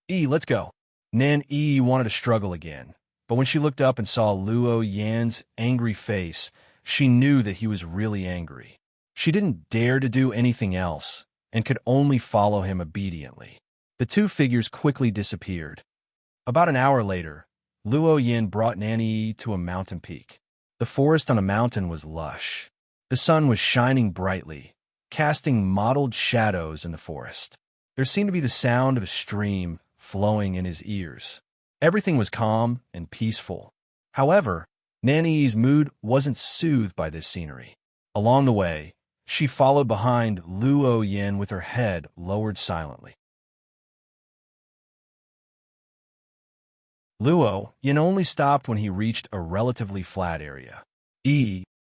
Let's go." Nan Yi wanted to struggle again, but when she looked up and saw Luo Yan's angry face, she knew that he was really angry. She didn't dare to do anything else, and could only follow him obediently. The two figures quickly disappeared. About an hour later, Luo Yan brought Nanny to a mountain peak. The forest on a mountain was lush. The sun was shining brightly, casting mottled shadows in the forest. There seemed to be the sound of a stream flowing in his ears. Everything was calm and peaceful. However, Nanny's mood wasn't soothed by this scenery. Along the way, she followed behind Luo Yan with her head lowered silently. Luo Yan only stopped when he reached a relatively flat area.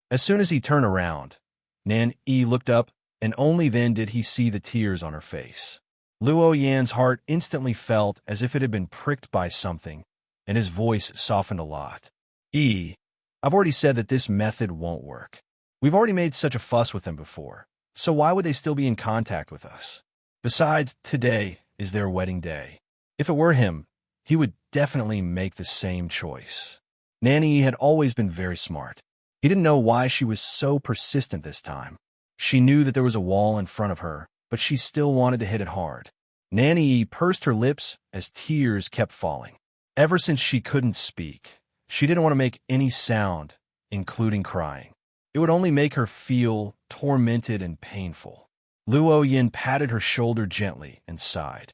As soon as he turned around, Nan Yi looked up, and only then did he see the tears on her face. Luo Yan's heart instantly felt as if it had been pricked by something, and his voice softened a lot. I've already said that this method won't work. We've already made such a fuss with them before, so why would they still be in contact with us? Besides, today is their wedding day. If it were him, he would definitely make the same choice. Nanny had always been very smart. He didn't know why she was so persistent this time. She knew that there was a wall in front of her, but she still wanted to hit it hard. Nanny pursed her lips as tears kept falling. Ever since she couldn't speak, she didn't want to make any sound, including crying. It would only make her feel tormented and painful. Luo Yan patted her shoulder gently and sighed.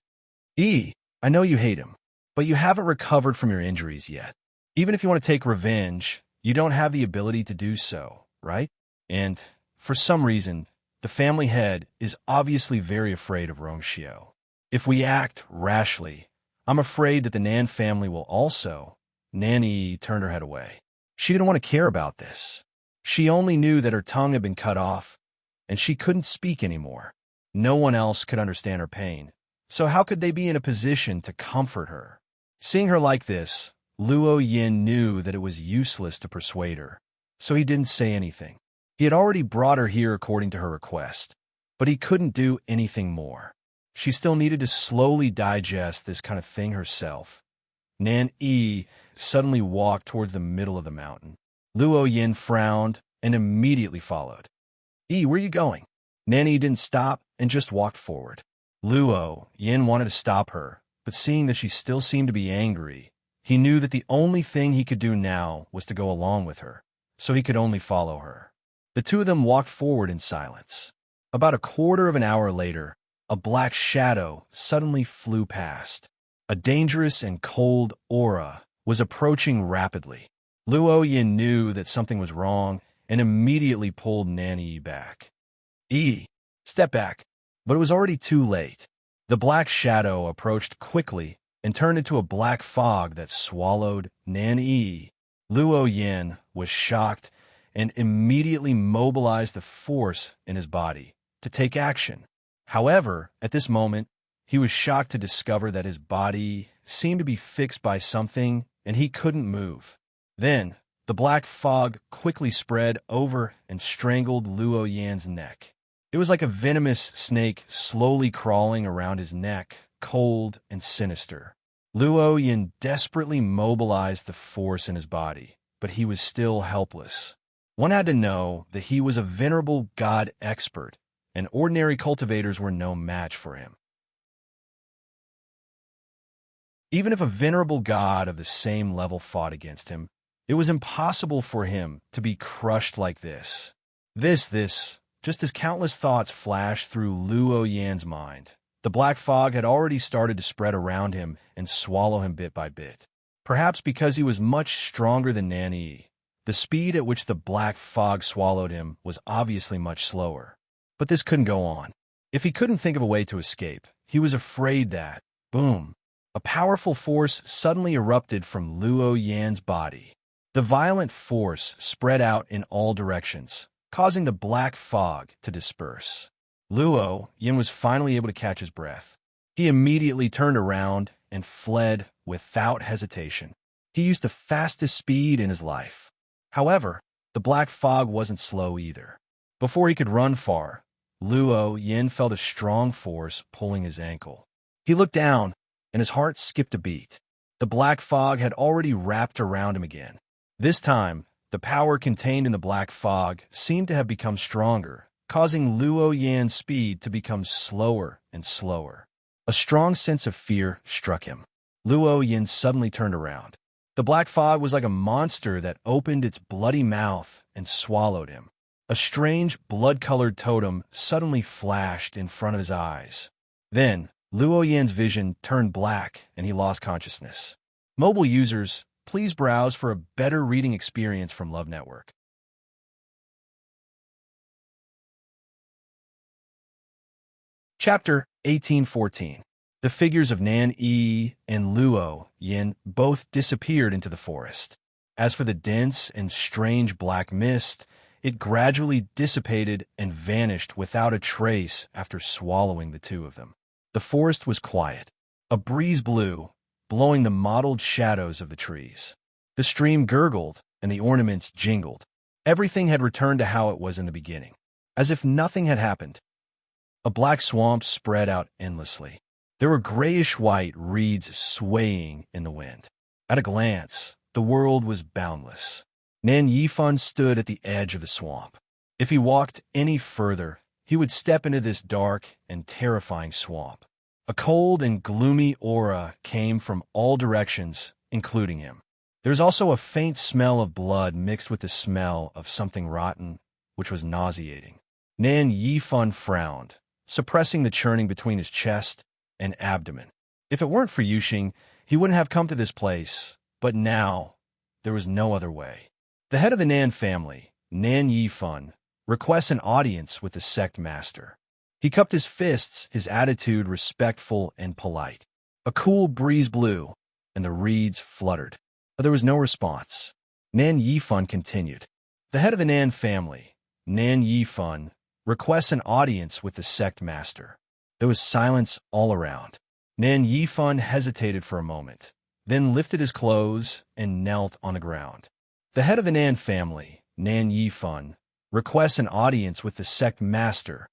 I know you hate him, but you haven't recovered from your injuries yet. Even if you want to take revenge, you don't have the ability to do so, right? And, for some reason, the family head is obviously very afraid of Rongxiu. If we act rashly, I'm afraid that the Nan family will also. Nanny turned her head away. She didn't want to care about this. She only knew that her tongue had been cut off, and she couldn't speak anymore. No one else could understand her pain, so how could they be in a position to comfort her? Seeing her like this, Luo Yan knew that it was useless to persuade her, so he didn't say anything. He had already brought her here according to her request, but he couldn't do anything more. She still needed to slowly digest this kind of thing herself. Nan Yi suddenly walked towards the middle of the mountain. Luo Yan frowned and immediately followed. Where are you going? Nanny didn't stop and just walked forward. Luo Yan wanted to stop her, but seeing that she still seemed to be angry, he knew that the only thing he could do now was to go along with her, so he could only follow her. The two of them walked forward in silence. About a quarter of an hour later, a black shadow suddenly flew past. A dangerous and cold aura was approaching rapidly. Luo Yan knew that something was wrong and immediately pulled Nanny back. Step back. But it was already too late. The black shadow approached quickly and turned into a black fog that swallowed Nanny. Luo Yan was shocked and immediately mobilized the force in his body to take action. However, at this moment, he was shocked to discover that his body seemed to be fixed by something and he couldn't move. Then, the black fog quickly spread over and strangled Luo Yan's neck. It was like a venomous snake slowly crawling around his neck, cold and sinister. Luo Yan desperately mobilized the force in his body, but he was still helpless. One had to know that he was a venerable god expert, and ordinary cultivators were no match for him. Even if a venerable god of the same level fought against him, it was impossible for him to be crushed like this. Just as countless thoughts flashed through Luo Yan's mind, the black fog had already started to spread around him and swallow him bit by bit. Perhaps because he was much stronger than Nanny, the speed at which the black fog swallowed him was obviously much slower. But this couldn't go on. If he couldn't think of a way to escape, he was afraid that, boom, a powerful force suddenly erupted from Luo Yan's body. The violent force spread out in all directions, causing the black fog to disperse. Luo Yin was finally able to catch his breath. He immediately turned around and fled without hesitation. He used the fastest speed in his life. However, the black fog wasn't slow either. Before he could run far, Luo Yin felt a strong force pulling his ankle. He looked down, and his heart skipped a beat. The black fog had already wrapped around him again. This time, the power contained in the black fog seemed to have become stronger, causing Luo Yin's speed to become slower and slower. A strong sense of fear struck him. Luo Yin suddenly turned around. The black fog was like a monster that opened its bloody mouth and swallowed him. A strange, blood-colored totem suddenly flashed in front of his eyes. Then, Luo Yin's vision turned black and he lost consciousness. Mobile users, please browse for a better reading experience from Love Network. Chapter 1814. The figures of Nan Yi and Luo Yin both disappeared into the forest. As for the dense and strange black mist, it gradually dissipated and vanished without a trace after swallowing the two of them. The forest was quiet. A breeze blew, blowing the mottled shadows of the trees. The stream gurgled and the ornaments jingled. Everything had returned to how it was in the beginning, as if nothing had happened. A black swamp spread out endlessly. There were grayish-white reeds swaying in the wind. At a glance, the world was boundless. Nan Yifan stood at the edge of the swamp. If he walked any further, he would step into this dark and terrifying swamp. A cold and gloomy aura came from all directions, including him. There was also a faint smell of blood mixed with the smell of something rotten, which was nauseating. Nan Yifan frowned, suppressing the churning between his chest and abdomen. If it weren't for Yuxing, he wouldn't have come to this place, but now there was no other way. The head of the Nan family, Nan Yifan, requests an audience with the sect master. He cupped his fists, his attitude respectful and polite. A cool breeze blew, and the reeds fluttered. But there was no response. Nan Yifan continued. The head of the Nan family, Nan Yifan, requests an audience with the sect master. There was silence all around. Nan Yifan hesitated for a moment, then lifted his clothes and knelt on the ground. The head of the Nan family, Nan Yifan, requests an audience with the sect master.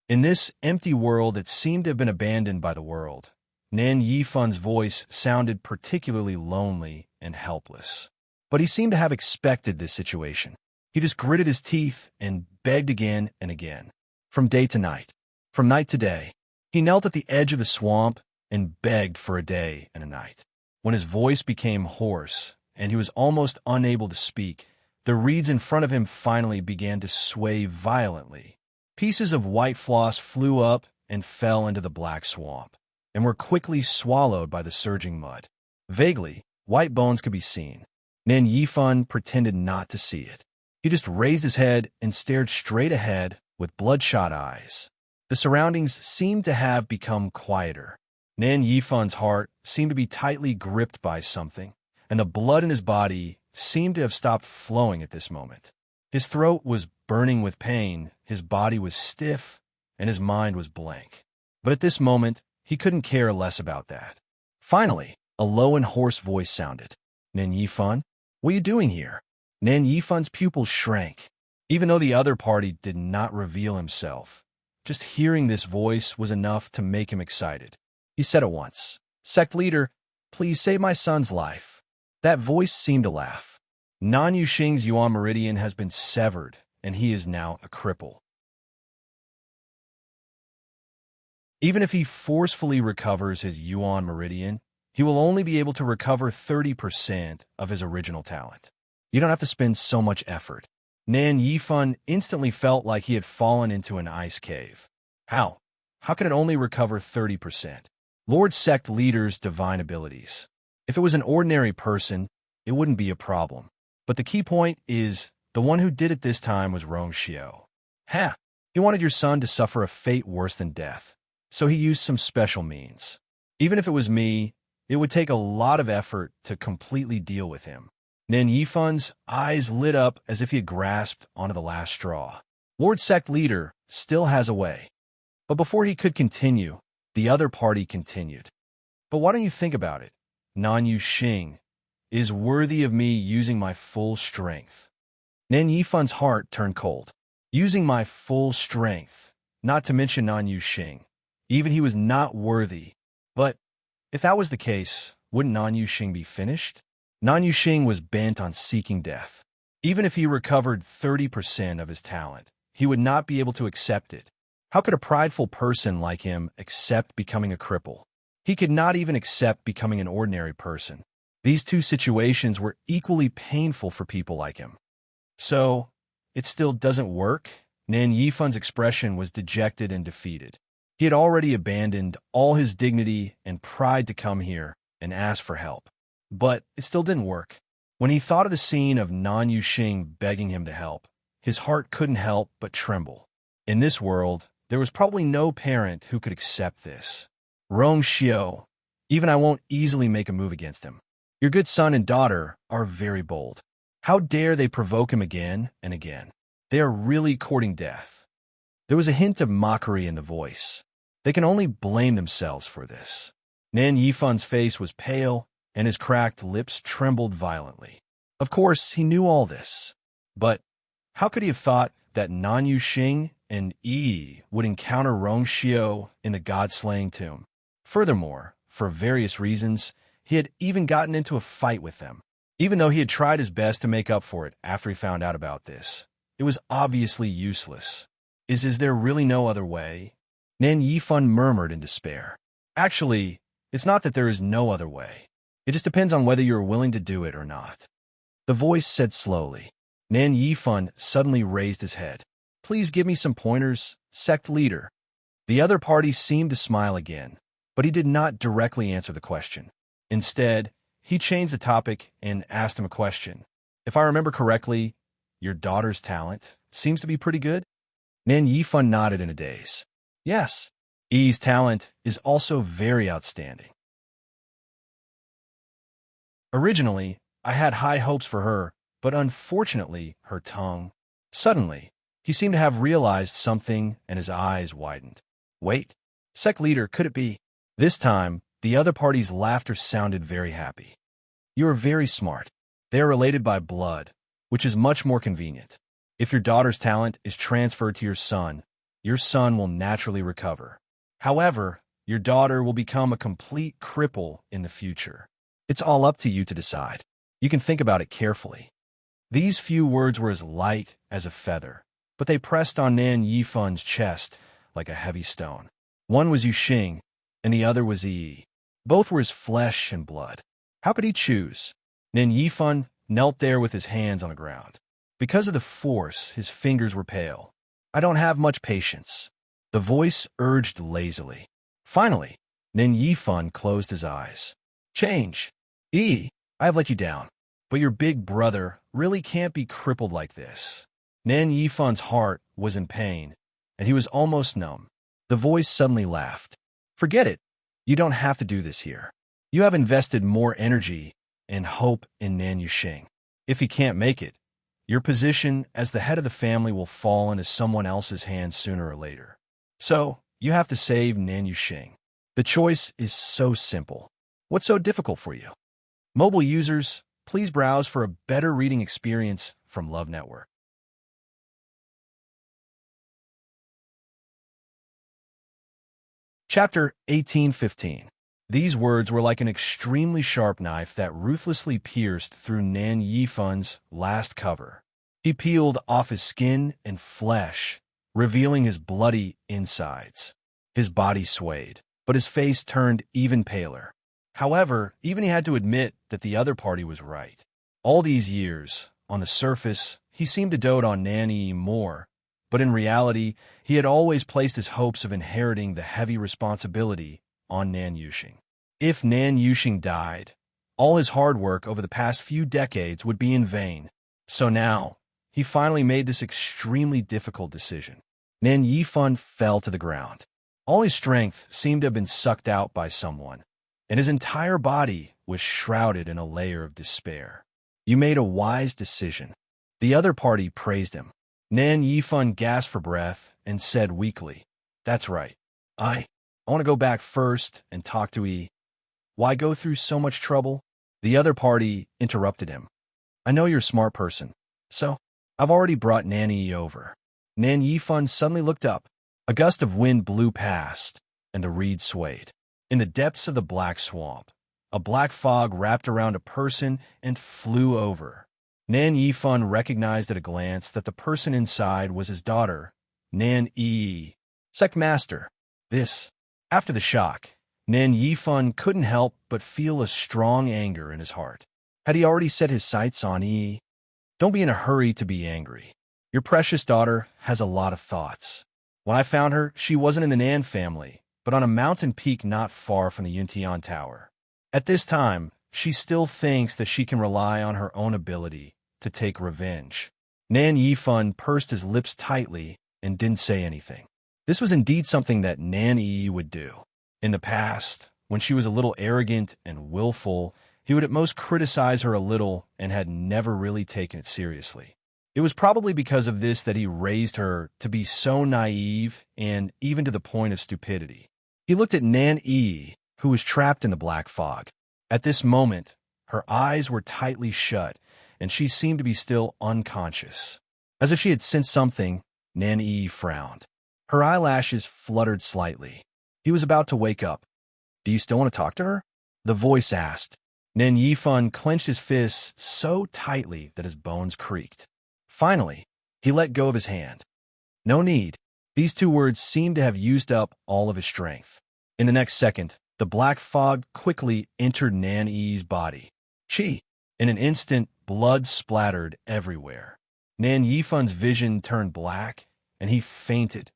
In this empty world that seemed to have been abandoned by the world, Nan Yifan's voice sounded particularly lonely and helpless. But he seemed to have expected this situation. He just gritted his teeth and begged again and again. From day to night, from night to day, he knelt at the edge of the swamp and begged for a day and a night. When his voice became hoarse and he was almost unable to speak, the reeds in front of him finally began to sway violently. Pieces of white floss flew up and fell into the black swamp, and were quickly swallowed by the surging mud. Vaguely, white bones could be seen. Nan Yifan pretended not to see it. He just raised his head and stared straight ahead with bloodshot eyes. The surroundings seemed to have become quieter. Nan Yifan's heart seemed to be tightly gripped by something, and the blood in his body seemed to have stopped flowing at this moment. His throat was burning with pain, his body was stiff, and his mind was blank. But at this moment, he couldn't care less about that. Finally, a low and hoarse voice sounded. Nan Yifan, what are you doing here? Nan Yifan's pupils shrank. Even though the other party did not reveal himself, just hearing this voice was enough to make him excited. He said at once, Sect leader, please save my son's life. That voice seemed to laugh. Nan Yuxing's Yuan Meridian has been severed, and he is now a cripple. Even if he forcefully recovers his Yuan Meridian, he will only be able to recover 30% of his original talent. You don't have to spend so much effort. Nan Yifan instantly felt like he had fallen into an ice cave. How? How can it only recover 30%? Lord Sect Leader's divine abilities. If it was an ordinary person, it wouldn't be a problem. But the key point is, the one who did it this time was Rong Xiao. He wanted your son to suffer a fate worse than death, so he used some special means. Even if it was me, it would take a lot of effort to completely deal with him. Nan Yifan's eyes lit up as if he had grasped onto the last straw. Lord Sect Leader still has a way. But before he could continue, the other party continued. But why don't you think about it? Nan Yu Xing is worthy of me using my full strength. Nan Yifan's heart turned cold. Using my full strength, not to mention Nan Yu Xing. Even he was not worthy. But if that was the case, wouldn't Nan Yu Xing be finished? Nan Yu Xing was bent on seeking death. Even if he recovered 30% of his talent, he would not be able to accept it. How could a prideful person like him accept becoming a cripple? He could not even accept becoming an ordinary person. These two situations were equally painful for people like him. So, it still doesn't work? Nan Yifan's expression was dejected and defeated. He had already abandoned all his dignity and pride to come here and ask for help. But it still didn't work. When he thought of the scene of Nan Yu Xing begging him to help, his heart couldn't help but tremble. In this world, there was probably no parent who could accept this. Rong Xiao, even I won't easily make a move against him. Your good son and daughter are very bold. How dare they provoke him again and again? They are really courting death. There was a hint of mockery in the voice. They can only blame themselves for this. Nan Yifan's face was pale, and his cracked lips trembled violently. Of course, he knew all this. But how could he have thought that Nan Yu Xing and Yi would encounter Rong Xiao in the god-slaying tomb? Furthermore, for various reasons, he had even gotten into a fight with them. Even though he had tried his best to make up for it after he found out about this, it was obviously useless. Is there really no other way? Nan Yifan murmured in despair. Actually, it's not that there is no other way. It just depends on whether you're willing to do it or not. The voice said slowly. Nan Yifan suddenly raised his head. Please give me some pointers, sect leader. The other party seemed to smile again, but he did not directly answer the question. Instead, he changed the topic and asked him a question. If I remember correctly, your daughter's talent seems to be pretty good? Nan Yifan nodded in a daze. Yes, Yi's talent is also very outstanding. Originally, I had high hopes for her, but unfortunately, her tongue. Suddenly, he seemed to have realized something and his eyes widened. Wait, sect leader, could it be? This time, the other party's laughter sounded very happy. You are very smart. They are related by blood, which is much more convenient. If your daughter's talent is transferred to your son will naturally recover. However, your daughter will become a complete cripple in the future. It's all up to you to decide. You can think about it carefully. These few words were as light as a feather, but they pressed on Nan Yifan's chest like a heavy stone. One was Yu Xing, and the other was Yi. Both were his flesh and blood. How could he choose? Nan Yifan knelt there with his hands on the ground. Because of the force, his fingers were pale. I don't have much patience. The voice urged lazily. Finally, Nan Yifan closed his eyes. Change. Yi, I have let you down, but your big brother really can't be crippled like this. Nan Yifan's heart was in pain, and he was almost numb. The voice suddenly laughed. Forget it. You don't have to do this here. You have invested more energy and hope in Nan Yu Xing. If he can't make it, your position as the head of the family will fall into someone else's hands sooner or later. So, you have to save Nan Yu Xing. The choice is so simple. What's so difficult for you? Mobile users, please browse for a better reading experience from Love Network. Chapter 1815. These words were like an extremely sharp knife that ruthlessly pierced through Nan Yifan's last cover. He peeled off his skin and flesh, revealing his bloody insides. His body swayed, but his face turned even paler. However, even he had to admit that the other party was right. All these years, on the surface, he seemed to dote on Nan Yi more, but in reality, he had always placed his hopes of inheriting the heavy responsibility on Nan Yu Xing. If Nan Yu Xing died, all his hard work over the past few decades would be in vain. So now, he finally made this extremely difficult decision. Nan Yifan fell to the ground. All his strength seemed to have been sucked out by someone, and his entire body was shrouded in a layer of despair. You made a wise decision. The other party praised him. Nan Yifun gasped for breath and said weakly, "That's right. I want to go back first and talk to E. Why go through so much trouble?" The other party interrupted him. "I know you're a smart person, so I've already brought Nanny over." Nan Yifun suddenly looked up. A gust of wind blew past, and the reeds swayed. In the depths of the black swamp, a black fog wrapped around a person and flew over. Nan Yifun recognized at a glance that the person inside was his daughter, Nan Yi, Secmaster. After the shock, Nan Yifun couldn't help but feel a strong anger in his heart. Had he already set his sights on Yi? Don't be in a hurry to be angry. Your precious daughter has a lot of thoughts. When I found her, she wasn't in the Nan family, but on a mountain peak not far from the Yuntian Tower. At this time, she still thinks that she can rely on her own ability to take revenge. Nan Yifun pursed his lips tightly and didn't say anything. This was indeed something that Nan Yi would do. In the past, when she was a little arrogant and willful, he would at most criticize her a little and had never really taken it seriously. It was probably because of this that he raised her to be so naive and even to the point of stupidity. He looked at Nan Yi, who was trapped in the black fog. At this moment, her eyes were tightly shut, and she seemed to be still unconscious. As if she had sensed something, Nan Yi frowned. Her eyelashes fluttered slightly. He was about to wake up. "Do you still want to talk to her?" the voice asked. Nan Yifun clenched his fists so tightly that his bones creaked. Finally, he let go of his hand. "No need." These two words seemed to have used up all of his strength. In the next second, the black fog quickly entered Nan Yi's body. Chi! In an instant, blood splattered everywhere. Nan Yifun's vision turned black, and he fainted.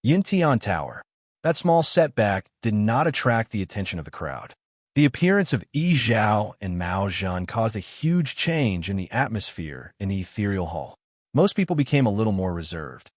Yintian Tower. That small setback did not attract the attention of the crowd. The appearance of Yi Zhao and Mao Zhan caused a huge change in the atmosphere in the ethereal hall. Most people became a little more reserved.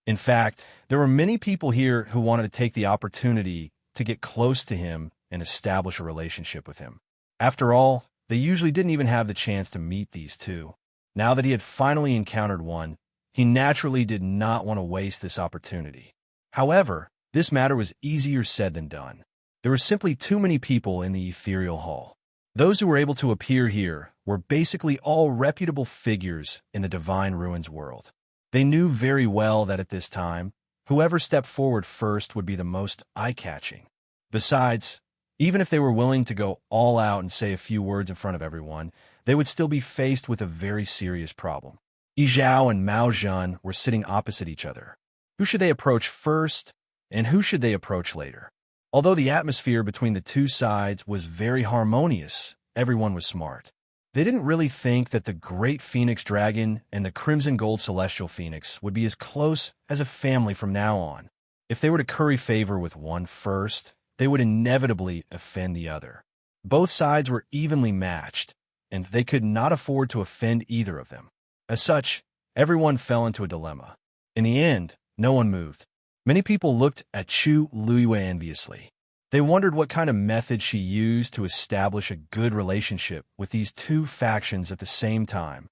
In fact, there were many people here who wanted to take the opportunity to get close to him and establish a relationship with him. After all, they usually didn't even have the chance to meet these two. Now that he had finally encountered one, he naturally did not want to waste this opportunity. However, this matter was easier said than done. There were simply too many people in the ethereal hall. Those who were able to appear here were basically all reputable figures in the Divine Ruins world. They knew very well that at this time, whoever stepped forward first would be the most eye-catching. Besides, even if they were willing to go all out and say a few words in front of everyone, they would still be faced with a very serious problem. Yi Zhao and Mao Zhan were sitting opposite each other. Who should they approach first, and who should they approach later? Although the atmosphere between the two sides was very harmonious, everyone was smart. They didn't really think that the Great Phoenix Dragon and the Crimson Gold Celestial Phoenix would be as close as a family from now on. If they were to curry favor with one first, they would inevitably offend the other. Both sides were evenly matched, and they could not afford to offend either of them. As such, everyone fell into a dilemma. In the end, no one moved. Many people looked at Chu Luiyue enviously. They wondered what kind of method she used to establish a good relationship with these two factions at the same time.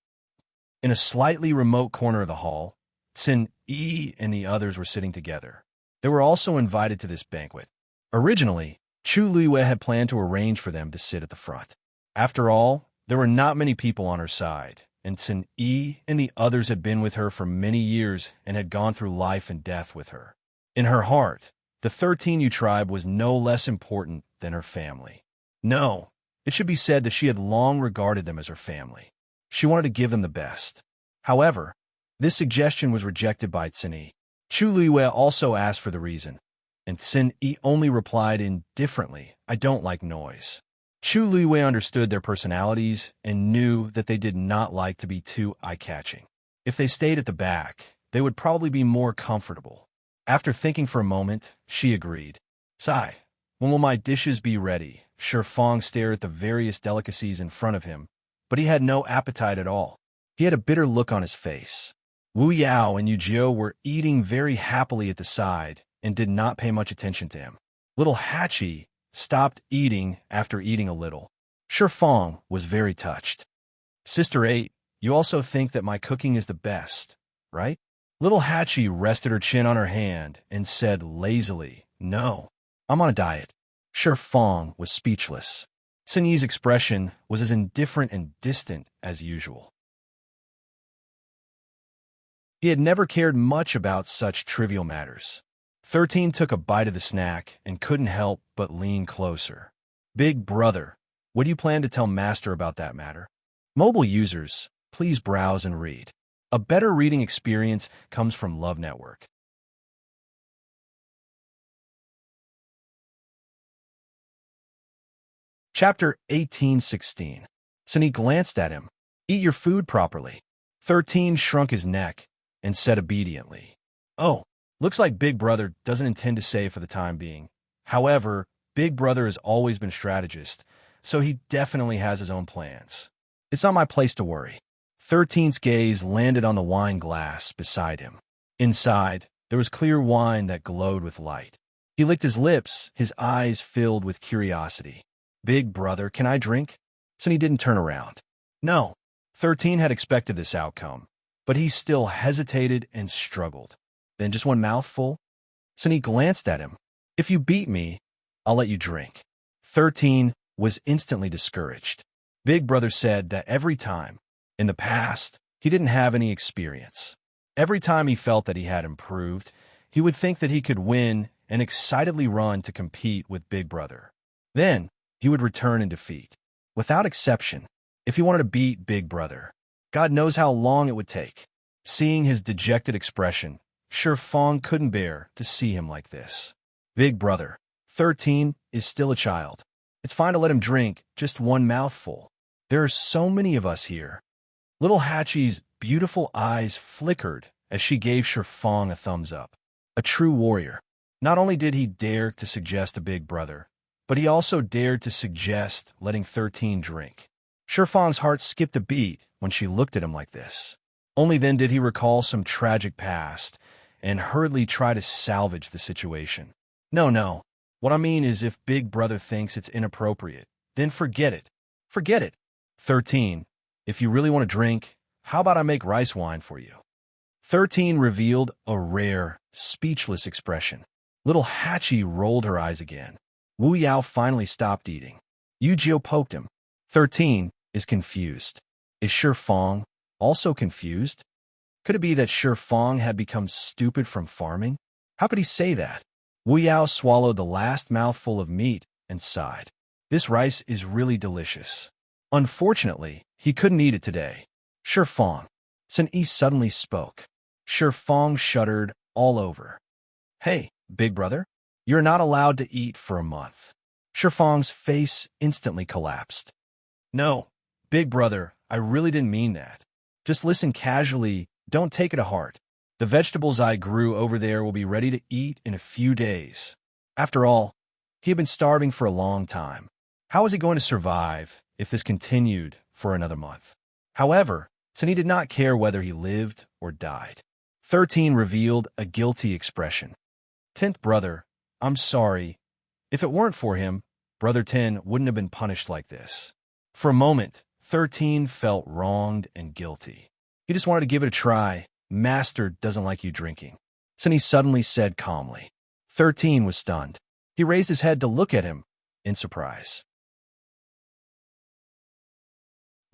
In a slightly remote corner of the hall, Xin Yi and the others were sitting together. They were also invited to this banquet. Originally, Chu Luiyue had planned to arrange for them to sit at the front. After all, there were not many people on her side, and Xin Yi and the others had been with her for many years and had gone through life and death with her. In her heart, the 13U tribe was no less important than her family. No, it should be said that she had long regarded them as her family. She wanted to give them the best. However, this suggestion was rejected by Xin. Chu Luiyue also asked for the reason, and Xin only replied indifferently, "I don't like noise." Chu Luiyue understood their personalities and knew that they did not like to be too eye-catching. If they stayed at the back, they would probably be more comfortable. After thinking for a moment, she agreed. "Sai, when will my dishes be ready?" Fang stared at the various delicacies in front of him, but he had no appetite at all. He had a bitter look on his face. Wu Yao and Yu Jiu were eating very happily at the side and did not pay much attention to him. Little Hachi stopped eating after eating a little. Fang was very touched. "Sister 8, You also think that my cooking is the best, right? Little Hatchie rested her chin on her hand and said lazily, "No, I'm on a diet." Sure Fong was speechless. Sun Yi's expression was as indifferent and distant as usual. He had never cared much about such trivial matters. 13 took a bite of the snack and couldn't help but lean closer. Big brother, what do you plan to tell Master about that matter? Mobile users, please browse and read. A better reading experience comes from Love Network. Chapter 1816. Sunny glanced at him. Eat your food properly. 13 shrunk his neck and said obediently, "Oh, looks like Big Brother doesn't intend to say for the time being. However, Big Brother has always been strategist, so he definitely has his own plans. It's not my place to worry." 13's gaze landed on the wine glass beside him. Inside, there was clear wine that glowed with light. He licked his lips, his eyes filled with curiosity. "Big Brother, can I drink?" Sunny didn't turn around. No. 13 had expected this outcome, but he still hesitated and struggled. "Then just one mouthful?" Sunny glanced at him. "If you beat me, I'll let you drink." 13 was instantly discouraged. Big Brother said that every time, in the past, he didn't have any experience. Every time he felt that he had improved, he would think that he could win and excitedly run to compete with Big Brother. Then, he would return in defeat. Without exception, if he wanted to beat Big Brother, God knows how long it would take. Seeing his dejected expression, Sure Fong couldn't bear to see him like this. "Big Brother, 13 is still a child. It's fine to let him drink just one mouthful. There are so many of us here." Little Hatchie's beautiful eyes flickered as she gave Sure Fong a thumbs up. A true warrior. Not only did he dare to suggest a Big Brother, but he also dared to suggest letting 13 drink. Sure Fong's heart skipped a beat when she looked at him like this. Only then did he recall some tragic past and hurriedly try to salvage the situation. No. What I mean is if Big Brother thinks it's inappropriate, then forget it. Forget it. 13, if you really want to drink, how about I make rice wine for you? 13 revealed a rare, speechless expression. Little Hatchie rolled her eyes again. Wu Yao finally stopped eating. Yu Jiu poked him. 13 is confused. Is Sure Fong also confused? Could it be that Sure Fong had become stupid from farming? How could he say that? Wu Yao swallowed the last mouthful of meat and sighed. This rice is really delicious. Unfortunately, he couldn't eat it today. Sure Fong. Sun Yi suddenly spoke. Sure Fong shuddered all over. "Hey, Big Brother, you're not allowed to eat for a month." Sure Fong's face instantly collapsed. "No, Big Brother, I really didn't mean that. Just listen casually, don't take it to heart. The vegetables I grew over there will be ready to eat in a few days." After all, he had been starving for a long time. How was he going to survive if this continued for another month? However, Sunny did not care whether he lived or died. 13 revealed a guilty expression. "10th brother, I'm sorry. If it weren't for him, Brother 10 wouldn't have been punished like this." For a moment, 13 felt wronged and guilty. He just wanted to give it a try. "Master doesn't like you drinking," Sunny suddenly said calmly. 13 was stunned. He raised his head to look at him in surprise.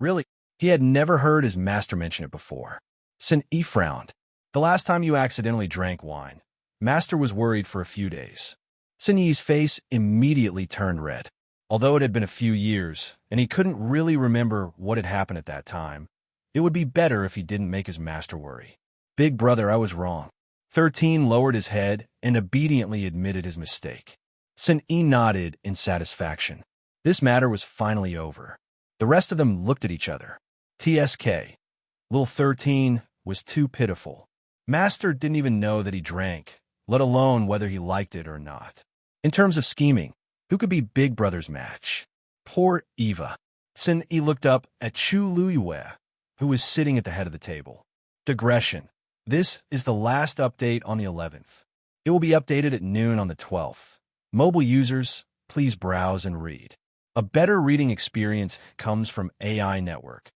Really, he had never heard his master mention it before. Sun Yi frowned. "The last time you accidentally drank wine, Master was worried for a few days." Sun Yi's face immediately turned red. Although it had been a few years, and he couldn't really remember what had happened at that time, it would be better if he didn't make his master worry. "Big Brother, I was wrong." 13 lowered his head and obediently admitted his mistake. Sun Yi nodded in satisfaction. This matter was finally over. The rest of them looked at each other. TSK. Little 13 was too pitiful. Master didn't even know that he drank, let alone whether he liked it or not. In terms of scheming, who could be Big Brother's match? Poor Eva. Sun Yi looked up at Chu Luiyue, who was sitting at the head of the table. Digression. This is the last update on the 11th. It will be updated at noon on the 12th. Mobile users, please browse and read. A better reading experience comes from AI Network.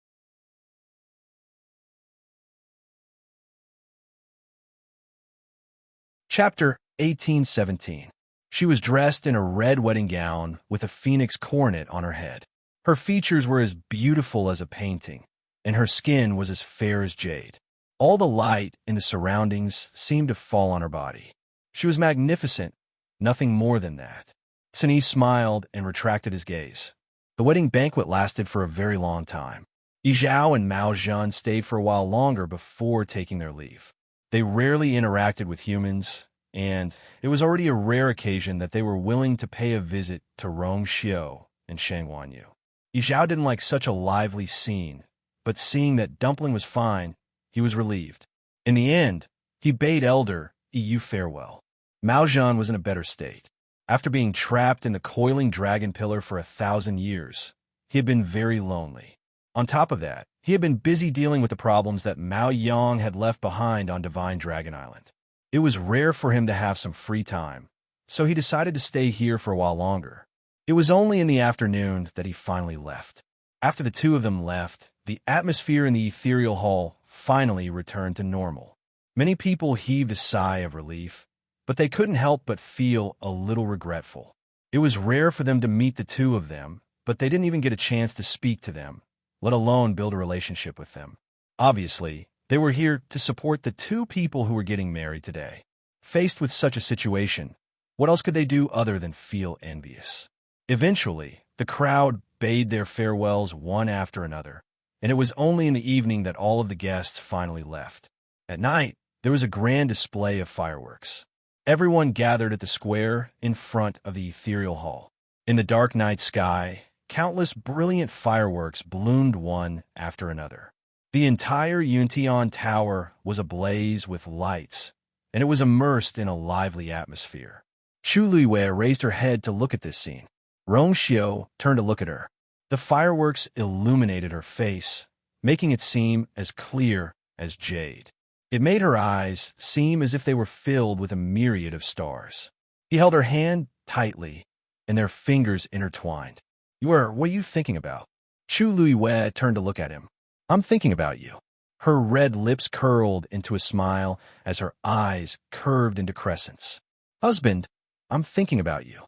Chapter 1817. She was dressed in a red wedding gown with a phoenix coronet on her head. Her features were as beautiful as a painting, and her skin was as fair as jade. All the light in the surroundings seemed to fall on her body. She was magnificent, nothing more than that. Sunny smiled and retracted his gaze. The wedding banquet lasted for a very long time. Yi Zhao and Mao Zhan stayed for a while longer before taking their leave. They rarely interacted with humans, and it was already a rare occasion that they were willing to pay a visit to Rong Xiu and Shang Wanyu. Yi Zhao didn't like such a lively scene, but seeing that Dumpling was fine, he was relieved. In the end, he bade Elder Yu farewell. Mao Zhan was in a better state. After being trapped in the coiling dragon pillar for 1,000 years, he had been very lonely. On top of that, he had been busy dealing with the problems that Mao Yang had left behind on Divine Dragon Island. It was rare for him to have some free time, so he decided to stay here for a while longer. It was only in the afternoon that he finally left. After the two of them left, the atmosphere in the ethereal hall finally returned to normal. Many people heaved a sigh of relief, but they couldn't help but feel a little regretful. It was rare for them to meet the two of them, but they didn't even get a chance to speak to them, let alone build a relationship with them. Obviously, they were here to support the two people who were getting married today. Faced with such a situation, what else could they do other than feel envious? Eventually, the crowd bade their farewells one after another, and it was only in the evening that all of the guests finally left. At night, there was a grand display of fireworks. Everyone gathered at the square in front of the ethereal hall. In the dark night sky, countless brilliant fireworks bloomed one after another. The entire Yuntian Tower was ablaze with lights, and it was immersed in a lively atmosphere. Chu Luiwei raised her head to look at this scene. Rong Xiu turned to look at her. The fireworks illuminated her face, making it seem as clear as jade. It made her eyes seem as if they were filled with a myriad of stars. He held her hand tightly, and their fingers intertwined. What are you thinking about? Chu Luiwei turned to look at him. I'm thinking about you. Her red lips curled into a smile as her eyes curved into crescents. Husband, I'm thinking about you.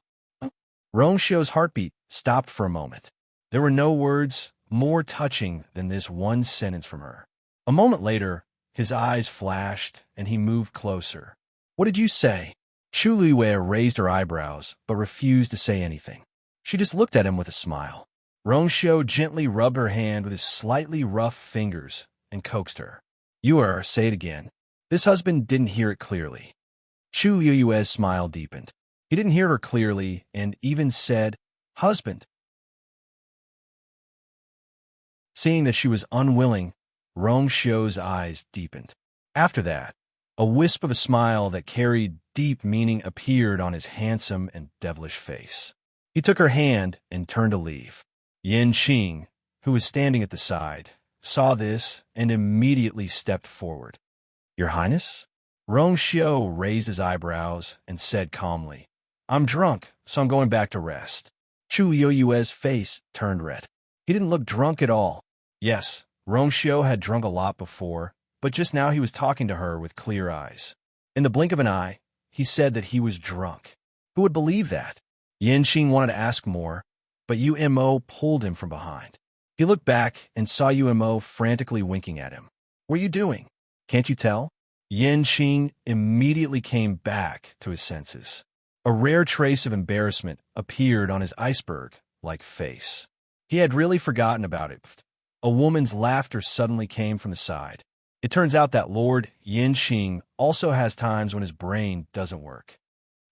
Rong Xiu's heartbeat stopped for a moment. There were no words more touching than this one sentence from her. A moment later, his eyes flashed, and he moved closer. What did you say? Chu Luiwei raised her eyebrows, but refused to say anything. She just looked at him with a smile. Rong Xiu gently rubbed her hand with his slightly rough fingers and coaxed her. Say it again. This husband didn't hear it clearly. Chu Luiwei's smile deepened. He didn't hear her clearly and even said, husband. Seeing that she was unwilling, Rong Xiu's eyes deepened. After that, a wisp of a smile that carried deep meaning appeared on his handsome and devilish face. He took her hand and turned to leave. Yin Qing, who was standing at the side, saw this and immediately stepped forward. Your Highness? Rong Xiu raised his eyebrows and said calmly, I'm drunk, so I'm going back to rest. Chu Luiwei's face turned red. He didn't look drunk at all. Yes, Rong Xiu had drunk a lot before, but just now he was talking to her with clear eyes. In the blink of an eye, he said that he was drunk. Who would believe that? Yin Qing wanted to ask more, but Umo pulled him from behind. He looked back and saw Umo frantically winking at him. What are you doing? Can't you tell? Yin Qing immediately came back to his senses. A rare trace of embarrassment appeared on his iceberg-like face. He had really forgotten about it. A woman's laughter suddenly came from the side. It turns out that Lord Yin Qing also has times when his brain doesn't work.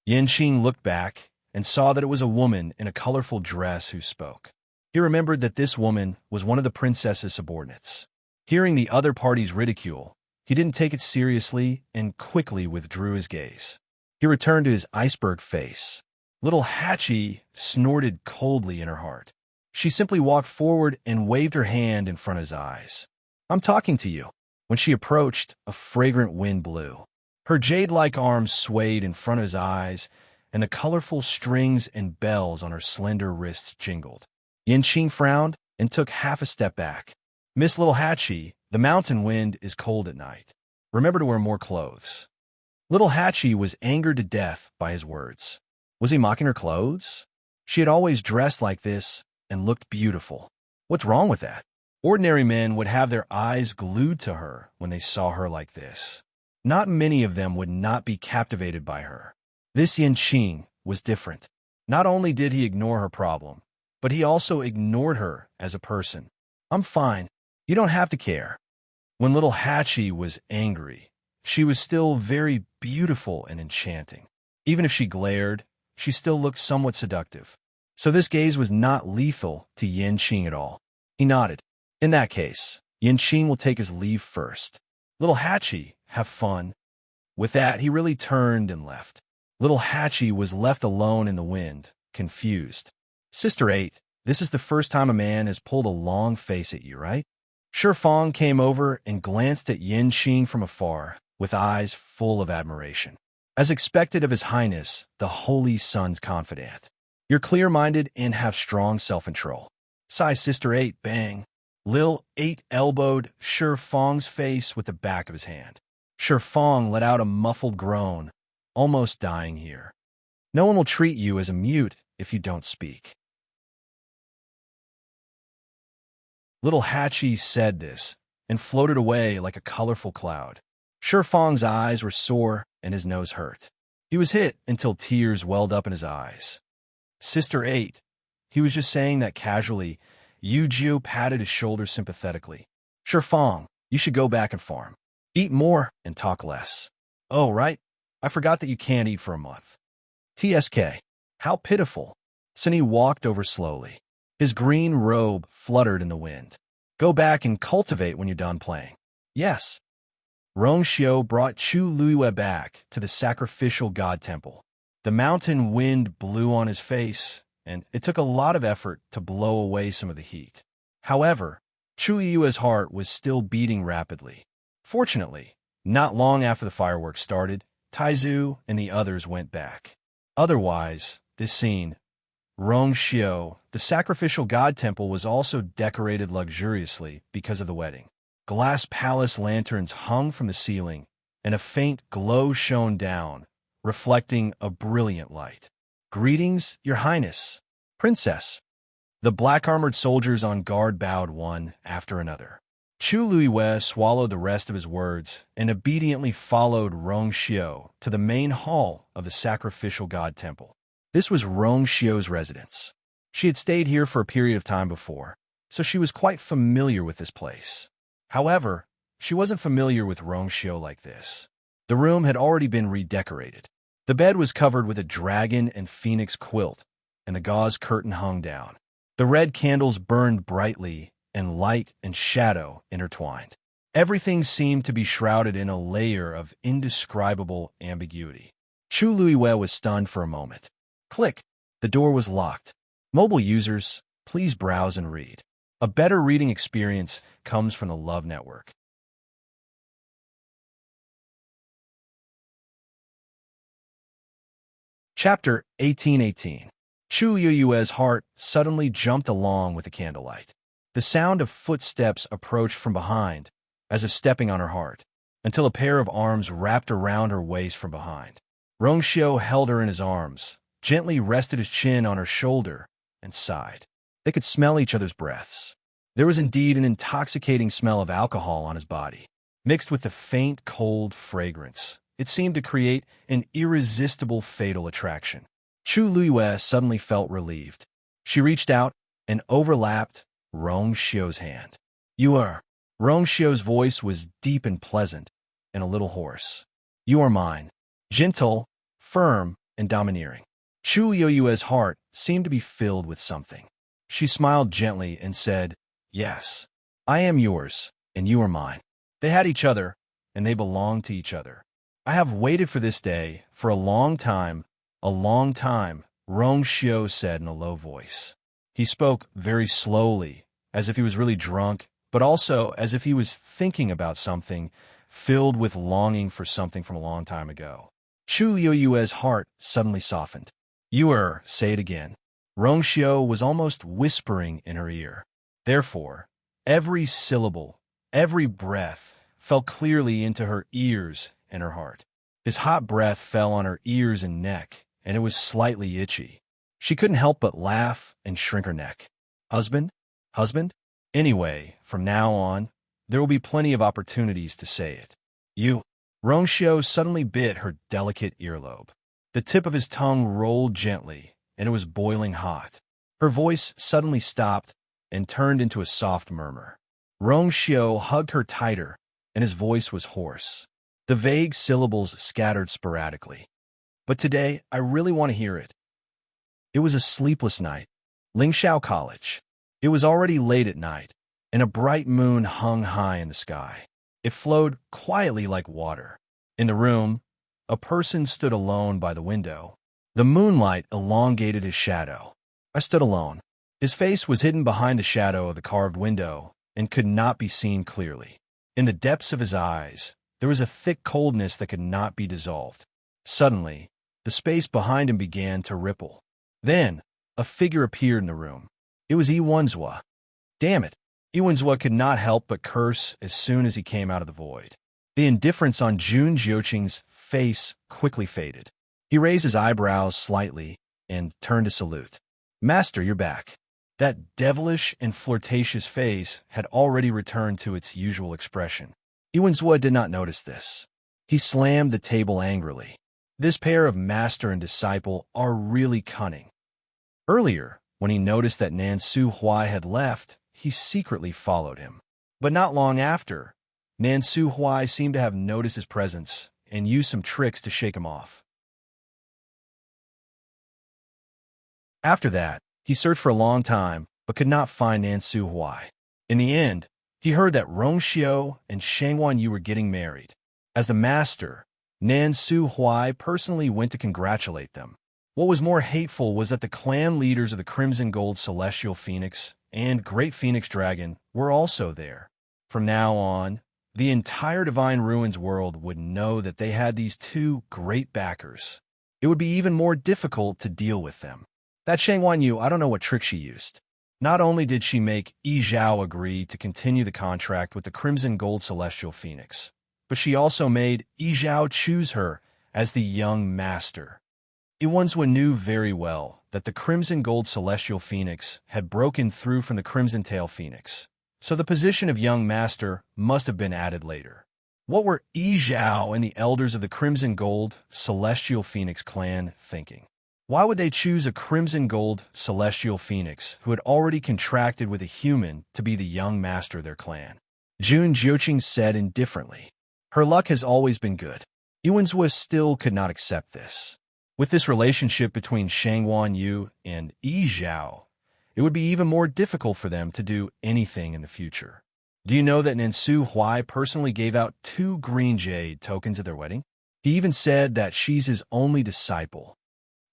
Yin Qing looked back and saw that it was a woman in a colorful dress who spoke. He remembered that this woman was one of the princess's subordinates. Hearing the other party's ridicule, he didn't take it seriously and quickly withdrew his gaze. He returned to his iceberg face. Little Hatchie snorted coldly in her heart. She simply walked forward and waved her hand in front of his eyes. I'm talking to you. When she approached, a fragrant wind blew. Her jade-like arms swayed in front of his eyes, and the colorful strings and bells on her slender wrists jingled. Yin Qing frowned and took half a step back. Miss Little Hatchie, the mountain wind is cold at night. Remember to wear more clothes. Little Hatchie was angered to death by his words. Was he mocking her clothes? She had always dressed like this and looked beautiful. What's wrong with that? Ordinary men would have their eyes glued to her when they saw her like this. Not many of them would not be captivated by her. This Yanqing was different. Not only did he ignore her problem, but he also ignored her as a person. I'm fine. You don't have to care. When little Hatchie was angry, she was still very beautiful and enchanting. Even if she glared, she still looked somewhat seductive. So this gaze was not lethal to Yanqing at all. He nodded. In that case, Yanqing will take his leave first. Little Hatchie, have fun. With that, he really turned and left. Little Hatchie was left alone in the wind, confused. Sister 8, this is the first time a man has pulled a long face at you, right? Fang came over and glanced at Yanqing from afar, with eyes full of admiration. As expected of His Highness, the Holy Sun's confidant. You're clear-minded and have strong self-control. Sigh, Sister 8, bang. Lil 8 elbowed Fang's face with the back of his hand. Fang let out a muffled groan, almost dying here. No one will treat you as a mute if you don't speak. Little Hatchie said this and floated away like a colorful cloud. Fang's eyes were sore and his nose hurt. He was hit until tears welled up in his eyes. Sister 8, he was just saying that casually. Yu patted his shoulder sympathetically. Fang, you should go back and farm. Eat more and talk less. Oh, right. I forgot that you can't eat for a month. TSK. How pitiful. Sunny walked over slowly. His green robe fluttered in the wind. Go back and cultivate when you're done playing. Yes. Rongxiu brought Chu Luiwe back to the sacrificial god temple. The mountain wind blew on his face, and it took a lot of effort to blow away some of the heat. However, Chu Luiwe's heart was still beating rapidly. Fortunately, not long after the fireworks started, Taizu and the others went back. Otherwise, this scene, Rongxiu, the sacrificial god temple, was also decorated luxuriously because of the wedding. Glass palace lanterns hung from the ceiling, and a faint glow shone down, reflecting a brilliant light. Greetings, Your Highness, Princess. The black-armored soldiers on guard bowed one after another. Chu Luiwe swallowed the rest of his words and obediently followed Rongxiu to the main hall of the sacrificial god temple. This was Rongxiu's residence. She had stayed here for a period of time before, so she was quite familiar with this place. However, she wasn't familiar with Rongxiu like this. The room had already been redecorated. The bed was covered with a dragon and phoenix quilt, and the gauze curtain hung down. The red candles burned brightly, and light and shadow intertwined. Everything seemed to be shrouded in a layer of indescribable ambiguity. Chu Luiwe was stunned for a moment. Click! The door was locked. Mobile users, please browse and read. A better reading experience comes from the Love Network. Chapter 1818. Chu Luiwe's heart suddenly jumped along with the candlelight. The sound of footsteps approached from behind, as if stepping on her heart, until a pair of arms wrapped around her waist from behind. Rongxiu held her in his arms, gently rested his chin on her shoulder, and sighed. They could smell each other's breaths. There was indeed an intoxicating smell of alcohol on his body, mixed with the faint, cold fragrance. It seemed to create an irresistible fatal attraction. Chu Luiwe suddenly felt relieved. She reached out and overlapped Rongxiu's hand. You are. Rongxiu's voice was deep and pleasant, and a little hoarse. You are mine. Gentle, firm, and domineering. Chu Luiwe's heart seemed to be filled with something. She smiled gently and said, Yes, I am yours, and you are mine. They had each other, and they belonged to each other. I have waited for this day for a long time, Rongxiu said in a low voice. He spoke very slowly, as if he was really drunk, but also as if he was thinking about something, filled with longing for something from a long time ago. Chu Luiwe's heart suddenly softened. Say it again. Rongxiu was almost whispering in her ear. Therefore, every syllable, every breath, fell clearly into her ears and her heart. His hot breath fell on her ears and neck, and it was slightly itchy. She couldn't help but laugh and shrink her neck. Husband? Husband? Anyway, from now on, there will be plenty of opportunities to say it. You. Rongxiu suddenly bit her delicate earlobe. The tip of his tongue rolled gently, and it was boiling hot. Her voice suddenly stopped and turned into a soft murmur. Rongxiu hugged her tighter, and his voice was hoarse. The vague syllables scattered sporadically. But today, I really want to hear it. It was a sleepless night. Lingxiao College. It was already late at night, and a bright moon hung high in the sky. It flowed quietly like water. In the room, a person stood alone by the window. The moonlight elongated his shadow. I stood alone. His face was hidden behind the shadow of the carved window and could not be seen clearly. In the depths of his eyes, there was a thick coldness that could not be dissolved. Suddenly, the space behind him began to ripple. Then, a figure appeared in the room. It was Iwenzhua. Damn it! Iwenzhua could not help but curse as soon as he came out of the void. The indifference on Jun Jiuqing's face quickly faded. He raised his eyebrows slightly and turned to salute. Master, you're back. That devilish and flirtatious face had already returned to its usual expression. Iwenzhua did not notice this. He slammed the table angrily. This pair of master and disciple are really cunning. Earlier, when he noticed that Nansu Huai had left, he secretly followed him. But not long after, Nansu Huai seemed to have noticed his presence and used some tricks to shake him off. After that, he searched for a long time, but could not find Nansu Huai. In the end, he heard that Rongxiu and Shangwan Yu were getting married. As the master, Nansu Huai personally went to congratulate them. What was more hateful was that the clan leaders of the Crimson Gold Celestial Phoenix and Great Phoenix Dragon were also there. From now on, the entire Divine Ruins world would know that they had these two great backers. It would be even more difficult to deal with them. That Shangwan Yu, I don't know what trick she used. Not only did she make Yi Zhao agree to continue the contract with the Crimson Gold Celestial Phoenix, but she also made Yi Zhao choose her as the young master. Iwenzhua knew very well that the Crimson Gold Celestial Phoenix had broken through from the Crimson Tail Phoenix, so the position of young master must have been added later. What were Yi Zhao and the elders of the Crimson Gold Celestial Phoenix clan thinking? Why would they choose a Crimson Gold Celestial Phoenix who had already contracted with a human to be the young master of their clan? Jun Jiuqing said indifferently. Her luck has always been good. Iwenzhua still could not accept this. With this relationship between Shangwan Yu and Yi Zhao, it would be even more difficult for them to do anything in the future. Do you know that Nansu Huai personally gave out 2 green jade tokens at their wedding? He even said that she's his only disciple.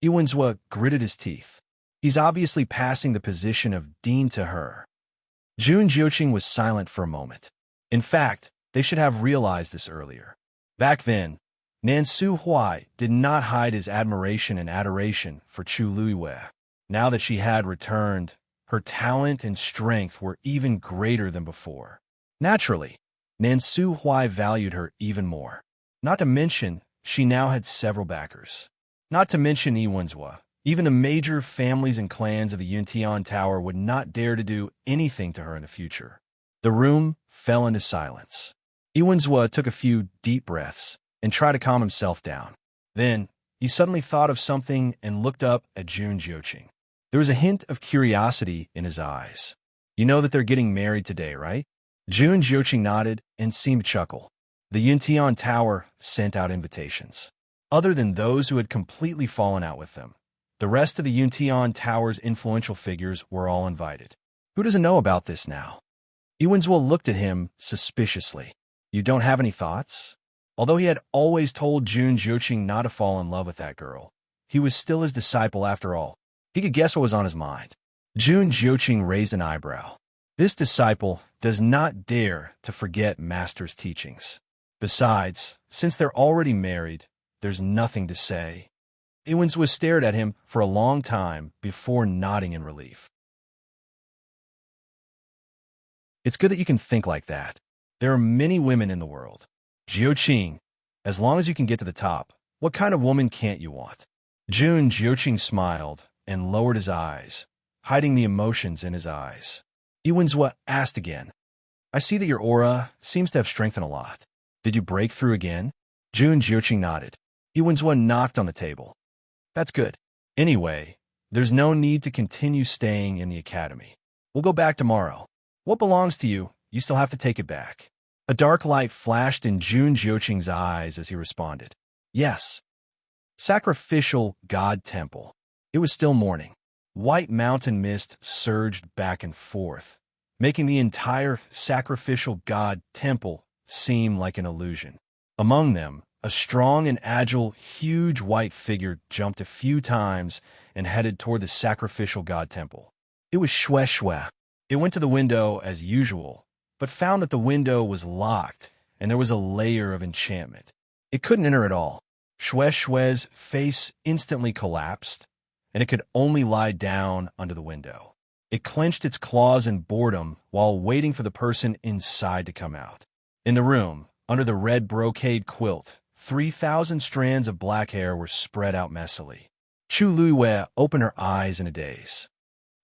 Iwenzhua gritted his teeth. He's obviously passing the position of dean to her. Jun Jiuqing was silent for a moment. In fact, they should have realized this earlier. Back then, Nansu Huai did not hide his admiration and adoration for Chu Luiwei. Now that she had returned, her talent and strength were even greater than before. Naturally, Nansu Huai valued her even more. Not to mention, she now had several backers. Not to mention Iwenzhua, even the major families and clans of the Yuntian Tower would not dare to do anything to her in the future. The room fell into silence. Iwenzhua took a few deep breaths and tried to calm himself down. Then, he suddenly thought of something and looked up at Jun Jiuqing. There was a hint of curiosity in his eyes. You know that they're getting married today, right? Jun Jiuqing nodded and seemed to chuckle. The Yuntian Tower sent out invitations. Other than those who had completely fallen out with them, the rest of the Yuntian Tower's influential figures were all invited. Who doesn't know about this now? Iwenzhua looked at him suspiciously. You don't have any thoughts? Although he had always told Jun Jiuqing not to fall in love with that girl, he was still his disciple after all. He could guess what was on his mind. Jun Jiuqing raised an eyebrow. This disciple does not dare to forget master's teachings. Besides, since they're already married, there's nothing to say. Iwenzhua stared at him for a long time before nodding in relief. It's good that you can think like that. There are many women in the world. Jiuqing, As long as you can get to the top, what kind of woman can't you want? Jun Jiuqing smiled and lowered his eyes, hiding the emotions in his eyes. Iwenzhua asked again. I see that your aura seems to have strengthened a lot. Did you break through again? Jun Jiuqing nodded. Iwenzhua knocked on the table. That's good. Anyway, there's no need to continue staying in the academy. We'll go back tomorrow. What belongs to you, you still have to take it back. A dark light flashed in Jun Jiuqing's eyes as he responded. Yes. Sacrificial God Temple. It was still morning. White mountain mist surged back and forth, making the entire sacrificial God Temple seem like an illusion. Among them, a strong and agile, huge white figure jumped a few times and headed toward the sacrificial God Temple. It was Xue Xue. It went to the window as usual, but found that the window was locked and there was a layer of enchantment. It couldn't enter at all. Xue Xue's face instantly collapsed, and it could only lie down under the window. It clenched its claws in boredom while waiting for the person inside to come out. In the room, under the red brocade quilt, 3,000 strands of black hair were spread out messily. Chu Luiwei opened her eyes in a daze.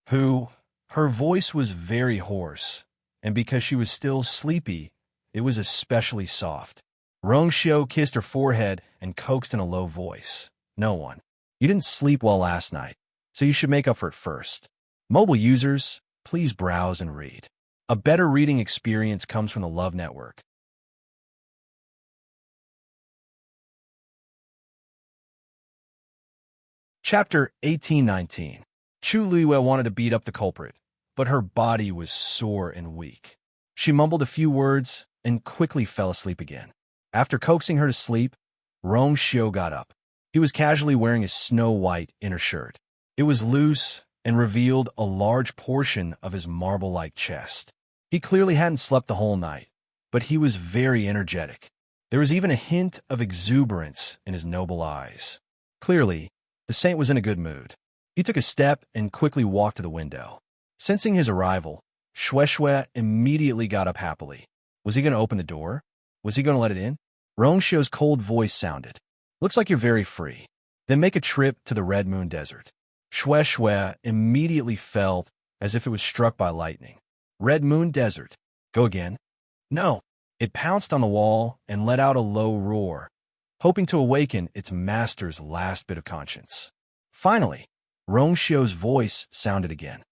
Who? Her voice was very hoarse, and because she was still sleepy, it was especially soft. Rongxiu kissed her forehead and coaxed in a low voice. No one. You didn't sleep well last night, so you should make up for it first. Mobile users, please browse and read. A better reading experience comes from the Love Network. Chapter 1819. Chu Luiwei wanted to beat up the culprit, but her body was sore and weak. She mumbled a few words and quickly fell asleep again. After coaxing her to sleep, Rongxiu got up. He was casually wearing his snow-white inner shirt. It was loose and revealed a large portion of his marble-like chest. He clearly hadn't slept the whole night, but he was very energetic. There was even a hint of exuberance in his noble eyes. Clearly, the saint was in a good mood. He took a step and quickly walked to the window. Sensing his arrival, Xue Xue immediately got up happily. Was he going to open the door? Was he going to let it in? Rongxiu's cold voice sounded. Looks like you're very free. Then make a trip to the Red Moon Desert. Xue Xue immediately felt as if it was struck by lightning. Red Moon Desert. Go again? No. It pounced on the wall and let out a low roar, hoping to awaken its master's last bit of conscience. Finally, Rongxiu's voice sounded again.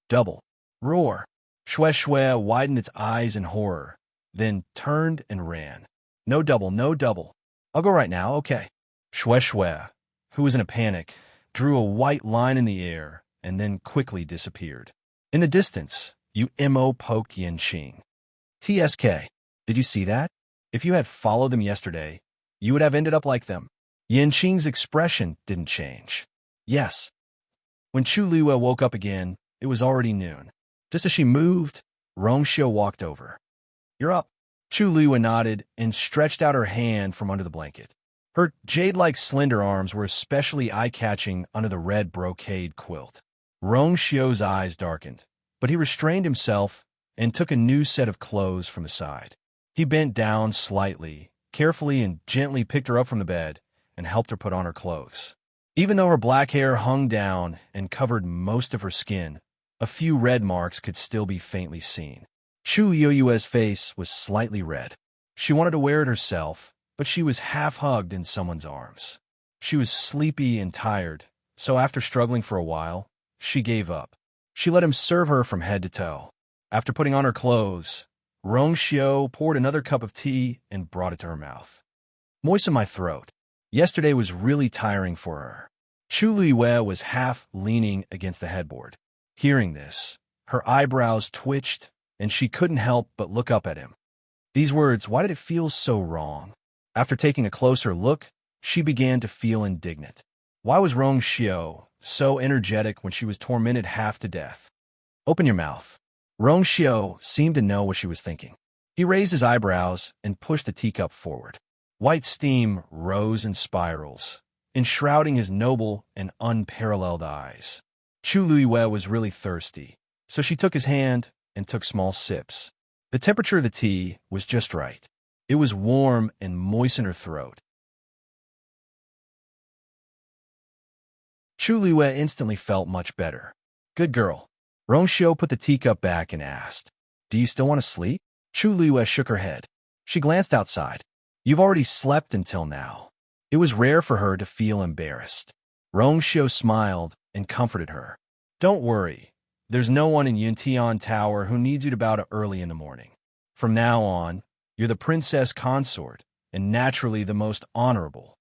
Double. Roar. Xue Xue widened its eyes in horror, then turned and ran. No double, no double. I'll go right now, okay. Xue Xue, who was in a panic, drew a white line in the air and then quickly disappeared. In the distance, Mo poked Yanqing. TSK, did you see that? If you had followed them yesterday, you would have ended up like them. Yanqing's expression didn't change. Yes. When Chu Luiwei woke up again, it was already noon. Just as she moved, Rongxiu walked over. You're up. Chu Luiwei nodded and stretched out her hand from under the blanket. Her jade-like slender arms were especially eye-catching under the red brocade quilt. Rongxiu's eyes darkened, but he restrained himself and took a new set of clothes from the side. He bent down slightly, carefully and gently picked her up from the bed and helped her put on her clothes. Even though her black hair hung down and covered most of her skin, a few red marks could still be faintly seen. Chu Luiwei's face was slightly red. She wanted to wear it herself, but she was half-hugged in someone's arms. She was sleepy and tired, so after struggling for a while, she gave up. She let him serve her from head to toe. After putting on her clothes, Rongxiu poured another cup of tea and brought it to her mouth. Moisten my throat. Yesterday was really tiring for her. Chu Luiwei was half leaning against the headboard. Hearing this, her eyebrows twitched, and she couldn't help but look up at him. These words, why did it feel so wrong? After taking a closer look, she began to feel indignant. Why was Rongxiu so energetic when she was tormented half to death? Open your mouth. Rongxiu seemed to know what she was thinking. He raised his eyebrows and pushed the teacup forward. White steam rose in spirals, enshrouding his noble and unparalleled eyes. Chu Luiwei was really thirsty, so she took his hand and took small sips. The temperature of the tea was just right. It was warm and moistened her throat. Chu Liue instantly felt much better. Good girl. Rongxiu put the teacup back and asked, "Do you still want to sleep?" Chu Liue shook her head. She glanced outside. "You've already slept until now." It was rare for her to feel embarrassed. Rongxiu smiled and comforted her. "Don't worry. There's no one in Yuntian Tower who needs you to bow to early in the morning. From now on, you're the princess consort, and naturally the most honorable."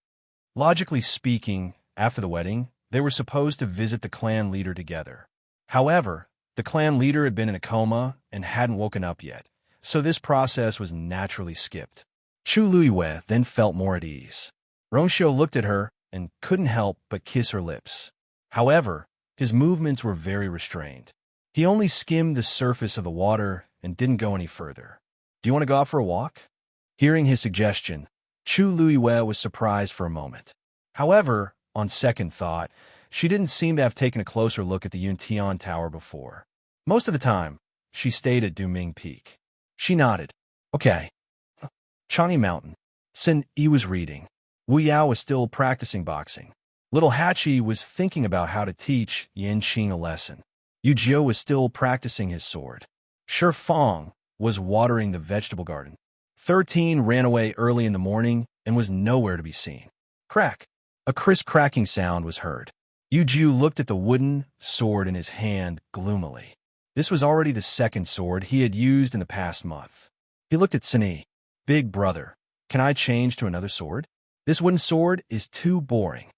Logically speaking, after the wedding, they were supposed to visit the clan leader together. However, the clan leader had been in a coma and hadn't woken up yet, so this process was naturally skipped. Chu Liue then felt more at ease. Rongxiu looked at her and couldn't help but kiss her lips. However, his movements were very restrained. He only skimmed the surface of the water and didn't go any further. "Do you want to go out for a walk?" Hearing his suggestion, Chu Liue was surprised for a moment. However, on second thought, she didn't seem to have taken a closer look at the Yuntian Tower before. Most of the time, she stayed at Duming Peak. She nodded. "Okay." Changi Mountain. Sin Yi was reading. Wu Yao was still practicing boxing. Little Hachi was thinking about how to teach Yin Qing a lesson. Yu Jiu was still practicing his sword. Shi Fang was watering the vegetable garden. 13 ran away early in the morning and was nowhere to be seen. Crack! A crisp cracking sound was heard. Yu Jiu looked at the wooden sword in his hand gloomily. This was already the second sword he had used in the past month. He looked at Sini. "Big brother, can I change to another sword? This wooden sword is too boring."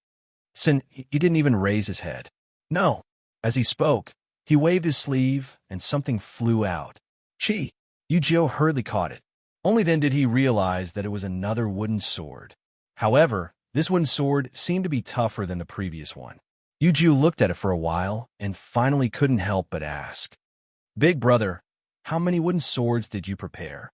Sin, he didn't even raise his head. "No." As he spoke, he waved his sleeve and something flew out. "Chi!" Yu Jiu hurriedly caught it. Only then did he realize that it was another wooden sword. However, this wooden sword seemed to be tougher than the previous one. Yu Jiu looked at it for a while and finally couldn't help but ask, "Big brother, how many wooden swords did you prepare?"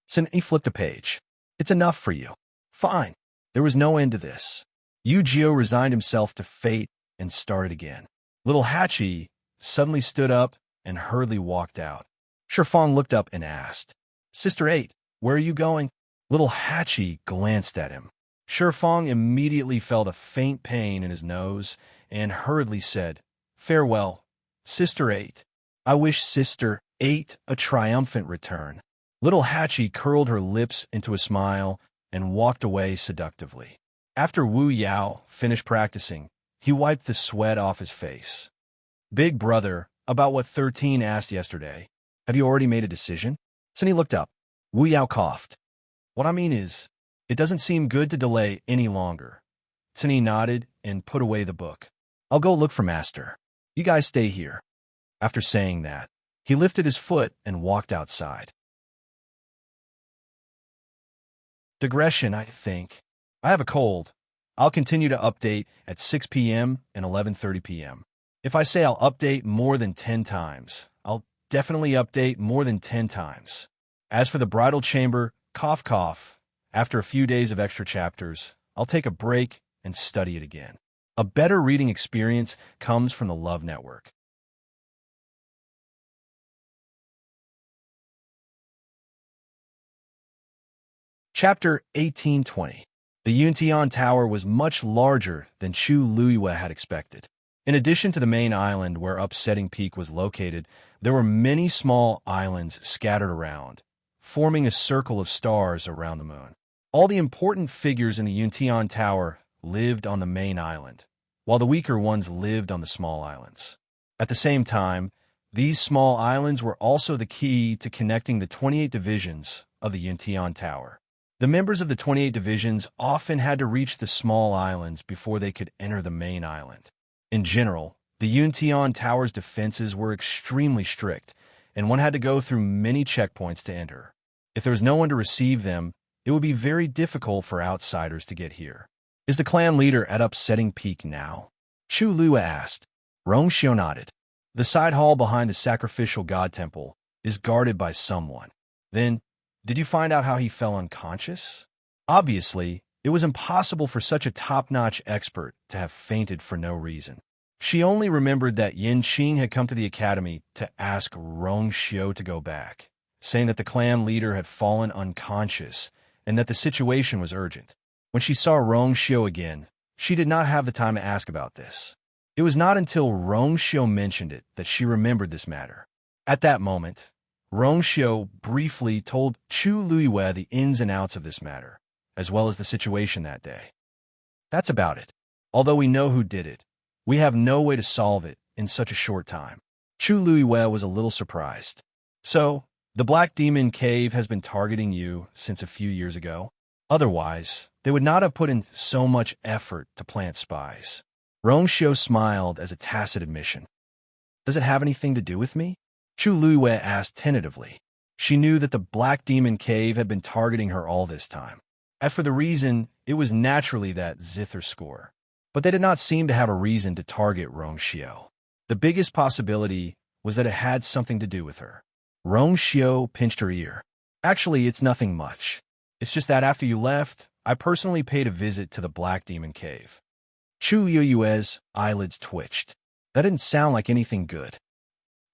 Sin, he flipped a page. "It's enough for you." Fine. There was no end to this. Yu Jiu resigned himself to fate and started again. Little Hachi suddenly stood up and hurriedly walked out. Shi Fang looked up and asked, "Sister 8, where are you going?" Little Hachi glanced at him. Shi Fang immediately felt a faint pain in his nose and hurriedly said, "Farewell, Sister 8. I wish Sister 8 a triumphant return." Little Hachi curled her lips into a smile and walked away seductively. After Wu Yao finished practicing, he wiped the sweat off his face. "Big brother, about what 13 asked yesterday, have you already made a decision?" Sunny looked up. Wu Yao coughed. "What I mean is, it doesn't seem good to delay any longer." Sunny nodded and put away the book. "I'll go look for Master. You guys stay here." After saying that, he lifted his foot and walked outside. Digression, I think. I have a cold. I'll continue to update at 6 p.m. and 11:30 p.m. If I say I'll update more than 10 times, I'll definitely update more than 10 times. As for the bridal chamber, cough cough, after a few days of extra chapters, I'll take a break and study it again. A better reading experience comes from the Love Network. Chapter 1820. The Yuntian Tower was much larger than Chu Liue had expected. In addition to the main island where Upsetting Peak was located, there were many small islands scattered around, forming a circle of stars around the moon. All the important figures in the Yuntian Tower lived on the main island, while the weaker ones lived on the small islands. At the same time, these small islands were also the key to connecting the 28 divisions of the Yuntian Tower. The members of the 28 divisions often had to reach the small islands before they could enter the main island. In general, the Yuntian Tower's defenses were extremely strict, and one had to go through many checkpoints to enter. If there was no one to receive them, it would be very difficult for outsiders to get here. "Is the clan leader at Upsetting Peak now?" Chu Liue asked. Rongxiu nodded. "The side hall behind the sacrificial god temple is guarded by someone." Then, "Did you find out how he fell unconscious?" Obviously, it was impossible for such a top-notch expert to have fainted for no reason. She only remembered that Yin Qing had come to the academy to ask Rongxiu to go back, saying that the clan leader had fallen unconscious and that the situation was urgent. When she saw Rong Xiu again, she did not have the time to ask about this. It was not until Rong Xiu mentioned it that she remembered this matter. At that moment, Rong Xiu briefly told Chu Luiyue the ins and outs of this matter, as well as the situation that day. That's about it. Although we know who did it, we have no way to solve it in such a short time. Chu Luiyue was a little surprised. So, the Black Demon Cave has been targeting you since a few years ago? Otherwise, they would not have put in so much effort to plant spies. Rong Xiu smiled as a tacit admission. Does it have anything to do with me? Chu Luiyue asked tentatively. She knew that the Black Demon Cave had been targeting her all this time. As for the reason, it was naturally that zither score. But they did not seem to have a reason to target Rong Xiu. The biggest possibility was that it had something to do with her. Rong Xiu pinched her ear. Actually, it's nothing much. It's just that after you left, I personally paid a visit to the Black Demon Cave. Chu Luiyue's eyelids twitched. That didn't sound like anything good.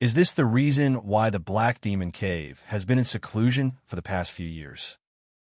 Is this the reason why the Black Demon Cave has been in seclusion for the past few years?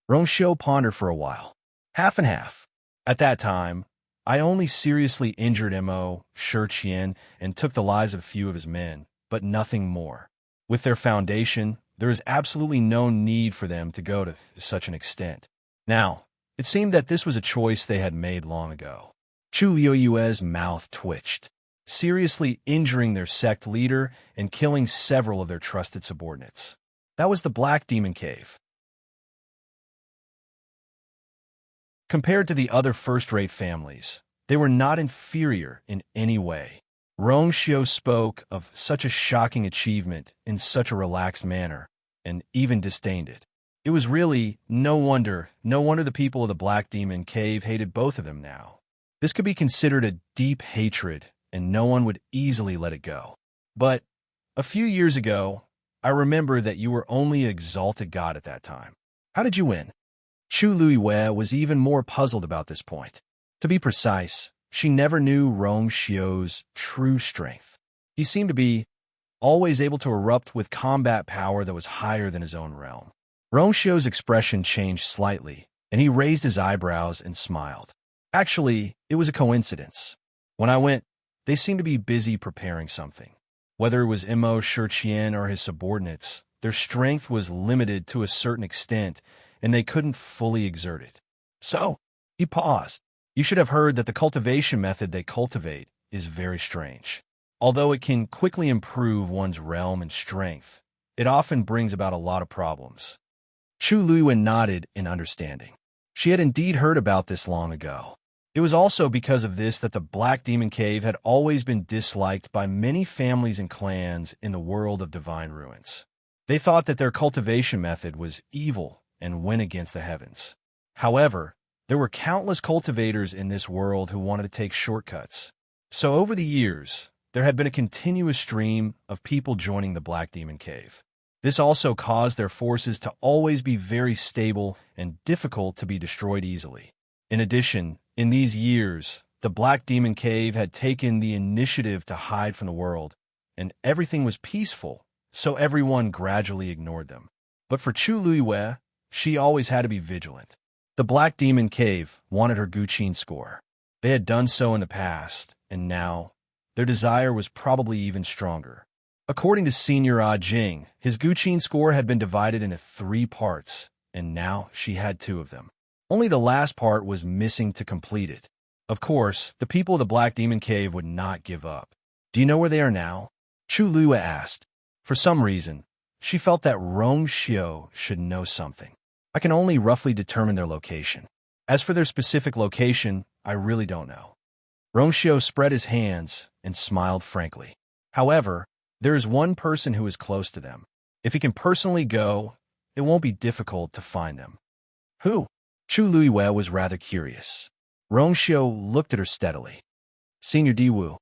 Rong Xiu pondered for a while. Half and half. At that time, I only seriously injured Mo Shiqian and took the lives of a few of his men, but nothing more. With their foundation, there is absolutely no need for them to go to such an extent. Now, it seemed that this was a choice they had made long ago. Chu Luiyue's mouth twitched, seriously injuring their sect leader and killing several of their trusted subordinates. That was the Black Demon Cave. Compared to the other first-rate families, they were not inferior in any way. Rong Xiu spoke of such a shocking achievement in such a relaxed manner, and even disdained it. It was really no wonder the people of the Black Demon Cave hated both of them now. This could be considered a deep hatred, and no one would easily let it go. But a few years ago, I remember that you were only an exalted god at that time. How did you win? Chu Luiyue was even more puzzled about this point. To be precise, she never knew Rong Xiu's true strength. He seemed to be always able to erupt with combat power that was higher than his own realm. Rong Xiu's expression changed slightly, and he raised his eyebrows and smiled. Actually, it was a coincidence. When I went, they seemed to be busy preparing something. Whether it was Mo Shiqian or his subordinates, their strength was limited to a certain extent, and they couldn't fully exert it. So, he paused. You should have heard that the cultivation method they cultivate is very strange. Although it can quickly improve one's realm and strength, it often brings about a lot of problems. Chu Luiyue nodded in understanding. She had indeed heard about this long ago. It was also because of this that the Black Demon Cave had always been disliked by many families and clans in the world of divine ruins. They thought that their cultivation method was evil and went against the heavens. However, there were countless cultivators in this world who wanted to take shortcuts. So over the years, there had been a continuous stream of people joining the Black Demon Cave. This also caused their forces to always be very stable and difficult to be destroyed easily. In addition, in these years, the Black Demon Cave had taken the initiative to hide from the world, and everything was peaceful, so everyone gradually ignored them. But for Chu Luiyue, she always had to be vigilant. The Black Demon Cave wanted her Guqin score. They had done so in the past, and now, their desire was probably even stronger. According to Senior Ah Jing, his Guqin score had been divided into 3 parts, and now she had 2 of them. Only the last part was missing to complete it. Of course, the people of the Black Demon Cave would not give up. Do you know where they are now? Chu Luiyue asked. For some reason, she felt that Rong Xiu should know something. I can only roughly determine their location. As for their specific location, I really don't know. Rong Xiu spread his hands and smiled frankly. However, there is one person who is close to them. If he can personally go, it won't be difficult to find them. Who? Chu Luiyue was rather curious. Rong Xiu looked at her steadily. Senior Diwu.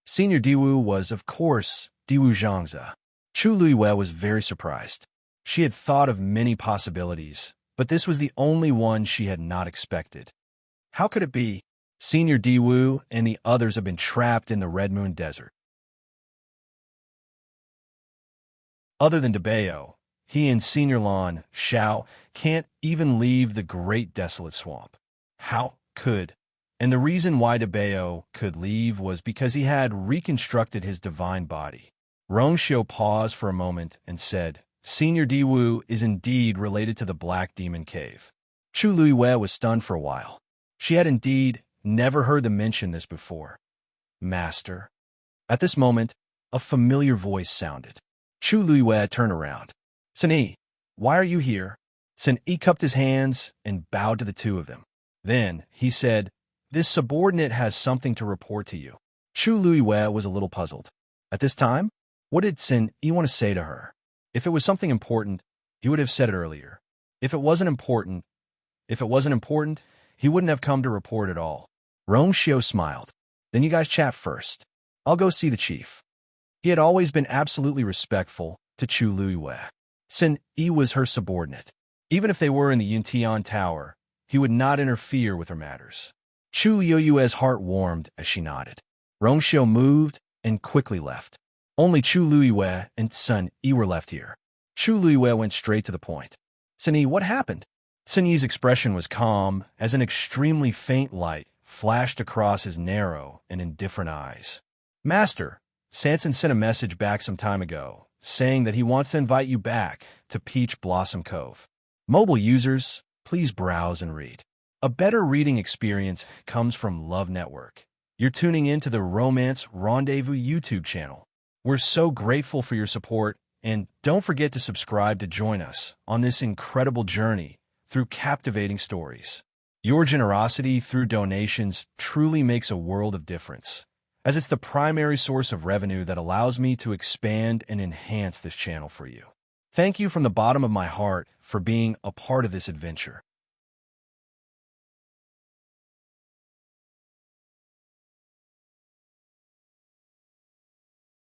Senior Diwu was, of course, Diwu Zhangze. Chu Luiyue was very surprised. She had thought of many possibilities, but this was the only one she had not expected. How could it be? Senior Diwu and the others have been trapped in the Red Moon Desert. Other than Debeo, He and Senior Lon Shao can't even leave the great desolate swamp. How could? And the reason why DeBeo could leave was because he had reconstructed his divine body. Rongxiu paused for a moment and said, Senior Diwu is indeed related to the Black Demon Cave. Chu Luiwei was stunned for a while. She had indeed never heard them mention this before. Master. At this moment, a familiar voice sounded. Chu Luiwei turned around. Sun Yi, why are you here? Sun Yi cupped his hands and bowed to the two of them. Then he said, This subordinate has something to report to you. Chu Luiwei was a little puzzled. At this time, what did Sun Yi want to say to her? If it was something important, he would have said it earlier. If it wasn't important, he wouldn't have come to report at all. Rongxiu smiled. Then you guys chat first. I'll go see the chief. He had always been absolutely respectful to Chu Luiwei. Sun Yi was her subordinate. Even if they were in the Yuntian Tower, he would not interfere with her matters. Chu Luiwei's heart warmed as she nodded. Rongxiu moved and quickly left. Only Chu Luiwei and Sun Yi were left here. Chu Luiwei went straight to the point. Sun Yi, what happened? Sun Yi's expression was calm as an extremely faint light flashed across his narrow and indifferent eyes. Master, Sanson sent a message back some time ago, saying that he wants to invite you back to Peach Blossom Cove. Mobile users, please browse and read. A better reading experience comes from Love Network. You're tuning in to the Romance Rendezvous YouTube channel. We're so grateful for your support, and don't forget to subscribe to join us on this incredible journey through captivating stories. Your generosity through donations truly makes a world of difference, as it's the primary source of revenue that allows me to expand and enhance this channel for you. Thank you from the bottom of my heart for being a part of this adventure.